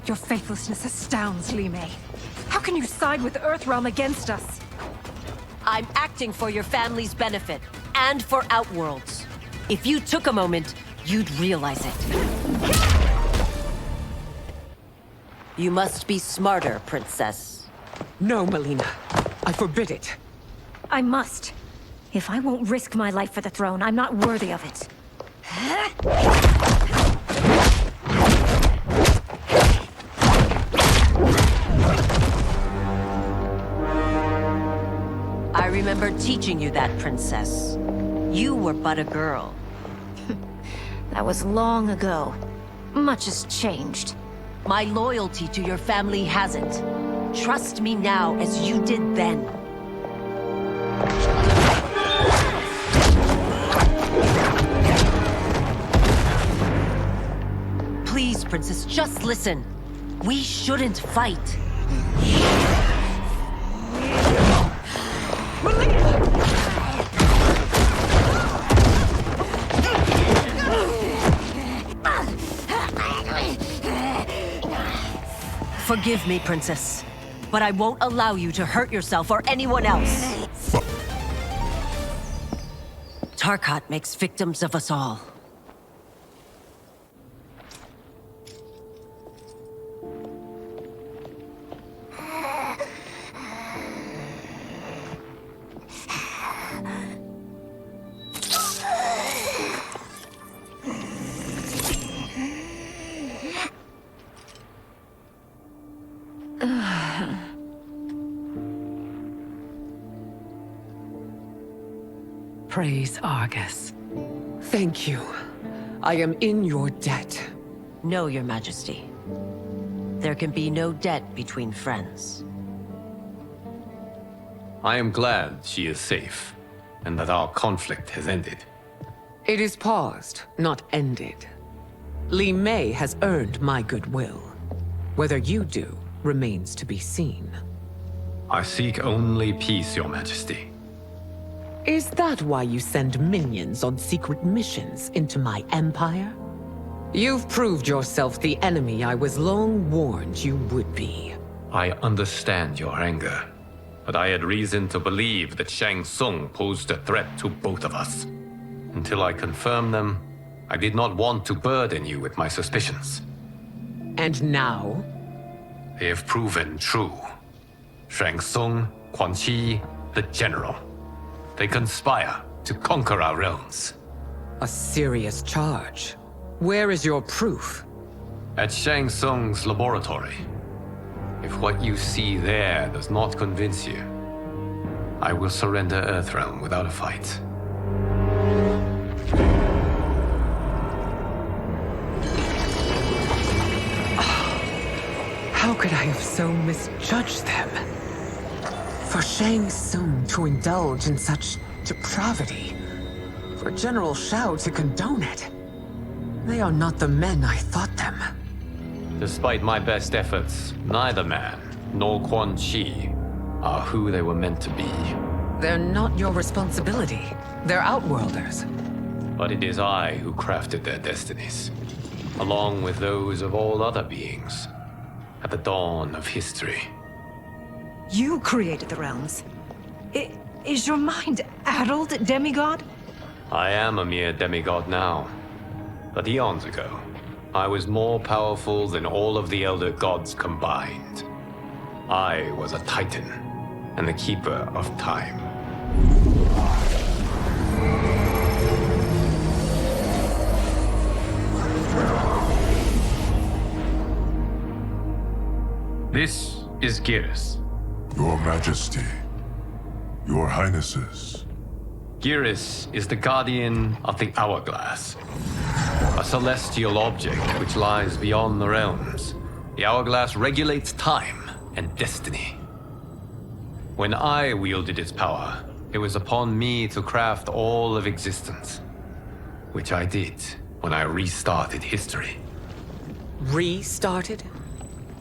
[SPEAKER 18] Your faithlessness astounds, Li Mei. How can you side with Earthrealm against us?
[SPEAKER 21] I'm acting for your family's benefit, and for Outworld's. If you took a moment, you'd realize it. You must be smarter, Princess.
[SPEAKER 10] No, Melina. I forbid it.
[SPEAKER 18] I must. If I won't risk my life for the throne, I'm not worthy of it.
[SPEAKER 21] I remember teaching you that, Princess. You were but a girl.
[SPEAKER 18] That was long ago. Much has changed.
[SPEAKER 21] My loyalty to your family hasn't. Trust me now as you did then. Please, Princess, just listen. We shouldn't fight. Forgive me, Princess, but I won't allow you to hurt yourself or anyone else. Tarkat makes victims of us all.
[SPEAKER 10] Praise Argus. Thank you. I am in your debt.
[SPEAKER 21] No, Your Majesty. There can be no debt between friends.
[SPEAKER 9] I am glad she is safe, and that our conflict has ended.
[SPEAKER 10] It is paused, not ended. Li Mei has earned my goodwill. Whether you do remains to be seen.
[SPEAKER 9] I seek only peace, Your Majesty.
[SPEAKER 10] Is that why you send minions on secret missions into my empire? You've proved yourself the enemy I was long warned you would be.
[SPEAKER 9] I understand your anger, but I had reason to believe that Shang Tsung posed a threat to both of us. Until I confirmed them, I did not want to burden you with my suspicions.
[SPEAKER 10] And now?
[SPEAKER 9] They have proven true. Shang Tsung, Quan Chi, the General. They conspire to conquer our realms.
[SPEAKER 10] A serious charge. Where is your proof?
[SPEAKER 9] At Shang Tsung's laboratory. If what you see there does not convince you, I will surrender Earthrealm without a fight.
[SPEAKER 10] How could I have so misjudged them? For Shang Tsung to indulge in such depravity, for General Shao to condone it, they are not the men I thought them.
[SPEAKER 9] Despite my best efforts, neither man nor Quan Chi are who they were meant to be.
[SPEAKER 10] They're not your responsibility. They're Outworlders.
[SPEAKER 9] But it is I who crafted their destinies, along with those of all other beings, at the dawn of history.
[SPEAKER 18] You created the realms. Is your mind addled, demigod?
[SPEAKER 9] I am a mere demigod now. But eons ago, I was more powerful than all of the Elder Gods combined. I was a Titan, and the Keeper of Time. This is Geras.
[SPEAKER 1] Your Majesty. Your Highnesses.
[SPEAKER 9] Geras is the guardian of the Hourglass. A celestial object which lies beyond the realms. The Hourglass regulates time and destiny. When I wielded its power, it was upon me to craft all of existence. Which I did when I restarted history.
[SPEAKER 10] Restarted?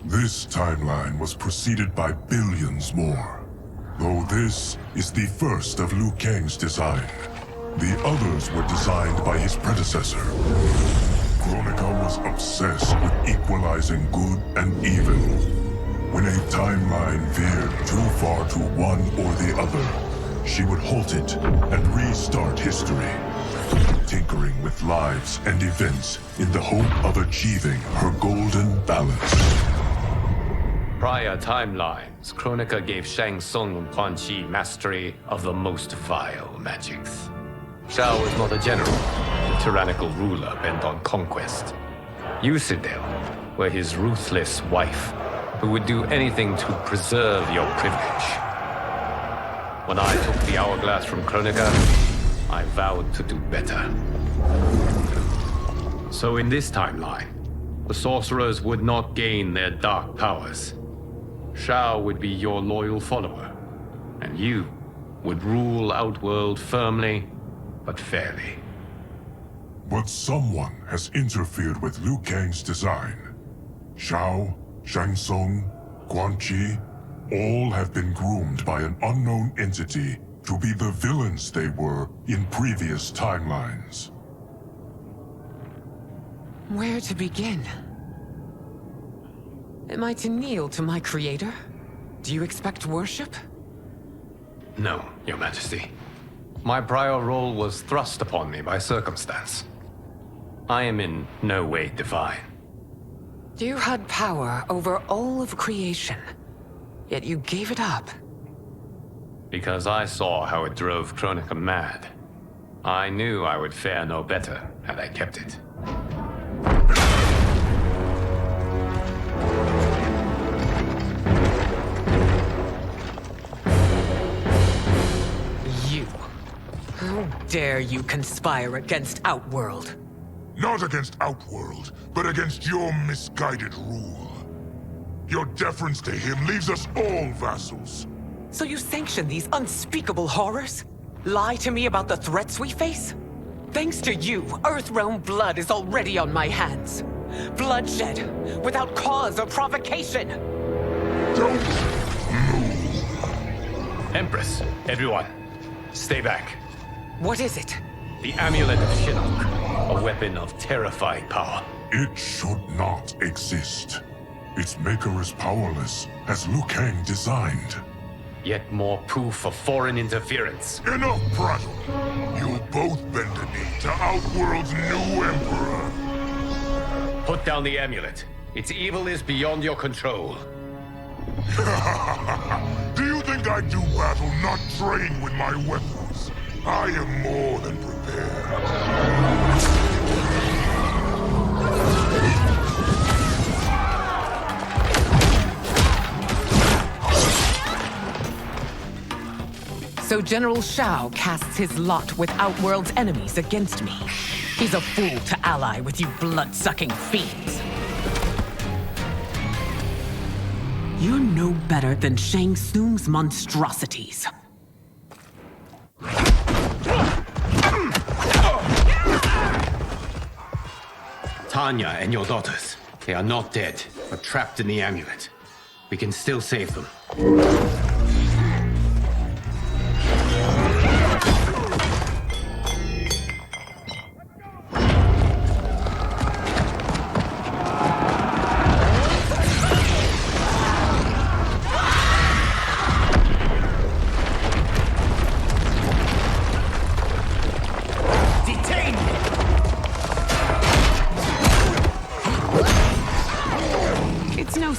[SPEAKER 1] This timeline was preceded by billions more. Though this is the first of Liu Kang's design. The others were designed by his predecessor. Kronika was obsessed with equalizing good and evil. When a timeline veered too far to one or the other, she would halt it and restart history, tinkering with lives and events in the hope of achieving her golden balance.
[SPEAKER 9] prior timelines, Kronika gave Shang Tsung and Quan Chi mastery of the most vile magics. Shao was not a general, a tyrannical ruler bent on conquest. You, Sindel, were his ruthless wife, who would do anything to preserve your privilege. When I took the hourglass from Kronika, I vowed to do better. So in this timeline, the sorcerers would not gain their dark powers. Shao would be your loyal follower, and you would rule Outworld firmly, but fairly.
[SPEAKER 1] But someone has interfered with Liu Kang's design. Shao, Shang Tsung, Quan Chi, all have been groomed by an unknown entity to be the villains they were in previous timelines.
[SPEAKER 10] Where to begin? Am I to kneel to my creator? Do you expect worship?
[SPEAKER 9] No, Your Majesty. My prior role was thrust upon me by circumstance. I am in no way divine.
[SPEAKER 10] You had power over all of creation, yet you gave it up.
[SPEAKER 9] Because I saw how it drove Kronika mad. I knew I would fare no better had I kept it.
[SPEAKER 10] You. How dare you conspire against Outworld?
[SPEAKER 2] Not against Outworld, but against your misguided rule. Your deference to him leaves us all vassals.
[SPEAKER 10] So you sanction these unspeakable horrors? Lie to me about the threats we face? Thanks to you, Earthrealm blood is already on my hands. Bloodshed, without cause or provocation.
[SPEAKER 2] Don't
[SPEAKER 9] Empress, everyone, stay back.
[SPEAKER 10] What is it?
[SPEAKER 9] The Amulet of Shinnok, a weapon of terrifying power.
[SPEAKER 1] It should not exist. Its maker is powerless, as Liu Kang designed.
[SPEAKER 9] Yet more proof of foreign interference.
[SPEAKER 2] Enough prattle! You'll both bend a knee to Outworld's new Emperor.
[SPEAKER 9] Put down the amulet. Its evil is beyond your control.
[SPEAKER 2] Do you think I do battle not trained with my weapons? I am more than prepared.
[SPEAKER 10] So General Shao casts his lot with Outworld's enemies against me. He's a fool to ally with you blood-sucking fiends. You're no better than Shang Tsung's monstrosities.
[SPEAKER 9] Tanya and your daughters, they are not dead, but trapped in the amulet. We can still save them.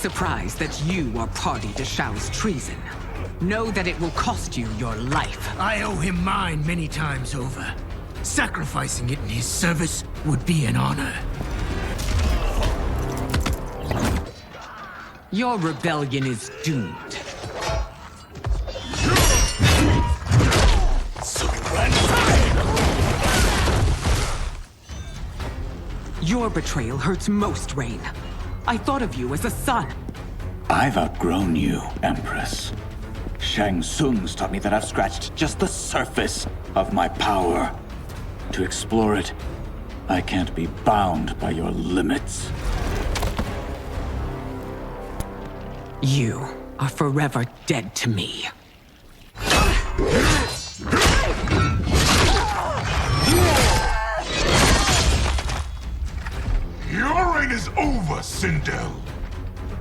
[SPEAKER 10] Surprised that you are party to Shao's treason. Know that it will cost you your life.
[SPEAKER 15] I owe him mine many times over. Sacrificing it in his service would be an honor.
[SPEAKER 10] Your rebellion is doomed. Your betrayal hurts most, Rain. I thought of you as a son.
[SPEAKER 20] I've outgrown you, Empress. Shang Tsung's taught me that I've scratched just the surface of my power. To explore it, I can't be bound by your limits.
[SPEAKER 10] You are forever dead to me.
[SPEAKER 2] Your reign is over, Sindel.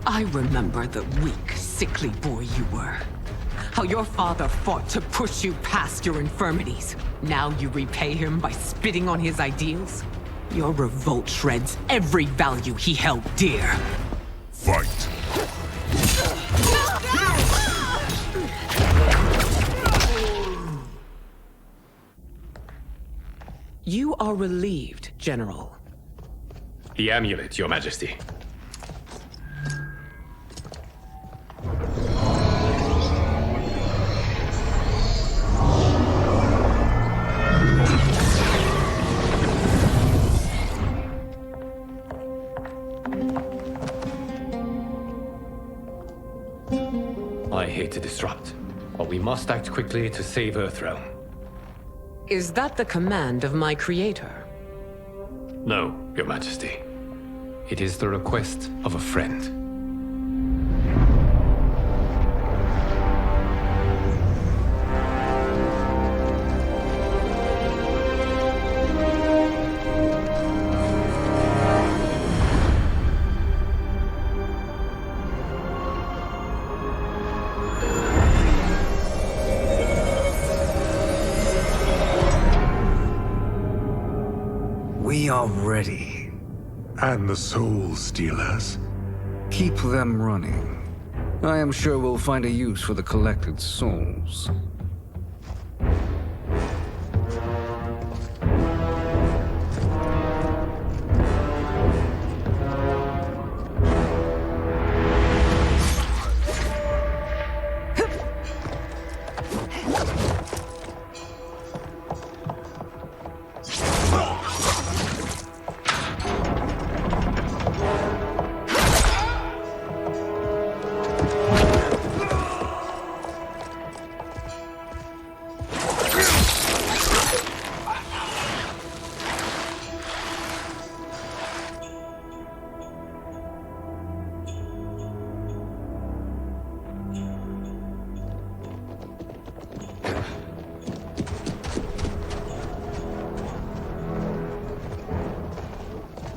[SPEAKER 10] I remember the weak, sickly boy you were. How your father fought to push you past your infirmities. Now you repay him by spitting on his ideals? Your revolt shreds every value he held dear.
[SPEAKER 2] Fight.
[SPEAKER 10] You are relieved, General.
[SPEAKER 9] The amulet, Your Majesty. I hate to disrupt, but we must act quickly to save Earthrealm.
[SPEAKER 10] Is that the command of my creator?
[SPEAKER 9] No, Your Majesty. It is the request of a friend.
[SPEAKER 7] We are ready.
[SPEAKER 12] And the Soul Stealers?
[SPEAKER 7] Keep them running. I am sure we'll find a use for the collected souls.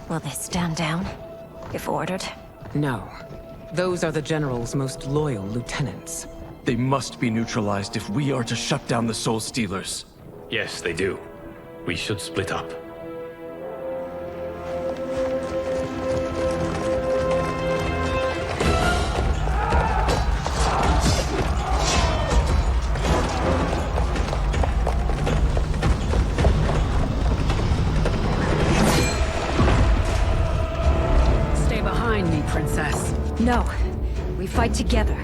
[SPEAKER 18] Will they stand down, if ordered?
[SPEAKER 10] No. Those are the General's most loyal lieutenants.
[SPEAKER 4] They must be neutralized if we are to shut down the Soul Stealers.
[SPEAKER 9] Yes, they do. We should split up.
[SPEAKER 17] Stay behind me, Princess.
[SPEAKER 18] No. We fight together.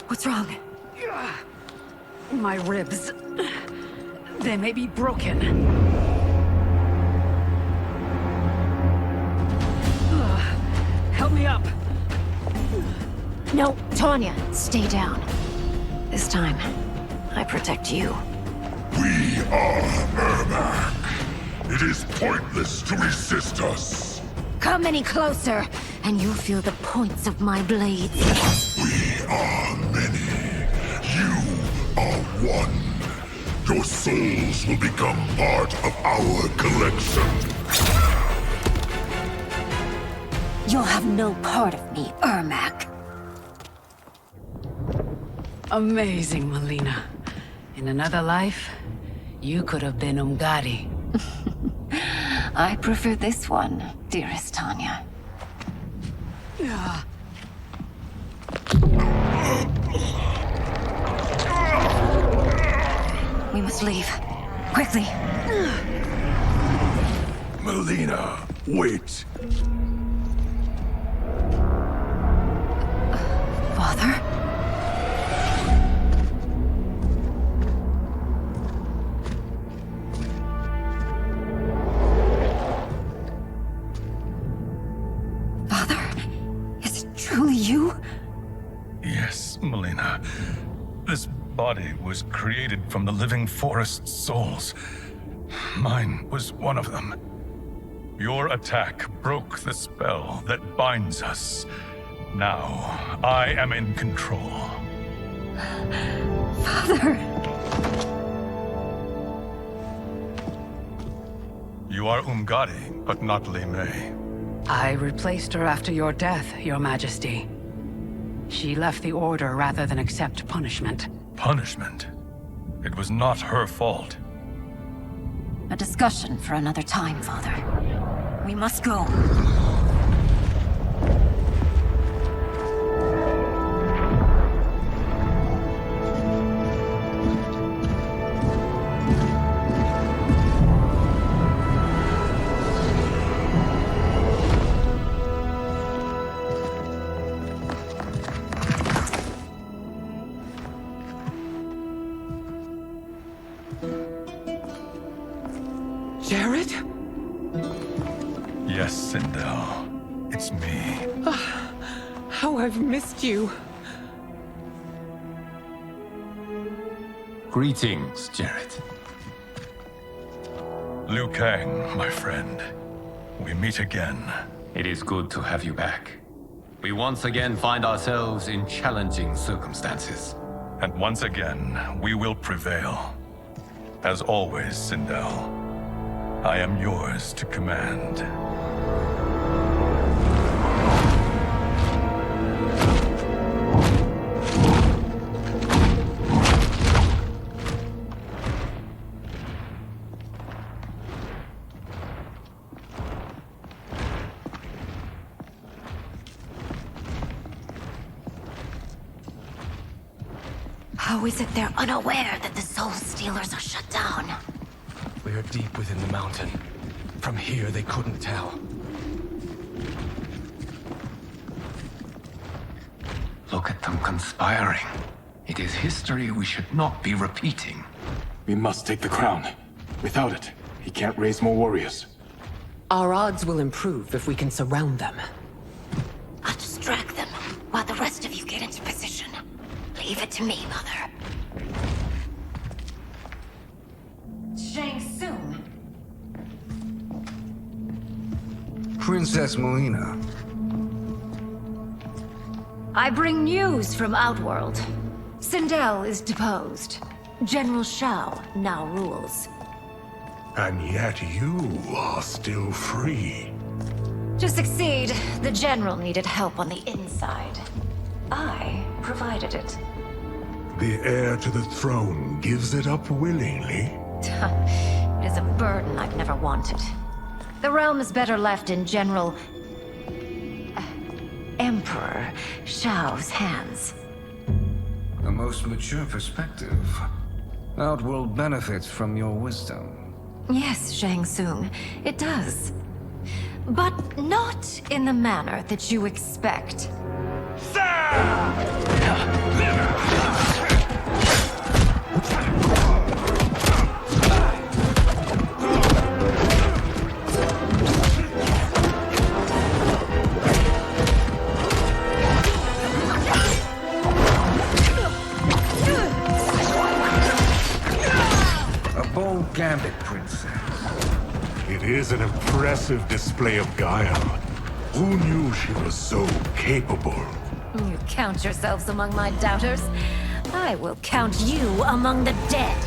[SPEAKER 18] What's wrong?
[SPEAKER 17] My ribs. They may be broken. Help me up.
[SPEAKER 18] No, Tanya, stay down. This time, I protect you.
[SPEAKER 1] We are Ermac. It is pointless to resist us.
[SPEAKER 18] Come any closer, and you'll feel the points of my blades.
[SPEAKER 1] We are many. You are one. Your souls will become part of our collection.
[SPEAKER 18] You'll have no part of me, Ermac.
[SPEAKER 17] Amazing, Melina. In another life, you could have been Umgadi.
[SPEAKER 18] I prefer this one, dearest Tanya. We must leave. Quickly.
[SPEAKER 12] Melina, wait.
[SPEAKER 18] Father? Father? Is it truly you?
[SPEAKER 12] Yes, Melina. This body was created from the living forest's souls. Mine was one of them. Your attack broke the spell that binds us. Now, I am in control.
[SPEAKER 18] Father!
[SPEAKER 12] You are Umgadi, but not Li Mei.
[SPEAKER 17] I replaced her after your death, Your Majesty. She left the Order rather than accept punishment.
[SPEAKER 12] Punishment? It was not her fault.
[SPEAKER 18] A discussion for another time, Father. We must go.
[SPEAKER 10] Jared?
[SPEAKER 12] Yes, Sindel. It's me.
[SPEAKER 10] How I've missed you.
[SPEAKER 9] Greetings, Jared.
[SPEAKER 12] Liu Kang, my friend. We meet again.
[SPEAKER 9] It is good to have you back. We once again find ourselves in challenging circumstances.
[SPEAKER 12] And once again, we will prevail. As always, Sindel, I am yours to command.
[SPEAKER 21] How is it they're unaware that the Soul Stealers are shut down?
[SPEAKER 5] We are deep within the mountain. From here, they couldn't tell.
[SPEAKER 9] Look at them conspiring. It is history we should not be repeating.
[SPEAKER 8] We must take the crown. Without it, he can't raise more warriors.
[SPEAKER 10] Our odds will improve if we can surround them.
[SPEAKER 21] I'll distract them while the rest of you get into position. Leave it to me, Mother. Shang Tsung.
[SPEAKER 7] Princess Melina.
[SPEAKER 18] I bring news from Outworld. Sindel is deposed.
[SPEAKER 21] General Shao now rules.
[SPEAKER 11] And yet you are still free.
[SPEAKER 18] To succeed, the General needed help on the inside. I provided it.
[SPEAKER 11] The heir to the throne gives it up willingly.
[SPEAKER 18] It is a burden I've never wanted. The realm is better left in General... Emperor Shao's hands.
[SPEAKER 7] A most mature perspective. Outworld benefits from your wisdom.
[SPEAKER 18] Yes, Shang Tsung, it does. But not in the manner that you expect.
[SPEAKER 7] A bold gambit, Princess.
[SPEAKER 11] It is an impressive display of guile. Who knew she was so capable?
[SPEAKER 18] You count yourselves among my doubters. I will count you among the dead.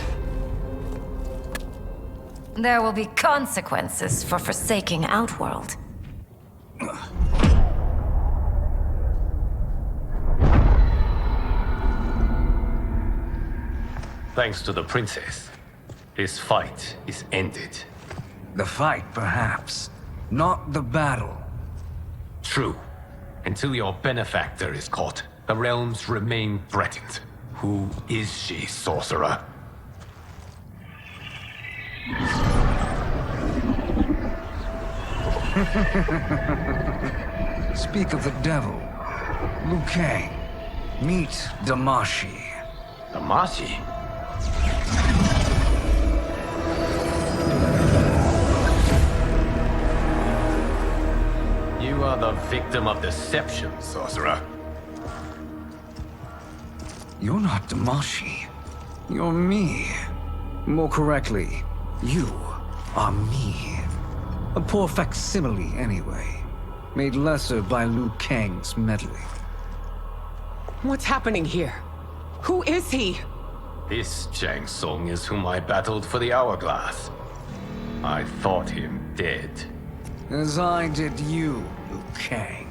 [SPEAKER 18] There will be consequences for forsaking Outworld.
[SPEAKER 9] Thanks to the princess, this fight is ended.
[SPEAKER 7] The fight, perhaps. Not the battle.
[SPEAKER 9] True. Until your benefactor is caught, the realms remain threatened. Who is she, sorcerer?
[SPEAKER 7] Speak of the devil. Liu Kang. Meet Damashi.
[SPEAKER 9] Damashi? You are the victim of deception, sorcerer.
[SPEAKER 7] You're not Damashi. You're me. More correctly, you are me. A poor facsimile, anyway. Made lesser by Liu Kang's meddling.
[SPEAKER 10] What's happening here? Who is he?
[SPEAKER 9] This Shang Tsung is whom I battled for the Hourglass. I thought him dead.
[SPEAKER 7] as I did you, Liu Kang.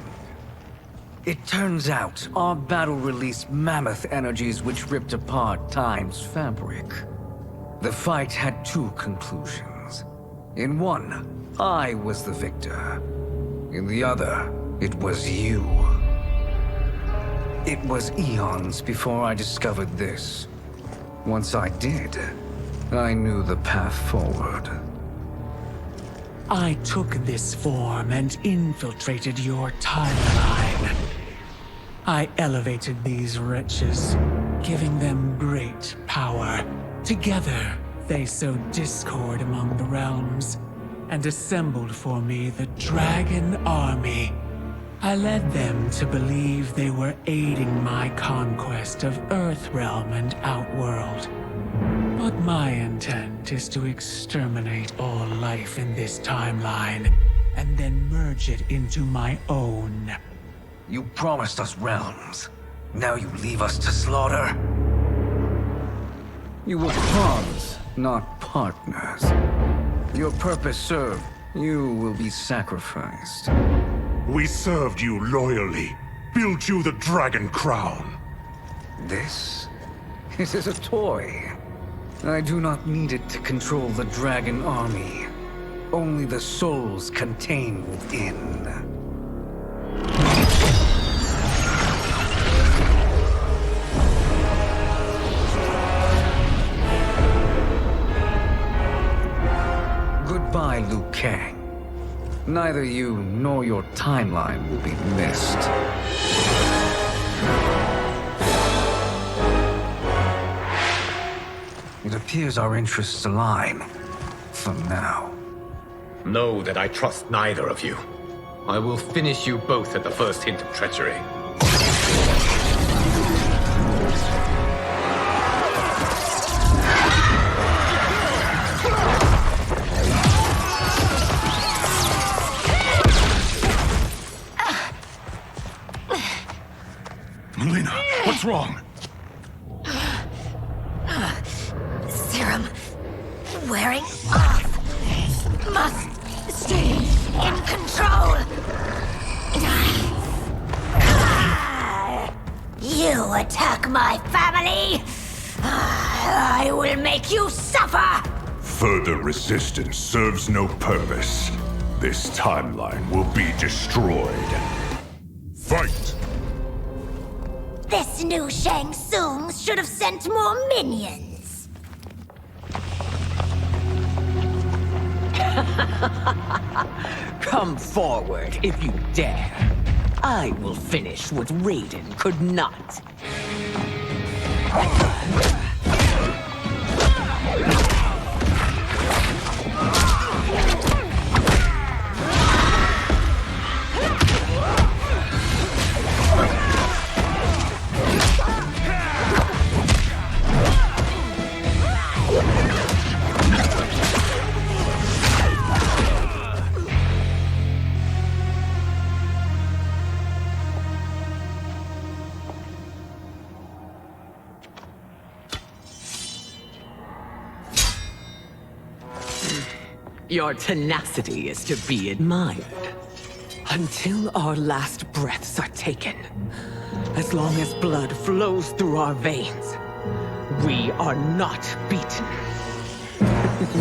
[SPEAKER 7] It turns out our battle released mammoth energies which ripped apart time's fabric. The fight had two conclusions. In one, I was the victor. In the other, it was you. It was eons before I discovered this. Once I did, I knew the path forward.
[SPEAKER 6] I took this form and infiltrated your timeline. I elevated these wretches, giving them great power. Together, they sowed discord among the realms, and assembled for me the Dragon Army. I led them to believe they were aiding my conquest of Earthrealm and Outworld. But my intent is to exterminate all life in this timeline, and then merge it into my own.
[SPEAKER 7] You promised us realms. Now you leave us to slaughter? You were pawns, not partners. Your purpose served. You will be sacrificed.
[SPEAKER 11] We served you loyally, built you the Dragon Crown.
[SPEAKER 7] This? It is a toy. I do not need it to control the Dragon Army. Only the souls contained within. Goodbye, Liu Kang. Neither you nor your timeline will be missed. It appears our interests align. For now.
[SPEAKER 9] Know that I trust neither of you. I will finish you both at the first hint of treachery.
[SPEAKER 12] Melina, what's wrong?
[SPEAKER 13] Serum wearing off. Must stay in control. You attack my family. I will make you suffer.
[SPEAKER 2] Further resistance serves no purpose. This timeline will be destroyed. Fight!
[SPEAKER 13] This new Shang Tsung should have sent more minions.
[SPEAKER 10] Come forward if you dare. I will finish what Raiden could not. Your tenacity is to be admired. Until our last breaths are taken, as long as blood flows through our veins, we are not beaten.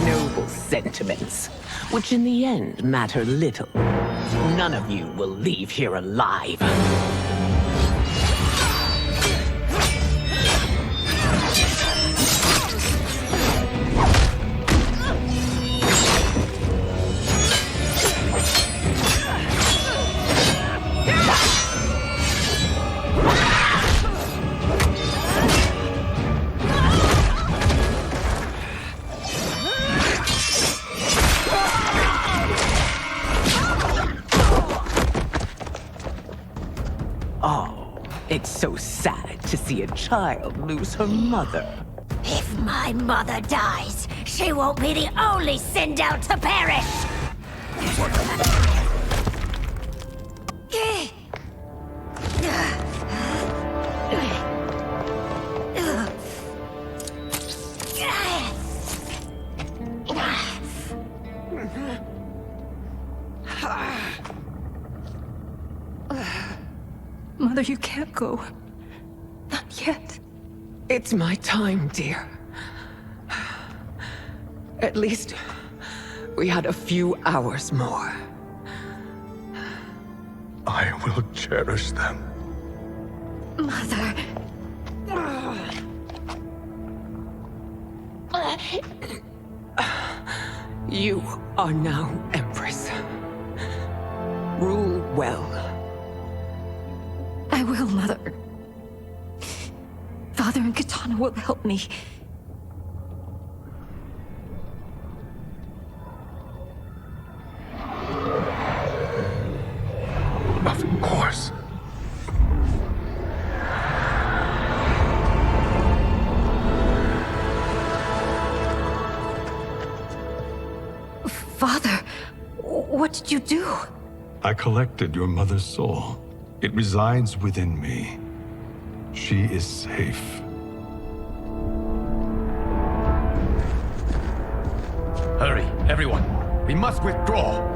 [SPEAKER 10] Noble sentiments, which in the end matter little. None of you will leave here alive. It's so sad to see a child lose her mother.
[SPEAKER 13] If my mother dies, she won't be the only sinned out to perish!
[SPEAKER 18] Mother, you can't go. Not yet.
[SPEAKER 10] It's my time, dear. At least we had a few hours more.
[SPEAKER 12] I will cherish them.
[SPEAKER 18] Mother.
[SPEAKER 10] You are now Empress. Rule well.
[SPEAKER 18] I will, Mother. Father and Katana will help me.
[SPEAKER 12] Of course.
[SPEAKER 18] Father, what did you do?
[SPEAKER 11] I collected your mother's soul. It resides within me. She is safe.
[SPEAKER 9] Hurry, everyone. We must withdraw.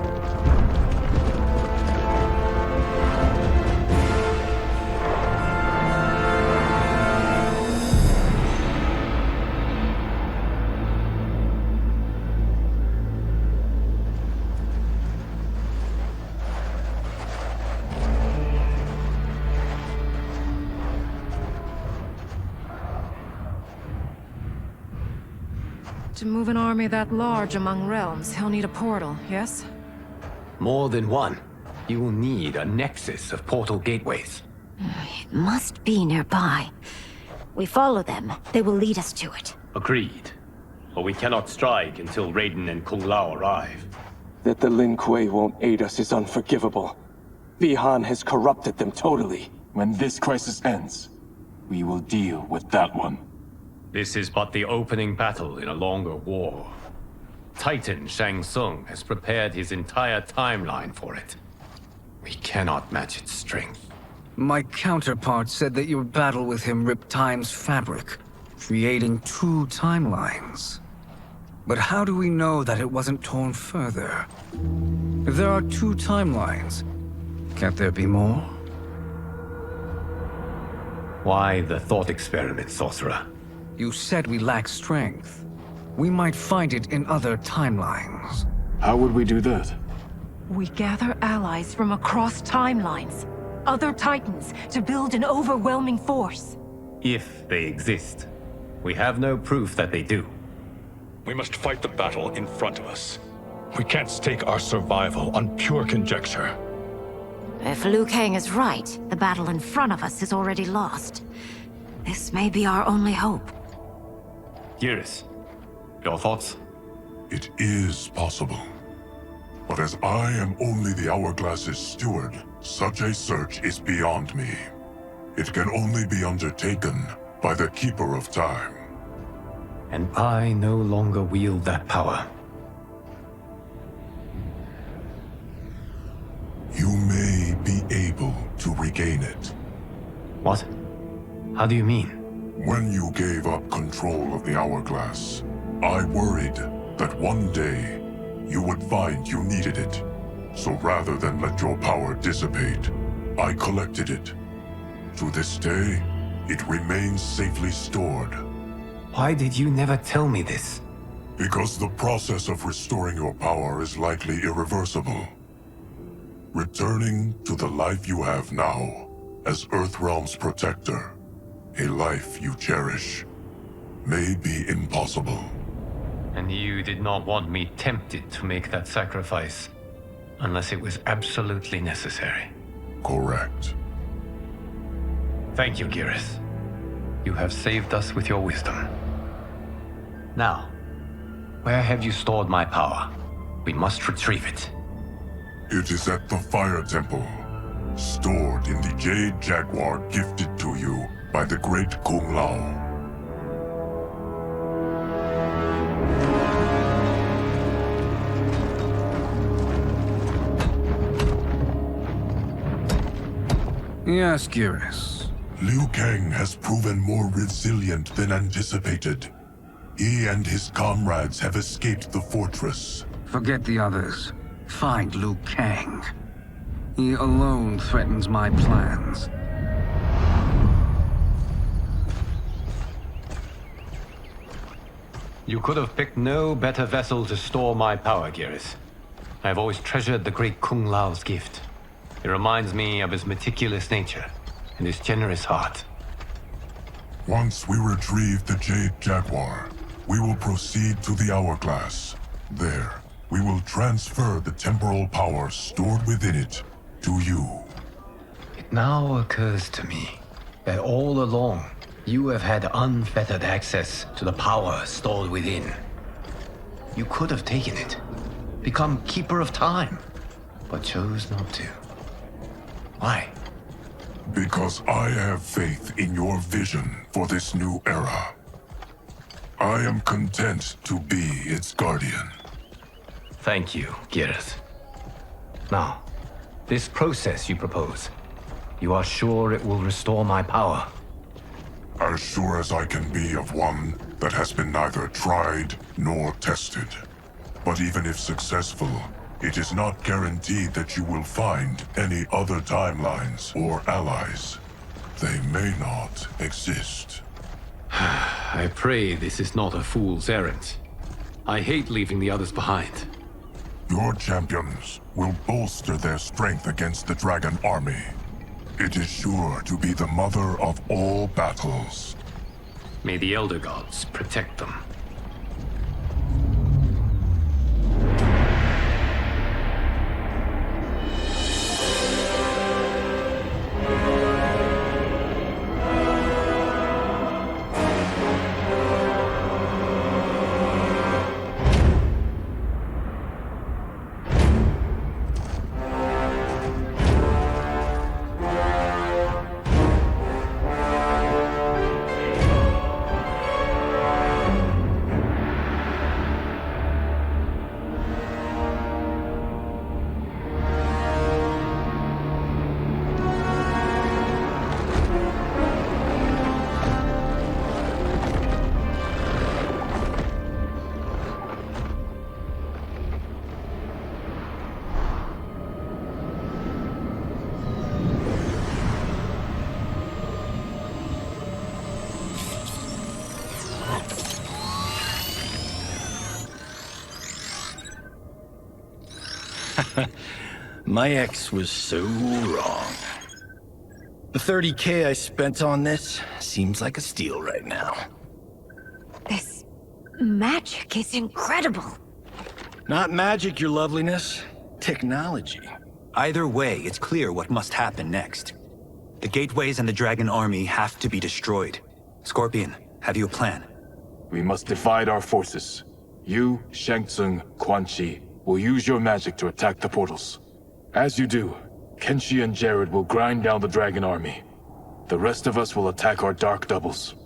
[SPEAKER 18] To move an army that large among realms, he'll need a portal, yes?
[SPEAKER 9] More than one. You will need a nexus of portal gateways.
[SPEAKER 13] It must be nearby. We follow them. They will lead us to it.
[SPEAKER 3] Agreed. But we cannot strike until Raiden and Kung Lao arrive.
[SPEAKER 19] That the Lin Kuei won't aid us is unforgivable. Bihan has corrupted them totally.
[SPEAKER 16] When this crisis ends, we will deal with that one.
[SPEAKER 3] This is but the opening battle in a longer war. Titan Shang Tsung has prepared his entire timeline for it. We cannot match its strength.
[SPEAKER 7] My counterpart said that your battle with him ripped time's fabric, creating 2 timelines. But how do we know that it wasn't torn further? If there are 2 timelines, can't there be more?
[SPEAKER 3] Why the thought experiment, sorcerer?
[SPEAKER 7] You said we lack strength. We might find it in other timelines.
[SPEAKER 16] How would we do that?
[SPEAKER 18] We gather allies from across timelines, other titans, to build an overwhelming force.
[SPEAKER 3] If they exist. We have no proof that they do.
[SPEAKER 11] We must fight the battle in front of us. We can't stake our survival on pure conjecture.
[SPEAKER 13] If Liu Kang is right, the battle in front of us is already lost. This may be our only hope.
[SPEAKER 3] Geras, your thoughts?
[SPEAKER 1] It is possible. But as I am only the Hourglass's steward, such a search is beyond me. It can only be undertaken by the Keeper of Time.
[SPEAKER 3] And I no longer wield that power.
[SPEAKER 1] You may be able to regain it.
[SPEAKER 3] What? How do you mean?
[SPEAKER 1] When you gave up control of the Hourglass, I worried that one day you would find you needed it. So rather than let your power dissipate, I collected it. To this day, it remains safely stored.
[SPEAKER 3] Why did you never tell me this?
[SPEAKER 1] Because the process of restoring your power is likely irreversible. Returning to the life you have now, as Earthrealm's protector, a life you cherish, may be impossible.
[SPEAKER 3] And you did not want me tempted to make that sacrifice, unless it was absolutely necessary.
[SPEAKER 1] Correct.
[SPEAKER 3] Thank you, Geras. You have saved us with your wisdom. Now, where have you stored my power? We must retrieve it.
[SPEAKER 1] It is at the Fire Temple, stored in the Jade Jaguar gifted to you by the great Kung Lao.
[SPEAKER 7] Yes, Geras.
[SPEAKER 1] Liu Kang has proven more resilient than anticipated. He and his comrades have escaped the fortress.
[SPEAKER 7] Forget the others. Find Liu Kang. He alone threatens my plans.
[SPEAKER 3] You could have picked no better vessel to store my power, Geras. I have always treasured the great Kung Lao's gift. It reminds me of his meticulous nature and his generous heart.
[SPEAKER 1] Once we retrieve the Jade Jaguar, we will proceed to the Hourglass. There, we will transfer the temporal power stored within it to you.
[SPEAKER 3] It now occurs to me that all along, you have had unfettered access to the power stored within. You could have taken it, become Keeper of Time, but chose not to. Why?
[SPEAKER 1] Because I have faith in your vision for this new era. I am content to be its guardian.
[SPEAKER 3] Thank you, Geras. Now, this process you propose, you are sure it will restore my power?
[SPEAKER 1] As sure as I can be of one that has been neither tried nor tested. But even if successful, it is not guaranteed that you will find any other timelines or allies. They may not exist.
[SPEAKER 3] I pray this is not a fool's errand. I hate leaving the others behind.
[SPEAKER 1] Your champions will bolster their strength against the Dragon Army. It is sure to be the mother of all battles.
[SPEAKER 3] May the Elder Gods protect them.
[SPEAKER 15] My ex was so wrong. The 30K I spent on this seems like a steal right now.
[SPEAKER 13] This magic is incredible.
[SPEAKER 15] Not magic, your loveliness. Technology.
[SPEAKER 14] Either way, it's clear what must happen next. The gateways and the Dragon Army have to be destroyed. Scorpion, have you a plan?
[SPEAKER 16] We must divide our forces. You, Shang Tsung, Quan Chi, will use your magic to attack the portals. As you do, Kenshi and Jared will grind down the Dragon Army. The rest of us will attack our Dark Doubles.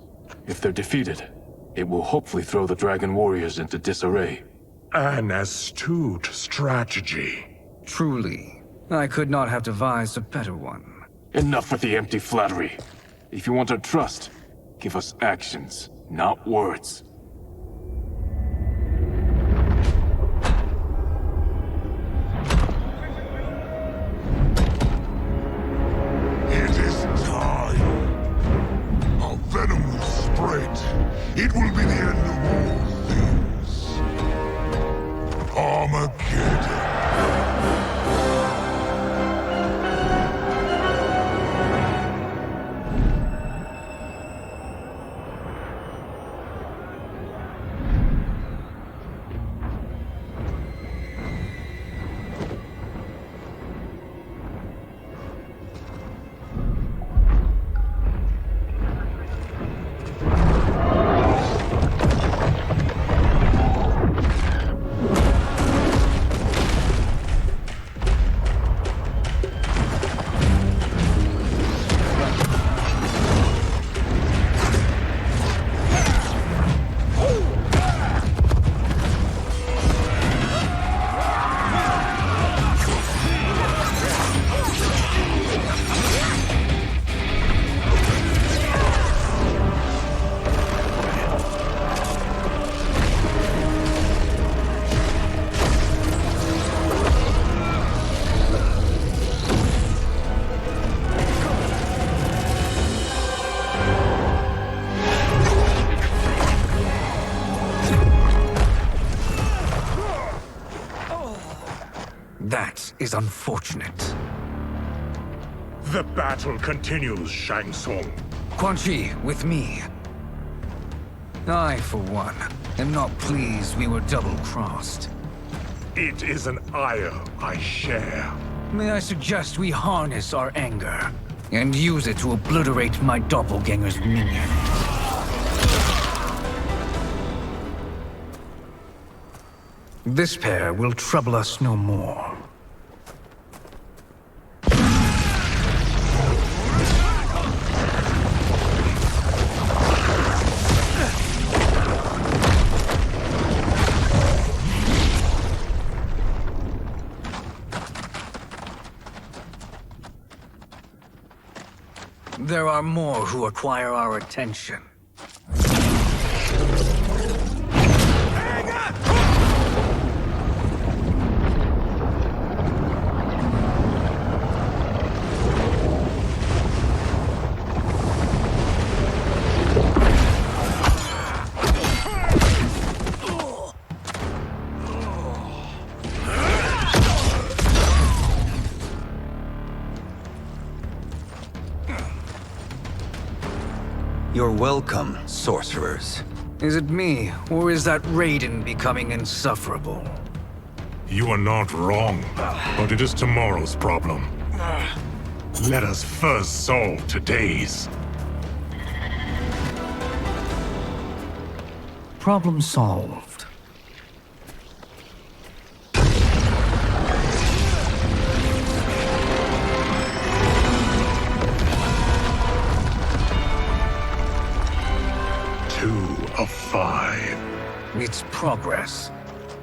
[SPEAKER 16] If they're defeated, it will hopefully throw the Dragon Warriors into disarray.
[SPEAKER 11] An astute strategy.
[SPEAKER 7] Truly, I could not have devised a better one.
[SPEAKER 16] Enough with the empty flattery. If you want our trust, give us actions, not words.
[SPEAKER 2] It is time. Our venom will spread. It will be the end of all things. Armageddon.
[SPEAKER 7] is unfortunate.
[SPEAKER 11] The battle continues, Shang Tsung.
[SPEAKER 7] Quan Chi, with me. I, for one, am not pleased we were double-crossed.
[SPEAKER 11] It is an ire I share.
[SPEAKER 7] May I suggest we harness our anger and use it to obliterate my doppelganger's minion? This pair will trouble us no more. There are more who require our attention.
[SPEAKER 14] You're welcome, sorcerers.
[SPEAKER 7] Is it me, or is that Raiden becoming insufferable?
[SPEAKER 11] You are not wrong, but it is tomorrow's problem. Let us first solve today's.
[SPEAKER 7] Problem solved.
[SPEAKER 11] Of 5.
[SPEAKER 7] It's progress.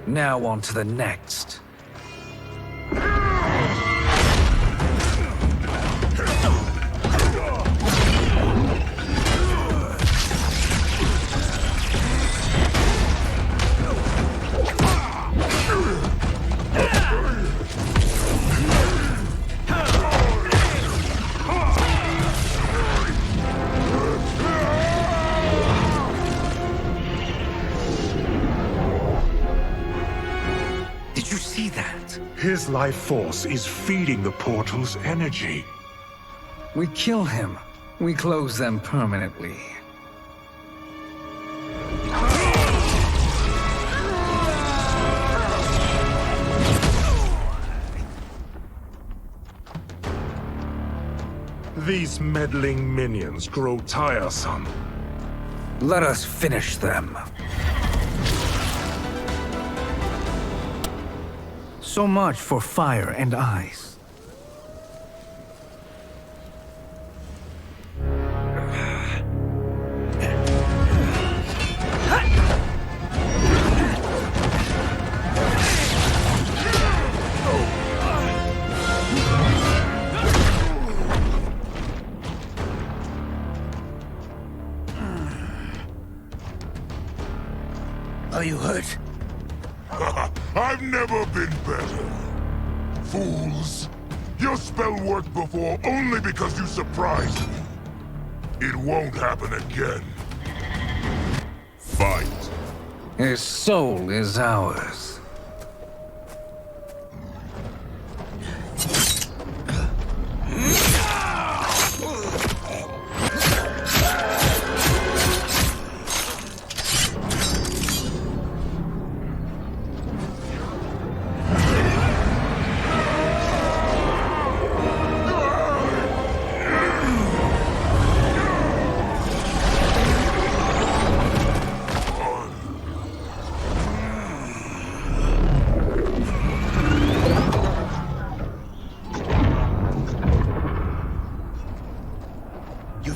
[SPEAKER 7] Now on to the next.
[SPEAKER 11] His life force is feeding the portal's energy.
[SPEAKER 7] We kill him. We close them permanently.
[SPEAKER 11] These meddling minions grow tiresome.
[SPEAKER 7] Let us finish them. So much for fire and ice.
[SPEAKER 15] Are you hurt?
[SPEAKER 2] I've never been better. Fools! Your spell worked before only because you surprised me. It won't happen again. Fight.
[SPEAKER 7] His soul is ours.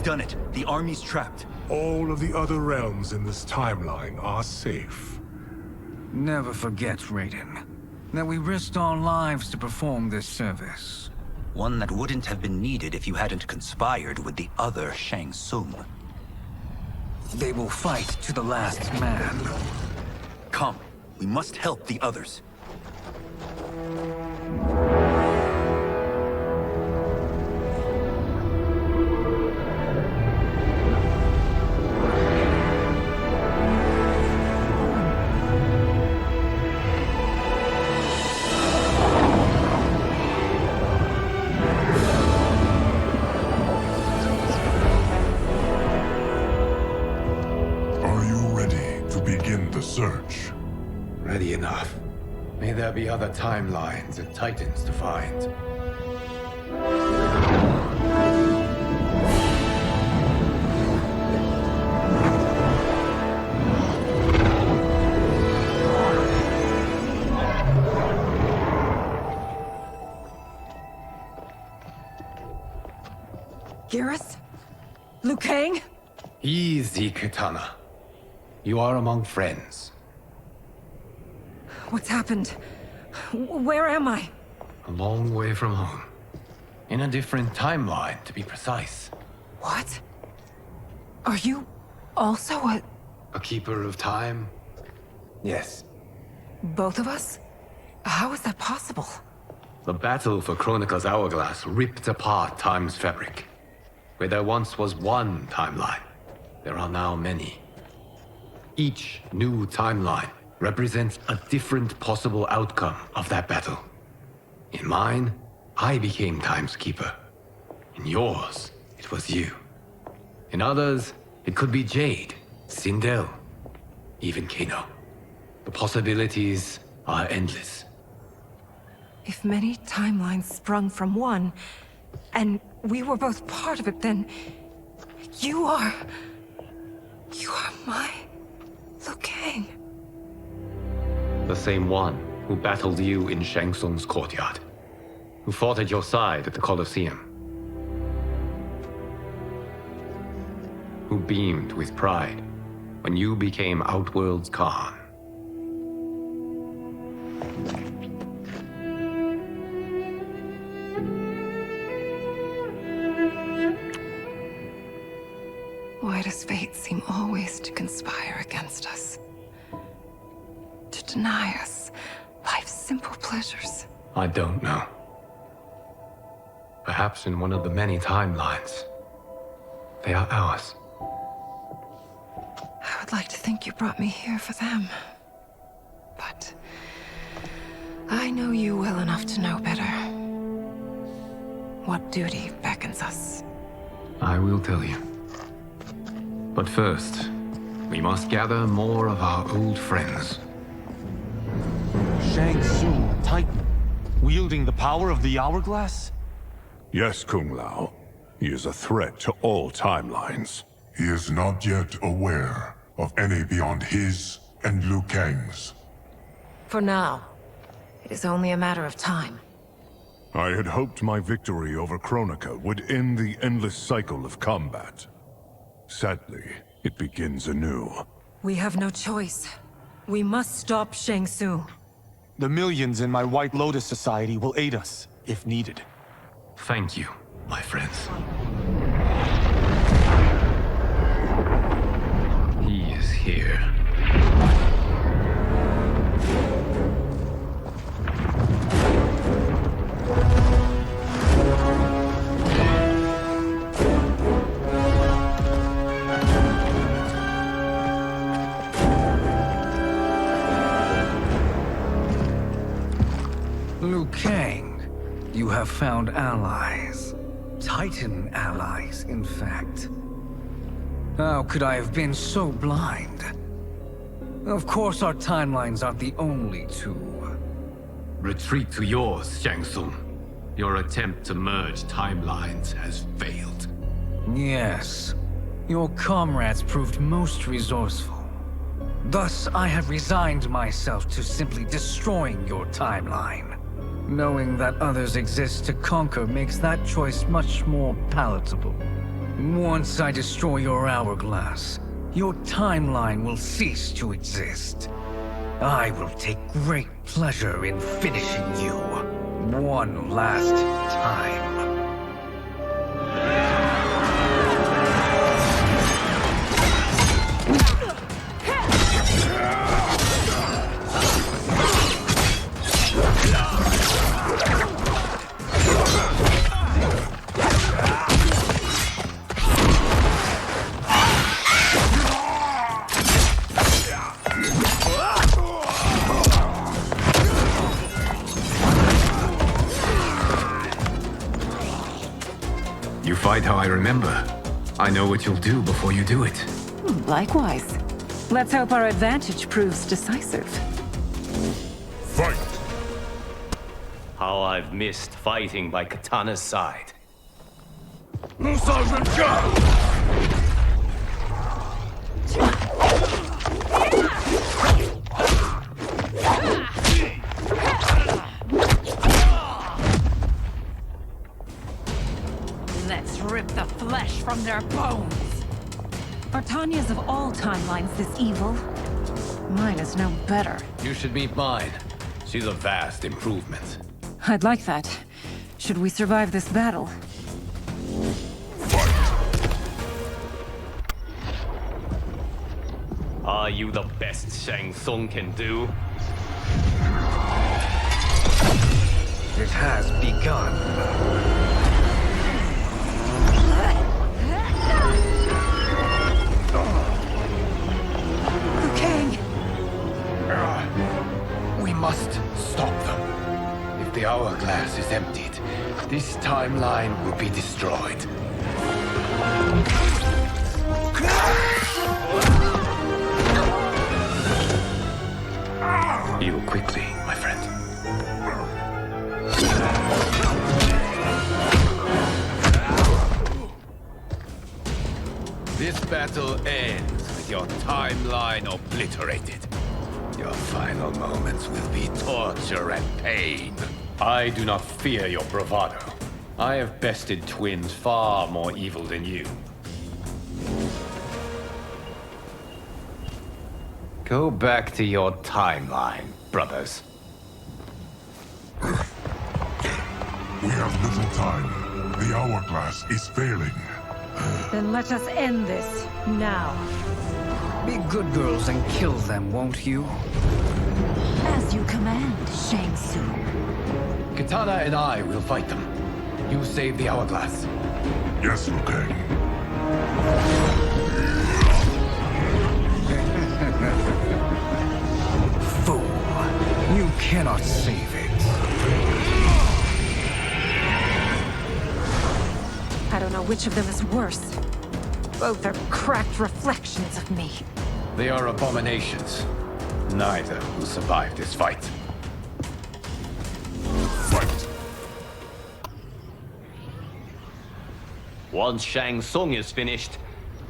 [SPEAKER 14] Done it. The army's trapped.
[SPEAKER 11] All of the other realms in this timeline are safe.
[SPEAKER 7] Never forget, Raiden, that we risked our lives to perform this service.
[SPEAKER 14] One that wouldn't have been needed if you hadn't conspired with the other Shang Tsung.
[SPEAKER 7] They will fight to the last man.
[SPEAKER 14] Come, we must help the others.
[SPEAKER 3] already enough. May there be other timelines and titans to find.
[SPEAKER 18] Geras? Liu Kang?
[SPEAKER 3] Easy, Katana. You are among friends.
[SPEAKER 18] What's happened? Where am I?
[SPEAKER 3] A long way from home. In a different timeline, to be precise.
[SPEAKER 18] What? Are you also
[SPEAKER 3] a keeper of time? Yes.
[SPEAKER 18] both of us? How is that possible?
[SPEAKER 3] The battle for Chronica's hourglass ripped apart time's fabric. Where there once was one timeline, there are now many. Each new timeline represents a different possible outcome of that battle. In mine, I became Time's Keeper. In yours, it was you. In others, it could be Jade, Sindel, even Kano. The possibilities are endless.
[SPEAKER 18] If many timelines sprung from one, and we were both part of it, then you are my Liu Kang.
[SPEAKER 3] The same one who battled you in Shang Tsung's courtyard, who fought at your side at the Colosseum, who beamed with pride when you became Outworld's Khan.
[SPEAKER 18] Why does fate seem always to conspire against us? To deny us life's simple pleasures?
[SPEAKER 3] I don't know. Perhaps in one of the many timelines, they are ours.
[SPEAKER 18] I would like to think you brought me here for them. But I know you well enough to know better. What duty beckons us?
[SPEAKER 3] I will tell you. But first, we must gather more of our old friends.
[SPEAKER 5] Shang Tsung, Titan, wielding the power of the hourglass?
[SPEAKER 1] Yes, Kung Lao. He is a threat to all timelines. He is not yet aware of any beyond his and Liu Kang's.
[SPEAKER 18] For now, it is only a matter of time.
[SPEAKER 1] I had hoped my victory over Chronica would end the endless cycle of combat. Sadly, it begins anew.
[SPEAKER 18] We have no choice. We must stop Shang Tsung.
[SPEAKER 5] The millions in my White Lotus Society will aid us, if needed.
[SPEAKER 3] Thank you, my friends. He is here.
[SPEAKER 7] Liu Kang, you have found allies. Titan allies, in fact. How could I have been so blind? Of course our timelines aren't the only two.
[SPEAKER 3] Retreat to yours, Shang Tsung. Your attempt to merge timelines has failed.
[SPEAKER 7] Yes. Your comrades proved most resourceful. Thus, I have resigned myself to simply destroying your timeline. Knowing that others exist to conquer makes that choice much more palatable. Once I destroy your hourglass, your timeline will cease to exist. I will take great pleasure in finishing you one last time.
[SPEAKER 3] You fight how I remember. I know what you'll do before you do it.
[SPEAKER 10] Likewise. Let's hope our advantage proves decisive.
[SPEAKER 1] Fight!
[SPEAKER 20] How I've missed fighting by Katana's side.
[SPEAKER 17] Let's rip the flesh from their bones.
[SPEAKER 22] Are Tanya's of all timelines this evil? Mine is no better.
[SPEAKER 3] You should meet mine. She's a vast improvement.
[SPEAKER 22] I'd like that. Should we survive this battle?
[SPEAKER 20] Are you the best Shang Tsung can do?
[SPEAKER 7] It has begun.
[SPEAKER 3] We must stop them. If the hourglass is emptied, this timeline will be destroyed. Heal quickly, my friend. This battle ends with your timeline obliterated. Your final moments will be torture and pain. I do not fear your bravado. I have bested twins far more evil than you. Go back to your timeline, brothers.
[SPEAKER 1] We have little time. The hourglass is failing.
[SPEAKER 22] Then let us end this, now.
[SPEAKER 7] Be good girls and kill them, won't you?
[SPEAKER 22] As you command, Shang Tsung.
[SPEAKER 3] Katana and I will fight them. You save the hourglass.
[SPEAKER 1] Yes, Liu Kang.
[SPEAKER 7] Fool. You cannot save it.
[SPEAKER 22] I don't know which of them is worse. Both are cracked reflections of me.
[SPEAKER 3] They are abominations. Neither will survive this fight.
[SPEAKER 1] Fight!
[SPEAKER 20] Once Shang Tsung is finished,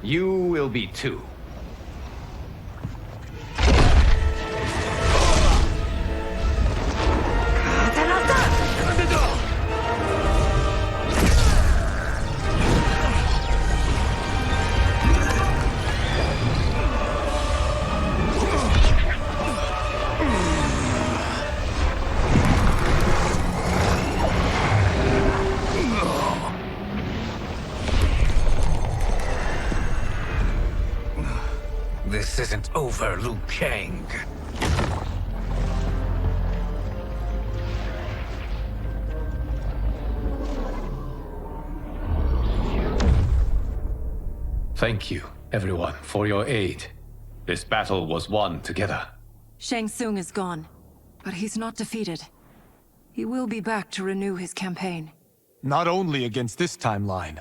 [SPEAKER 20] you will be too.
[SPEAKER 7] This isn't over, Liu Kang.
[SPEAKER 3] Thank you, everyone, for your aid. This battle was won together.
[SPEAKER 22] Shang Tsung is gone, but he's not defeated. He will be back to renew his campaign.
[SPEAKER 5] Not only against this timeline,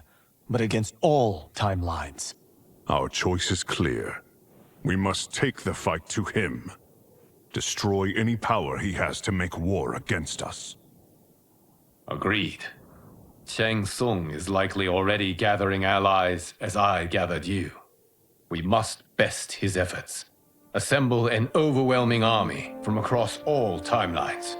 [SPEAKER 5] but against all timelines.
[SPEAKER 2] Our choice is clear. We must take the fight to him. Destroy any power he has to make war against us.
[SPEAKER 3] Agreed. Shang Tsung is likely already gathering allies as I gathered you. We must best his efforts. Assemble an overwhelming army from across all timelines.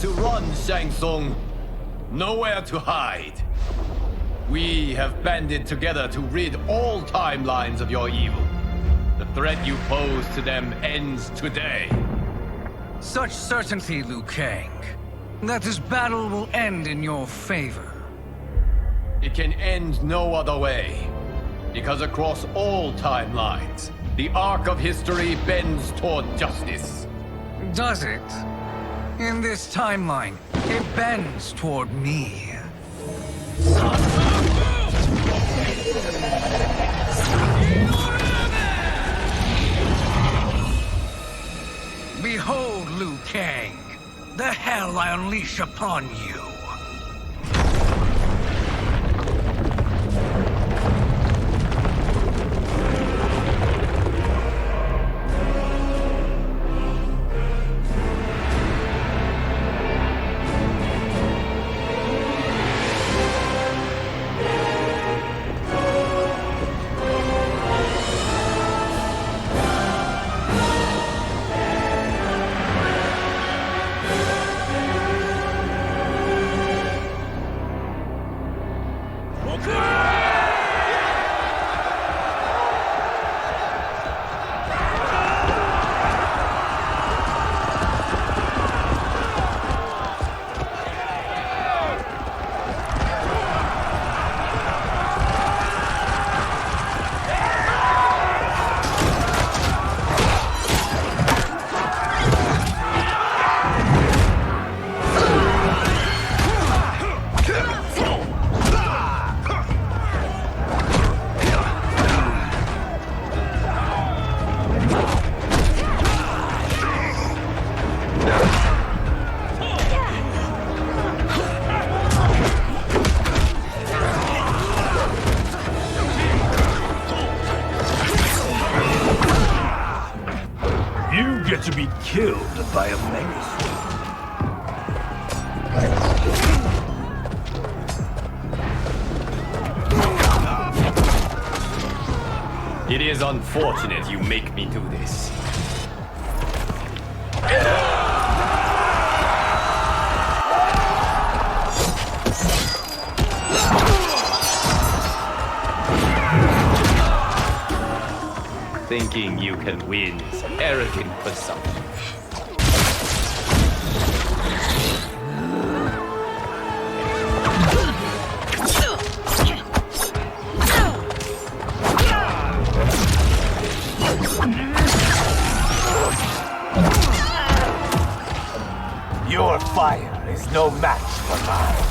[SPEAKER 4] to run, Shang Tsung. Nowhere to hide. We have banded together to rid all timelines of your evil. The threat you pose to them ends today.
[SPEAKER 7] Such certainty, Liu Kang, that this battle will end in your favor.
[SPEAKER 4] It can end no other way. Because across all timelines, the arc of history bends toward justice.
[SPEAKER 7] Does it? In this timeline, it bends toward me. Behold, Liu Kang, the hell I unleash upon you.
[SPEAKER 8] To be killed by a menace.
[SPEAKER 20] It is unfortunate you make me do this. Thinking you can win is arrogant presumption.
[SPEAKER 15] Your fire is no match for mine.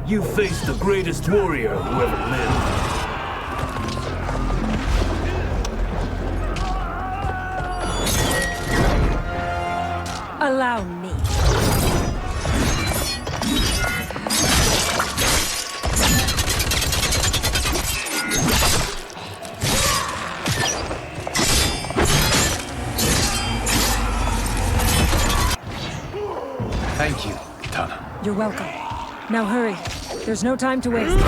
[SPEAKER 8] You face the greatest warrior who ever lived.
[SPEAKER 22] Allow me.
[SPEAKER 7] Thank you, Katana.
[SPEAKER 22] You're welcome. Now hurry. There's no time to waste.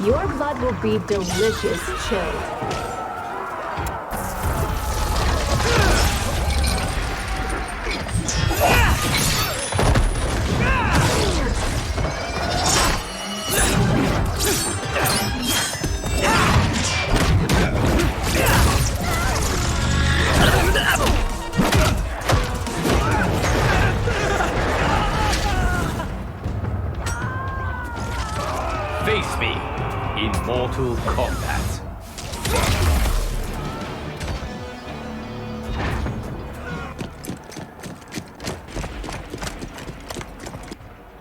[SPEAKER 23] Your blood will be delicious, chilled.
[SPEAKER 20] Face me in Mortal Kombat.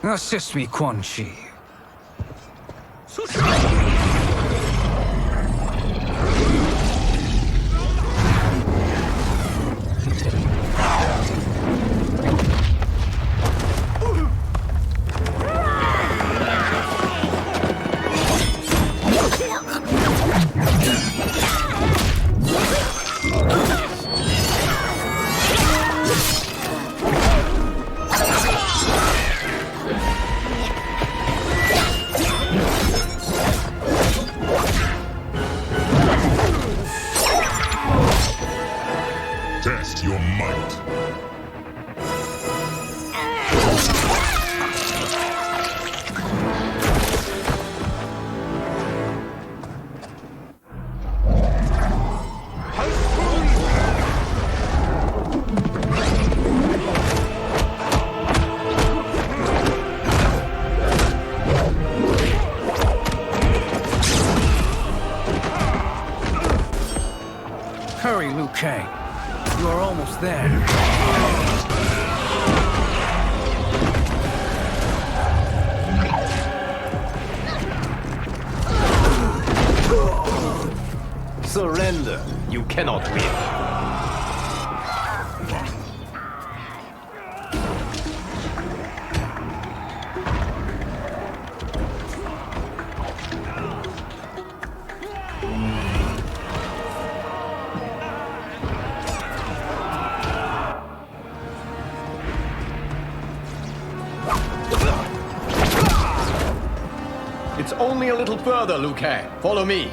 [SPEAKER 7] Assist me, Quan Chi.
[SPEAKER 1] Test your might.
[SPEAKER 7] Hurry, Liu Kang. You are almost there.
[SPEAKER 20] Surrender. You cannot win.
[SPEAKER 4] It's only a little further, Liu Kang. Follow me.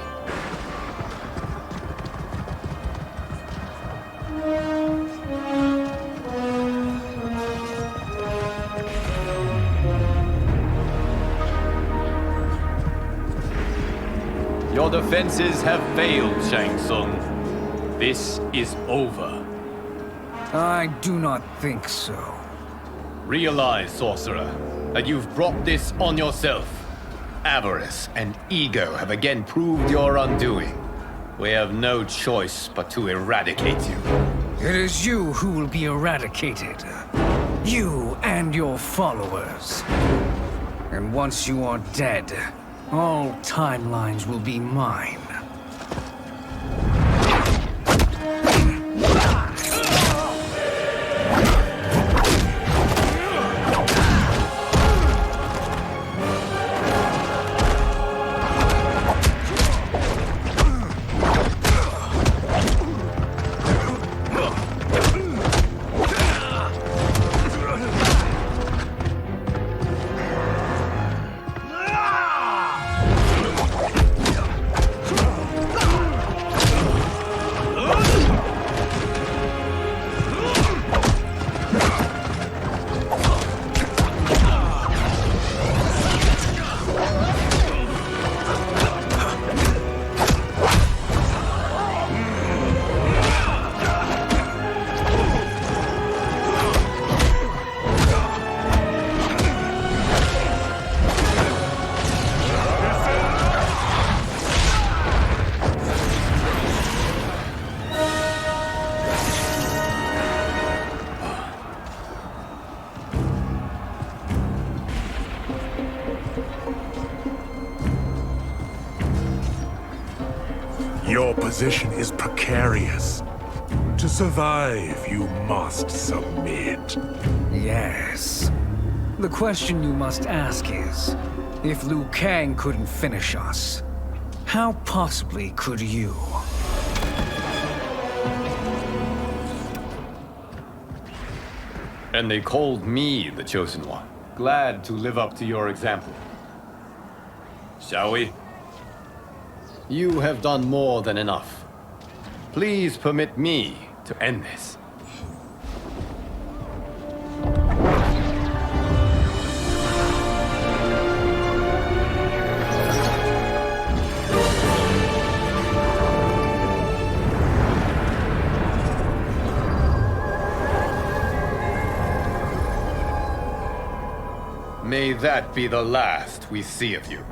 [SPEAKER 4] Your defenses have failed, Shang Tsung. This is over.
[SPEAKER 7] I do not think so.
[SPEAKER 4] Realize, sorcerer, that you've brought this on yourself. Avarice and ego have again proved your undoing. We have no choice but to eradicate you.
[SPEAKER 7] It is you who will be eradicated. You and your followers. And once you are dead, all timelines will be mine.
[SPEAKER 11] Your position is precarious. To survive, you must submit.
[SPEAKER 7] Yes. The question you must ask is, if Liu Kang couldn't finish us, how possibly could you?
[SPEAKER 4] And they called me the Chosen One. Glad to live up to your example. Shall we? You have done more than enough. Please permit me to end this. May that be the last we see of you.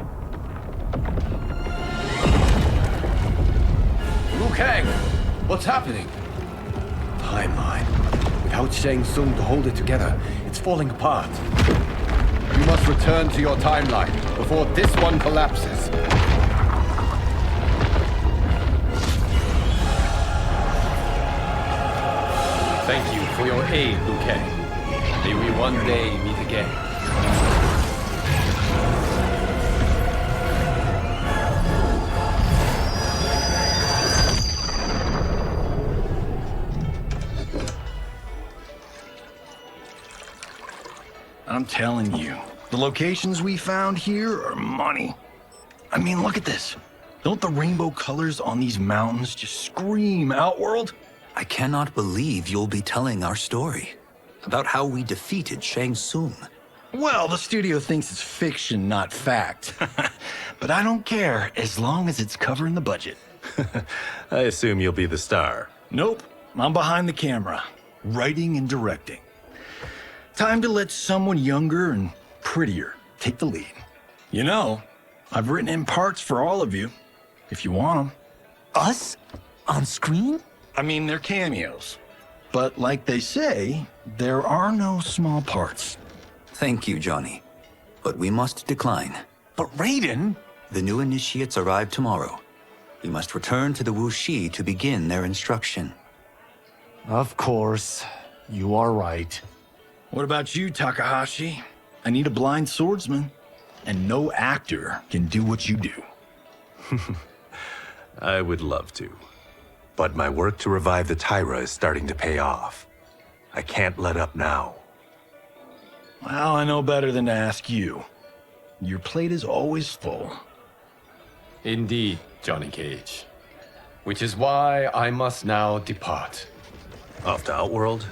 [SPEAKER 4] Liu Kang! What's happening? Timeline. Without Shang Tsung to hold it together, it's falling apart. You must return to your timeline before this one collapses. Thank you for your aid, Lin Kuei. May we one day meet again.
[SPEAKER 8] I'm telling you, the locations we found here are money. I mean, look at this. Don't the rainbow colors on these mountains just scream Outworld?
[SPEAKER 14] I cannot believe you'll be telling our story about how we defeated Shang Tsung.
[SPEAKER 8] Well, the studio thinks it's fiction, not fact. But I don't care, as long as it's covering the budget.
[SPEAKER 6] I assume you'll be the star.
[SPEAKER 8] Nope, I'm behind the camera, writing and directing. Time to let someone younger and prettier take the lead. You know, I've written in parts for all of you, if you want them.
[SPEAKER 5] Us? On screen?
[SPEAKER 8] I mean, they're cameos. But like they say, there are no small parts.
[SPEAKER 14] Thank you, Johnny. But we must decline.
[SPEAKER 5] But Raiden?
[SPEAKER 14] The new initiates arrive tomorrow. We must return to the Wuxi to begin their instruction.
[SPEAKER 5] Of course. You are right.
[SPEAKER 8] What about you, Takahashi? I need a blind swordsman. And no actor can do what you do.
[SPEAKER 6] I would love to. But my work to revive the Tyra is starting to pay off. I can't let up now.
[SPEAKER 8] Well, I know better than to ask you. Your plate is always full.
[SPEAKER 4] Indeed, Johnny Cage. Which is why I must now depart.
[SPEAKER 6] Off to Outworld?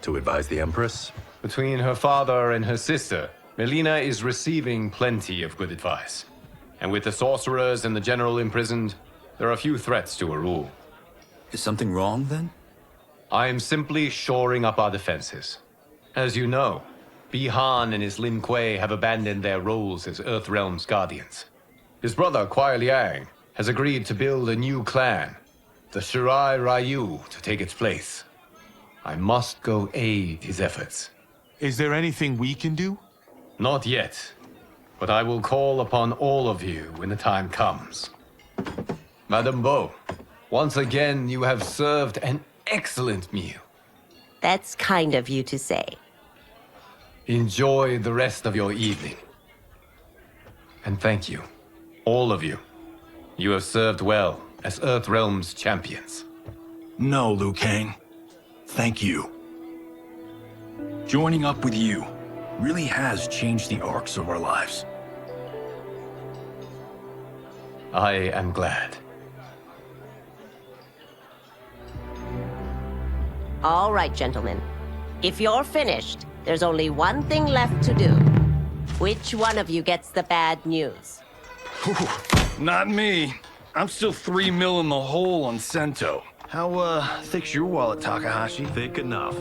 [SPEAKER 6] To advise the Empress?
[SPEAKER 4] Between her father and her sister, Melina is receiving plenty of good advice. And with the sorcerers and the general imprisoned, there are few threats to her rule.
[SPEAKER 14] Is something wrong, then?
[SPEAKER 4] I am simply shoring up our defenses. As you know, Bi-Han and his Lin Kuei have abandoned their roles as Earthrealm's guardians. His brother, Kuai Liang, has agreed to build a new clan, the Shirai Ryu, to take its place. I must go aid his efforts.
[SPEAKER 5] Is there anything we can do?
[SPEAKER 4] Not yet, but I will call upon all of you when the time comes. Madame Bo, once again you have served an excellent meal.
[SPEAKER 12] That's kind of you to say.
[SPEAKER 4] Enjoy the rest of your evening. And thank you, all of you. You have served well as Earthrealm's champions.
[SPEAKER 8] No, Liu Kang. Thank you. Joining up with you really has changed the arcs of our lives.
[SPEAKER 4] I am glad.
[SPEAKER 12] All right, gentlemen. If you're finished, there's only one thing left to do. Which one of you gets the bad news?
[SPEAKER 8] Not me. I'm still 3 mil in the hole on Sento. How, thick's your wallet, Takahashi?
[SPEAKER 6] Thick enough.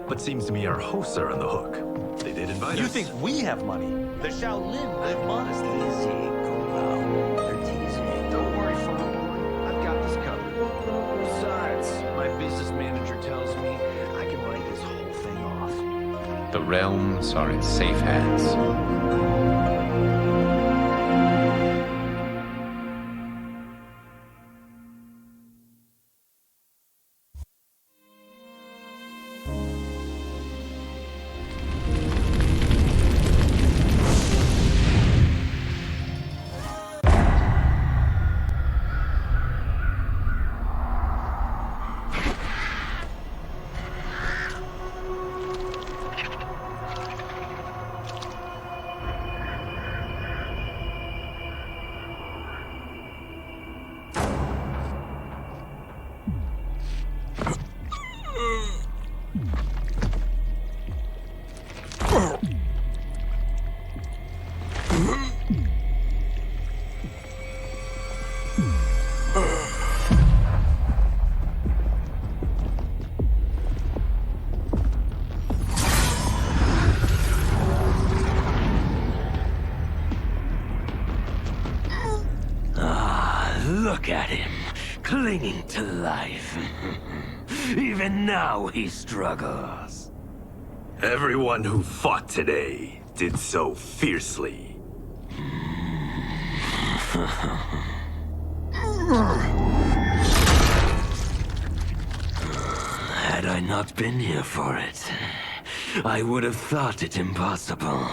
[SPEAKER 6] But seems to me our hosts are on the hook. They did invite us.
[SPEAKER 5] You think we have money? The Shaolin live modestly.
[SPEAKER 8] They're teasing. Don't worry, farm. I've got this covered. Besides, my business manager tells me I can write this whole thing off.
[SPEAKER 4] The realms are in safe hands.
[SPEAKER 15] Look at him, clinging to life. Even now he struggles.
[SPEAKER 6] Everyone who fought today
[SPEAKER 9] did so fiercely.
[SPEAKER 19] Had I not been here for it, I would have thought it impossible.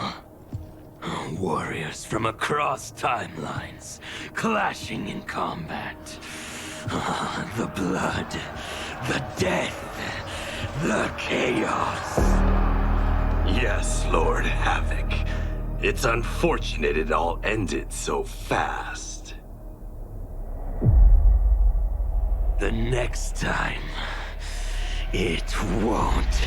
[SPEAKER 19] Warriors from across timelines, clashing in combat. The blood, the death, the chaos.
[SPEAKER 9] Yes, Lord Havoc. It's unfortunate it all ended so fast.
[SPEAKER 19] The next time, it won't.